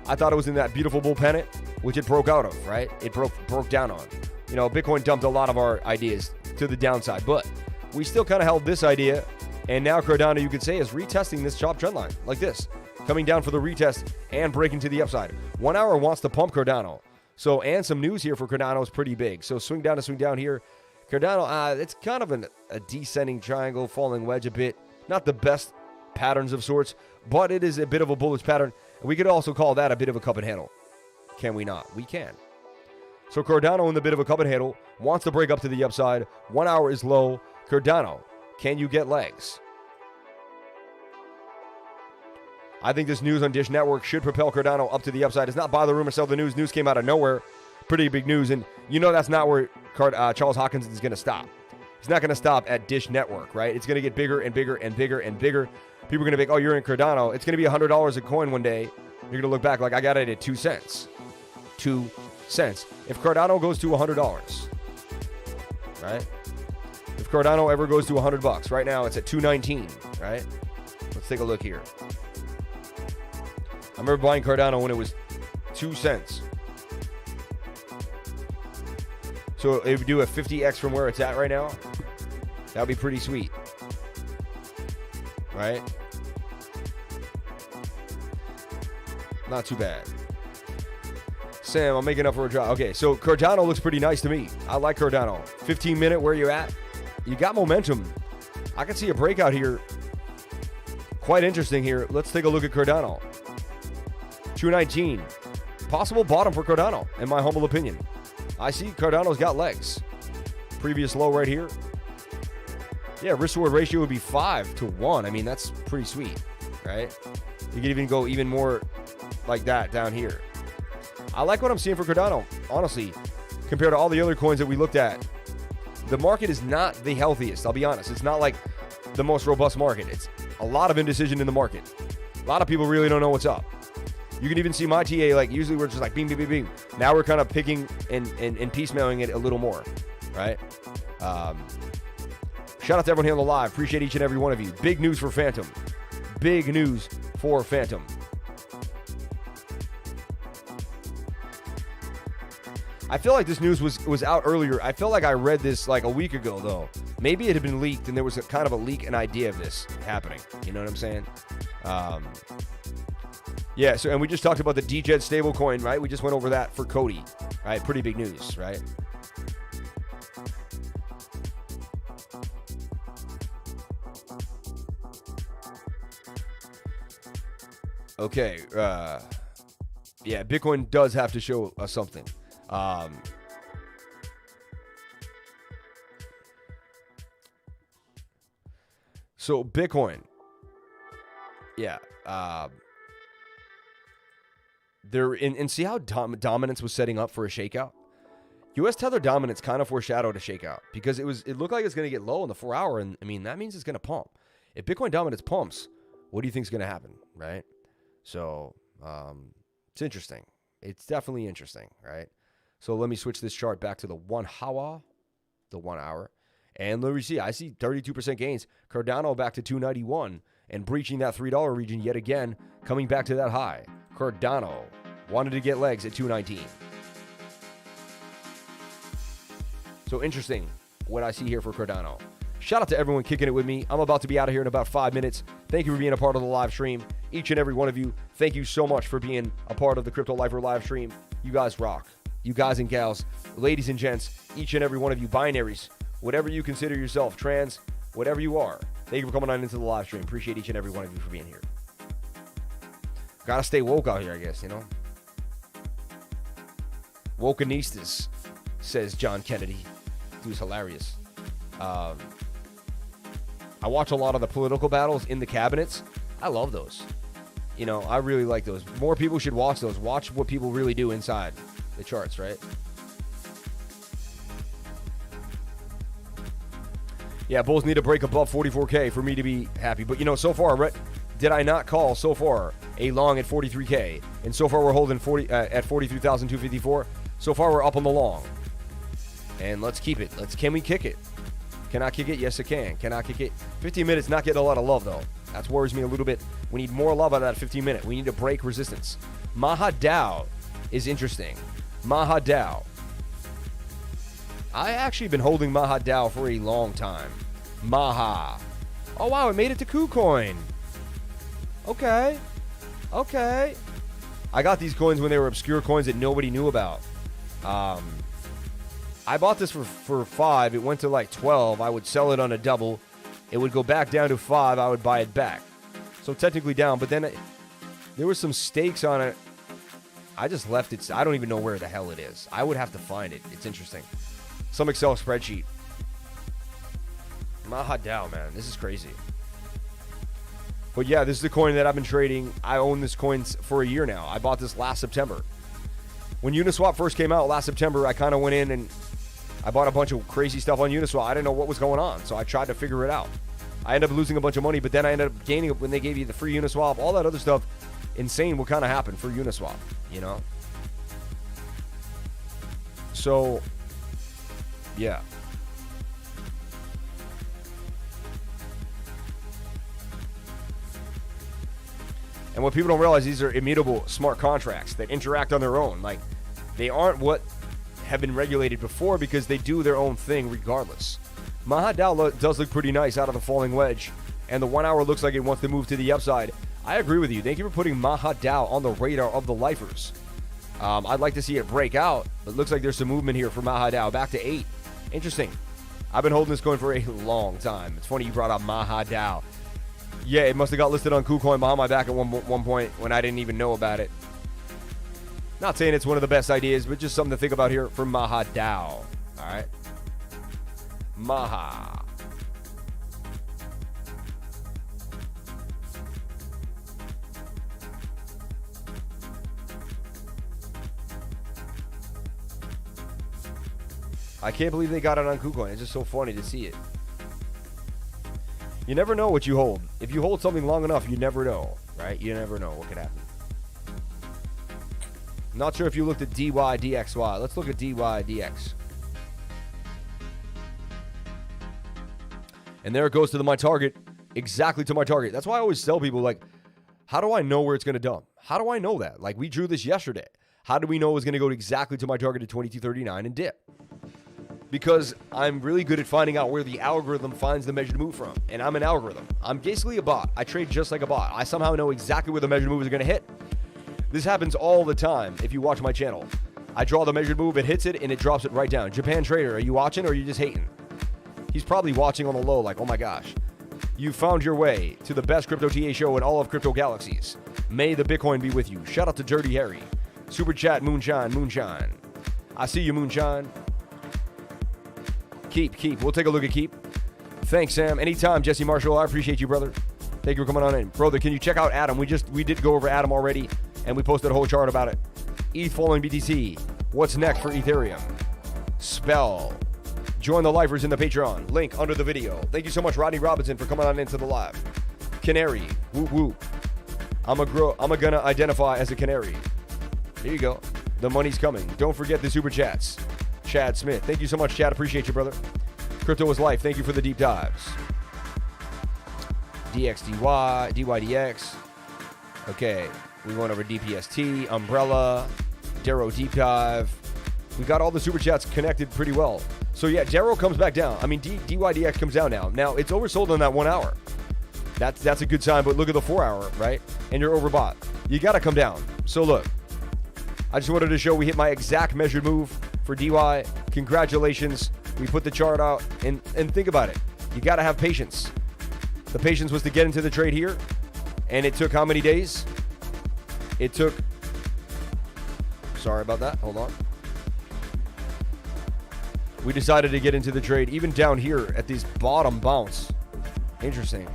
I thought it was in that beautiful bull pennant, which it broke out of, right? It broke down on. Bitcoin dumped a lot of our ideas to the downside, but we still kind of held this idea, and now Cardano, you could say, is retesting this chop trend line like this. Coming down for the retest and breaking to the upside. 1 hour wants to pump Cardano. So, and some news here for Cardano is pretty big. So swing down here. Cardano, it's kind of a descending triangle, falling wedge a bit. Not the best patterns of sorts, but it is a bit of a bullish pattern. And we could also call that a bit of a cup and handle. Can we not? We can. So Cardano in the bit of a cup and handle, wants to break up to the upside. 1 hour is low. Cardano, can you get legs? I think this news on Dish Network should propel Cardano up to the upside. It's not buy the rumor, sell the news. News came out of nowhere. Pretty big news. And you know that's not where Charles Hawkins is going to stop. He's not going to stop at Dish Network, right? It's going to get bigger and bigger and bigger and bigger. People are going to be like, oh, you're in Cardano. It's going to be $100 a coin one day. You're going to look back like I got it at 2 cents. 2 cents. If Cardano goes to $100, right? If Cardano ever goes to $100, right now it's at $2.19, right? Let's take a look here. I remember buying Cardano when it was 2 cents. So it would do a 50x from where it's at right now. That would be pretty sweet. Right? Not too bad. Sam, I'm making up for a drop. Okay, so Cardano looks pretty nice to me. I like Cardano. 15-minute, where you at? You got momentum. I can see a breakout here. Quite interesting here. Let's take a look at Cardano. 219. Possible bottom for Cardano, in my humble opinion. I see Cardano's got legs. Previous low right here. Yeah, risk-reward ratio would be 5 to 1. I mean, that's pretty sweet, right? You could even go even more like that down here. I like what I'm seeing for Cardano, honestly, compared to all the other coins that we looked at. The market is not the healthiest, I'll be honest. It's not like the most robust market. It's a lot of indecision in the market. A lot of people really don't know what's up. You can even see my TA, like, usually we're just like, bing, bing, bing, bing. Now we're kind of picking and piecemealing it a little more, right? Shout out to everyone here on the live. Appreciate each and every one of you. Big news for Phantom. Big news for Phantom. I feel like this news was out earlier. I felt like I read this like a week ago, though. Maybe it had been leaked, and there was a kind of a leak and idea of this happening. You know what I'm saying? Yeah, so, and we just talked about the DJED stablecoin, right? We just went over that for COTI, right? Pretty big news, right? Okay, yeah, Bitcoin does have to show us something. So Bitcoin, yeah, there and see how dominance was setting up for a shakeout. US Tether dominance kind of foreshadowed a shakeout because it looked like it's going to get low in the 4 hour, and I mean that means it's going to pump. If Bitcoin dominance pumps, what do you think is going to happen, right? So it's interesting. It's definitely interesting, right? So let me switch this chart back to the 1 hour, and let me see. I see 32% gains. Cardano back to 291 and breaching that $3 region yet again, coming back to that high. Cardano wanted to get legs at 219. So interesting what I see here for Cardano. Shout out to everyone kicking it with me. I'm about to be out of here in about 5 minutes. Thank you for being a part of the live stream. Each and every one of you, thank you so much for being a part of the Crypto Lifer live stream. You guys rock. You guys and gals, ladies and gents, each and every one of you, binaries, whatever you consider yourself, trans, whatever you are. Thank you for coming on into the live stream. Appreciate each and every one of you for being here. Gotta stay woke out here, I guess, you know. Wokeanistas, says John Kennedy. Dude's hilarious. I watch a lot of the political battles in the cabinets. I love those. You know, I really like those. More people should watch those. Watch what people really do inside the charts, right? Yeah, bulls need to break above 44K for me to be happy. But, you know, so far, did I not call so far a long at 43K? And so far we're holding at 43,254. So far we're up on the long. And let's keep it. Can we kick it? Can I kick it? Yes, I can. Can I kick it? 15 minutes, not getting a lot of love, though. That worries me a little bit. We need more love out of that 15 minute. We need to break resistance. MAHADAO is interesting. MAHADAO. I actually been holding MAHADAO for a long time. Maha. Oh, wow, it made it to KuCoin. Okay. I got these coins when they were obscure coins that nobody knew about. I bought this for 5. It went to like 12. I would sell it on a double. It would go back down to 5. I would buy it back. So technically down, but then there was some stakes on it I just left it. I don't even know where the hell it is. I would have to find it. It's interesting. Some Excel spreadsheet. MAHADAO, man. This is crazy. But yeah, this is the coin that I've been trading. I own this coin for a year now. I bought this last September. When Uniswap first came out last September, I kind of went in and I bought a bunch of crazy stuff on Uniswap. I didn't know what was going on, so I tried to figure it out. I ended up losing a bunch of money, but then I ended up gaining it when they gave you the free Uniswap, all that other stuff. Insane what kind of happened for Uniswap, you know? So, yeah. And what people don't realize, these are immutable smart contracts that interact on their own. Like, they aren't what have been regulated before because they do their own thing regardless. MAHADAO does look pretty nice out of the falling wedge, and the 1 hour looks like it wants to move to the upside. I agree with you. Thank you for putting MAHADAO on the radar of the lifers. I'd like to see it break out, but it looks like there's some movement here for MAHADAO. Back to 8. Interesting. I've been holding this coin for a long time. It's funny you brought up MAHADAO. Yeah, it must have got listed on KuCoin behind my back at one point when I didn't even know about it. Not saying it's one of the best ideas, but just something to think about here for MAHADAO. All right. Maha. I can't believe they got it on KuCoin. It's just so funny to see it. You never know what you hold. If you hold something long enough, you never know, right? You never know what could happen. Not sure if you looked at DYDXY. Let's look at DYDX. And there it goes to my target, exactly to my target. That's why I always tell people, like, how do I know where it's going to dump? How do I know that? Like, we drew this yesterday. How do we know it was going to go exactly to my target at 22.39 and dip? Because I'm really good at finding out where the algorithm finds the measured move from. And I'm an algorithm. I'm basically a bot. I trade just like a bot. I somehow know exactly where the measured move is going to hit. This happens all the time if you watch my channel. I draw the measured move, it hits it, and it drops it right down. Japan Trader, are you watching or are you just hating? He's probably watching on the low like, oh my gosh. You found your way to the best crypto TA show in all of crypto galaxies. May the Bitcoin be with you. Shout out to Dirty Harry. Super chat, Moonshine. I see you, Moonshine. Keep. We'll take a look at Keep. Thanks, Sam. Anytime, Jesse Marshall. I appreciate you, brother. Thank you for coming on in. Brother, can you check out Adam? We did go over Adam already, and we posted a whole chart about it. ETH falling BTC. What's next for Ethereum? Spell. Join the lifers in the Patreon. Link under the video. Thank you so much, Rodney Robinson, for coming on into the live. Canary. Whoop, whoop. I'm gonna identify as a canary. There you go. The money's coming. Don't forget the super chats. Chad Smith. Thank you so much, Chad. Appreciate you, brother. Crypto is life. Thank you for the deep dives. DXDY, DYDX. Okay. We went over DPST, Umbrella, DERO deep dive. We got all the super chats connected pretty well. So yeah, DERO comes back down. I mean, DYDX comes down now. Now, it's oversold on that 1 hour. That's a good sign, but look at the 4 hour, right? And you're overbought. You got to come down. So look, I just wanted to show we hit my exact measured move for DY. Congratulations. We put the chart out, and think about it. You got to have patience. The patience was to get into the trade here, and it took how many days? It took, sorry about that. Hold on. We decided to get into the trade even down here at this bottom bounce. Interesting.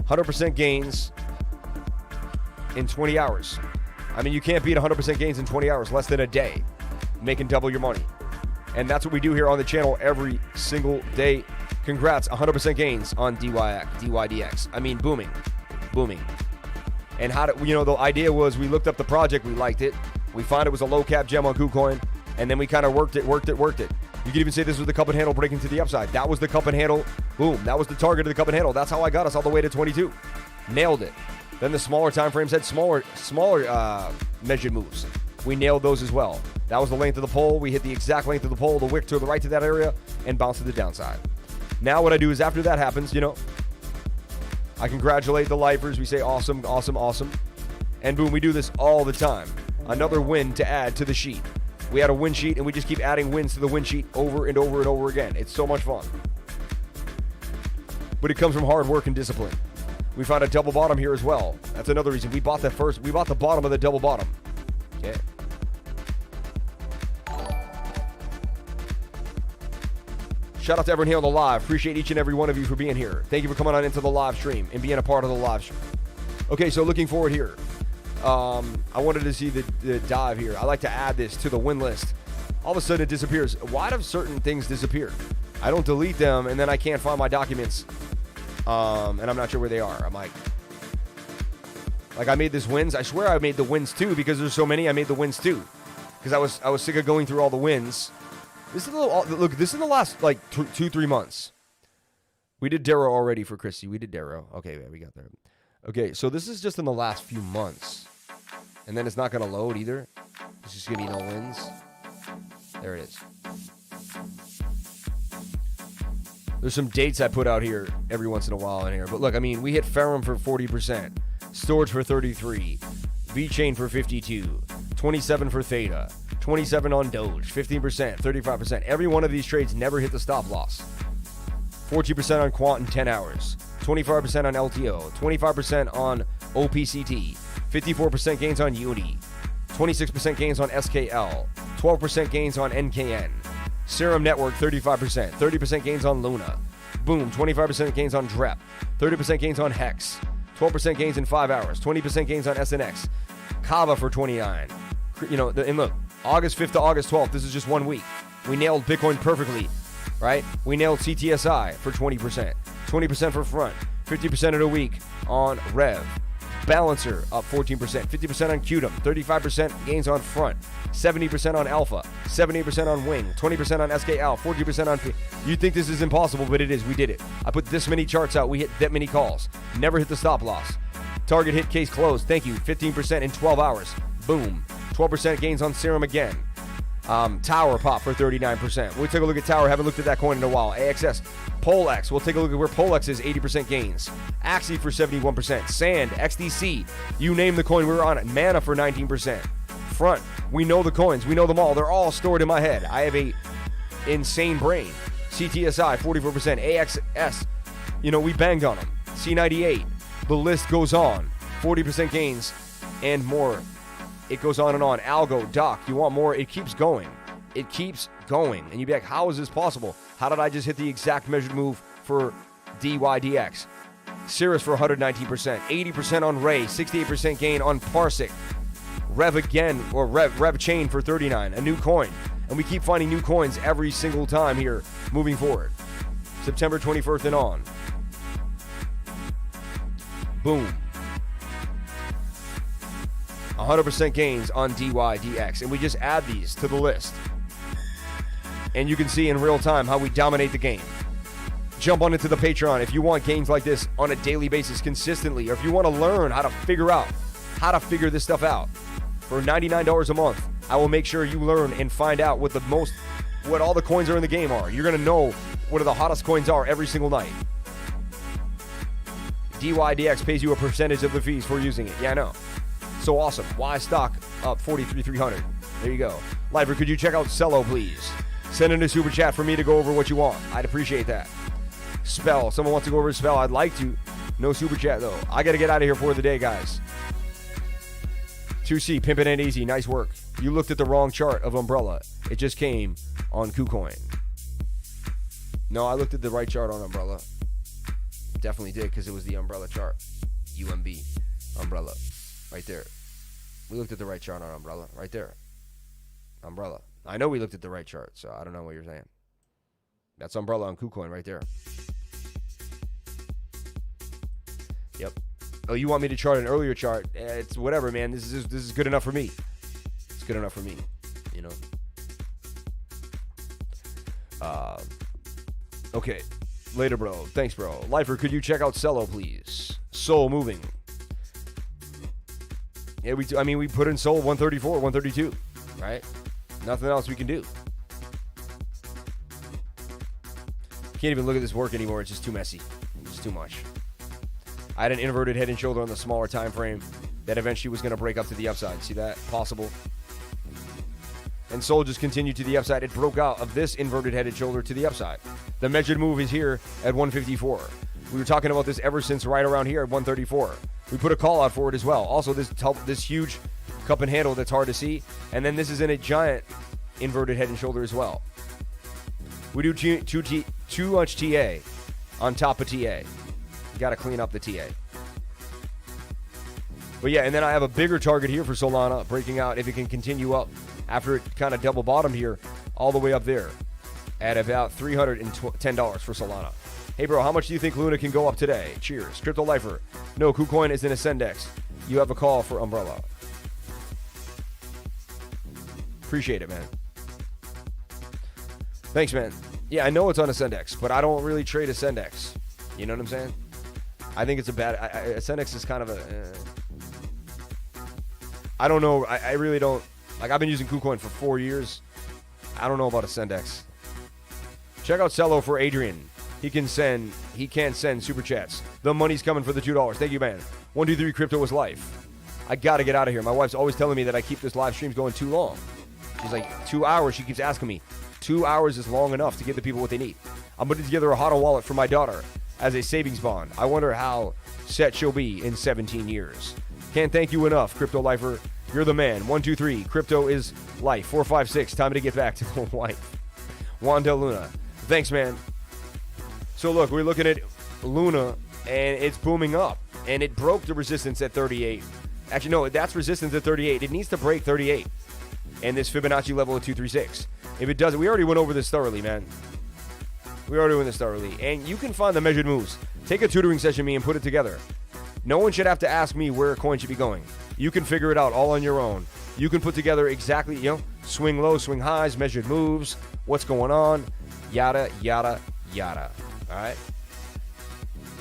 100% gains in 20 hours. I mean, you can't beat 100% gains in 20 hours, less than a day, making double your money. And that's what we do here on the channel every single day. Congrats, 100% gains on DYDX. I mean, booming. And how do, the idea was we looked up the project, we liked it. We found it was a low cap gem on KuCoin, and then we kind of worked it. You could even say this was the cup and handle breaking to the upside. That was the cup and handle. Boom. That was the target of the cup and handle. That's how I got us all the way to 22. Nailed it. Then the smaller time frames had smaller measured moves. We nailed those as well. That was the length of the pole. We hit the exact length of the pole, the wick to the right to that area, and bounced to the downside. Now what I do is after that happens, I congratulate the lifers. We say awesome. And boom, we do this all the time. Another win to add to the sheet. We had a win sheet, and we just keep adding wins to the win sheet over and over and over again. It's so much fun. But it comes from hard work and discipline. We found a double bottom here as well. That's another reason. We bought the bottom of the double bottom. Okay. Shout out to everyone here on the live. Appreciate each and every one of you for being here. Thank you for coming on into the live stream and being a part of the live stream. Okay, so looking forward here. I wanted to see the dive here. I like to add this to the win list. All of a sudden it disappears. Why do certain things disappear? I don't delete them and then I can't find my documents. And I'm not sure where they are. I'm like I made this wins. I swear I made the wins too because there's so many. I made the wins too because I was sick of going through all the wins. This is this is in the last like 2-3 months. We did DERO already for Christy. We did DERO. Okay, yeah, we got there. Okay, so this is just in the last few months. And then it's not going to load either. It's just going to be no wins. There it is. There's some dates I put out here every once in a while in here. But look, I mean, we hit Ferrum for 40%. Storage for 33. VeChain for 52. 27 for Theta. 27 on Doge. 15%. 35%. Every one of these trades never hit the stop loss. 14% on Quant in 10 hours. 25% on LTO. 25% on OPCT. 54% gains on Uni. 26% gains on SKL. 12% gains on NKN. Serum Network, 35%. 30% gains on Luna. Boom, 25% gains on DREP. 30% gains on Hex. 12% gains in 5 hours. 20% gains on SNX. Kava for 29. You know, and look, August 5th to August 12th, this is just 1 week. We nailed Bitcoin perfectly, right? We nailed CTSI for 20%. 20% for Front. 50% of the week on Rev. Balancer up 14%, 50% on Qtum, 35% gains on Front, 70% on Alpha, 78% on Wing, 20% on SKL, 40% on P. You think this is impossible, but it is. We did it. I put this many charts out. We hit that many calls. Never hit the stop loss. Target hit, case closed. Thank you. 15% in 12 hours. Boom. 12% gains on Serum again. Tower pop for 39%. We'll take a look at Tower. Haven't looked at that coin in a while. AXS. PolkaEx. We'll take a look at where PolkaEx is. 80% gains. Axie for 71%. Sand. XDC. You name the coin, we were on it. Mana for 19%. Front. We know the coins. We know them all. They're all stored in my head. I have a insane brain. CTSI 44%. AXS. You know, we banged on them. C98. The list goes on. 40% gains and more. It goes on and on. Algo, Doc, you want more? It keeps going. It keeps going. And you'd be like, how is this possible? How did I just hit the exact measured move for DYDX? Cirrus for 119%. 80% on Ray. 68% gain on Parsec. Rev again, or Rev Chain for 39. A new coin. And we keep finding new coins every single time here moving forward. September 21st and on. Boom. 100% gains on DYDX. And we just add these to the list. And you can see in real time how we dominate the game. Jump on into the Patreon if you want gains like this on a daily basis consistently, or if you want to learn how to figure this stuff out. For $99 a month, I will make sure you learn and find out what all the coins are in the game are. You're going to know what the hottest coins are every single night. DYDX pays you a percentage of the fees for using it. Yeah, I know. So awesome. Y stock up 43,300. There you go. Lifer, could you check out Cello, please? Send in a super chat for me to go over what you want. I'd appreciate that. Spell. Someone wants to go over Spell. I'd like to. No super chat, though. I got to get out of here for the day, guys. 2C, pimpin' and easy. Nice work. You looked at the wrong chart of Umbrella. It just came on KuCoin. No, I looked at the right chart on Umbrella. Definitely did, because it was the Umbrella chart. UMB. Umbrella. Right there. We looked at the right chart on Umbrella. Right there. Umbrella. I know we looked at the right chart, so I don't know what you're saying. That's Umbrella on KuCoin right there. Yep. Oh, you want me to chart an earlier chart? It's whatever, man. This is good enough for me. It's good enough for me, you know. Okay. Later, bro. Thanks, bro. Lifer, could you check out Cello, please? Soul moving. Yeah, we put in Soul 134, 132, right? Nothing else we can do. Can't even look at this work anymore. It's just too messy. It's just too much. I had an inverted head and shoulder on the smaller time frame that eventually was going to break up to the upside. See that? Possible. And Soul just continued to the upside. It broke out of this inverted head and shoulder to the upside. The measured move is here at 154. We were talking about this ever since right around here at 134. We put a call out for it as well. Also, this huge cup and handle that's hard to see. And then this is in a giant inverted head and shoulder as well. We do too much TA on top of TA. You got to clean up the TA. But yeah, and then I have a bigger target here for Solana, breaking out if it can continue up after it kind of double bottomed here, all the way up there at about $310 for Solana. Hey bro, how much do you think Luna can go up today? Cheers. Crypto Lifer. No, KuCoin is in a Sendex. You have a call for Umbrella. Appreciate it, man. Thanks, man. Yeah, I know it's on a Sendex, but I don't really trade a Sendex. You know what I'm saying? I think it's a bad... a Sendex is kind of a... I don't know. I really don't... Like, I've been using KuCoin for 4 years. I don't know about a Sendex. Check out Cello for Adrian. He can't send super chats. The money's coming for the $2. Thank you, man. 123 Crypto is life. I gotta get out of here. My wife's always telling me that I keep this live streams going too long. She's like, 2 hours. She keeps asking me. 2 hours is long enough to give the people what they need. I'm putting together a HODL wallet for my daughter as a savings bond. I wonder how set she'll be in 17 years. Can't thank you enough, Crypto Lifer. You're the man. 123. Crypto is life. 456. Time to get back to the wife. Wanda Luna. Thanks, man. So look, we're looking at Luna, and it's booming up. And it broke the resistance at 38. Actually, no, that's resistance at 38. It needs to break 38. And this Fibonacci level at 236. If it doesn't, we already went over this thoroughly, man. We already went this thoroughly. And you can find the measured moves. Take a tutoring session with me and put it together. No one should have to ask me where a coin should be going. You can figure it out all on your own. You can put together exactly, swing low, swing highs, measured moves, what's going on, yada, yada, yada. All right?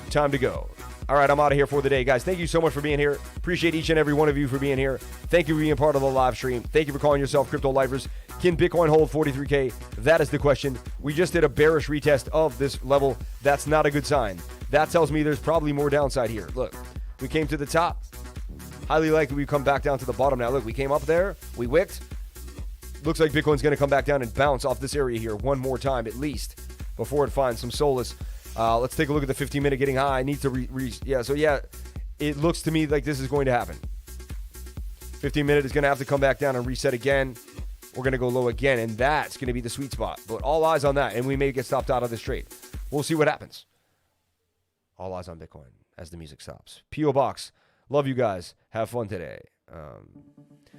Time to go. All right, I'm out of here for the day, guys. Thank you so much for being here. Appreciate each and every one of you for being here. Thank you for being part of the live stream. Thank you for calling yourself Crypto Lifers. Can Bitcoin hold 43K? That is the question. We just did a bearish retest of this level. That's not a good sign. That tells me there's probably more downside here. Look, we came to the top. Highly likely we come back down to the bottom now. Look, we came up there. We wicked. Looks like Bitcoin's going to come back down and bounce off this area here one more time at least before it finds some solace. Let's take a look at the 15-minute getting high. I need to it looks to me like this is going to happen. 15-minute is going to have to come back down and reset again. We're going to go low again, and that's going to be the sweet spot. But all eyes on that, and we may get stopped out of this trade. We'll see what happens. All eyes on Bitcoin as the music stops. P.O. Box. Love you guys. Have fun today.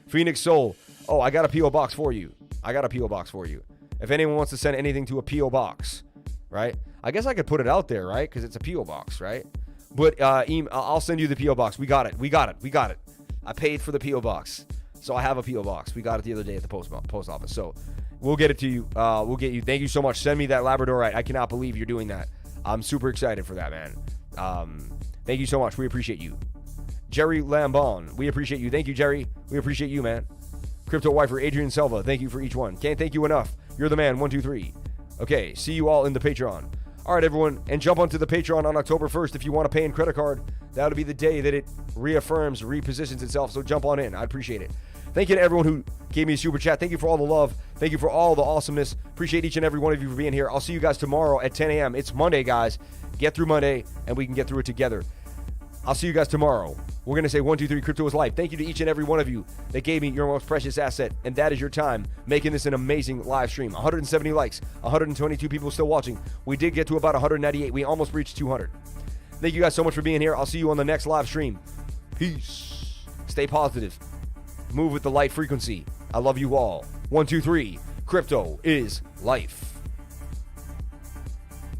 Phoenix Soul. Oh, I got a P.O. Box for you. If anyone wants to send anything to a P.O. Box, right? I guess I could put it out there, right? Because it's a P.O. Box, right? But I'll send you the P.O. Box. We got it. I paid for the P.O. Box. So I have a P.O. Box. We got it the other day at the post office. So we'll get it to you. We'll get you. Thank you so much. Send me that Labradorite. I cannot believe you're doing that. I'm super excited for that, man. Thank you so much. We appreciate you. Jerry Lambon. We appreciate you. Thank you, Jerry. We appreciate you, man. Crypto Wifer, Adrian Selva. Thank you for each one. Can't thank you enough. You're the man. 123. Okay. See you all in the Patreon. All right, everyone. And jump onto the Patreon on October 1st if you want to pay in credit card. That'll be the day that it repositions itself. So jump on in. I appreciate it. Thank you to everyone who gave me a super chat. Thank you for all the love. Thank you for all the awesomeness. Appreciate each and every one of you for being here. I'll see you guys tomorrow at 10 a.m. It's Monday, guys. Get through Monday, and we can get through it together. I'll see you guys tomorrow. We're going to say 123 Crypto is life. Thank you to each and every one of you that gave me your most precious asset, and that is your time, making this an amazing live stream. 170 likes, 122 people still watching. We did get to about 198. We almost reached 200. Thank you guys so much for being here. I'll see you on the next live stream. Peace. Stay positive. Move with the light frequency. I love you all. 123 Crypto is life.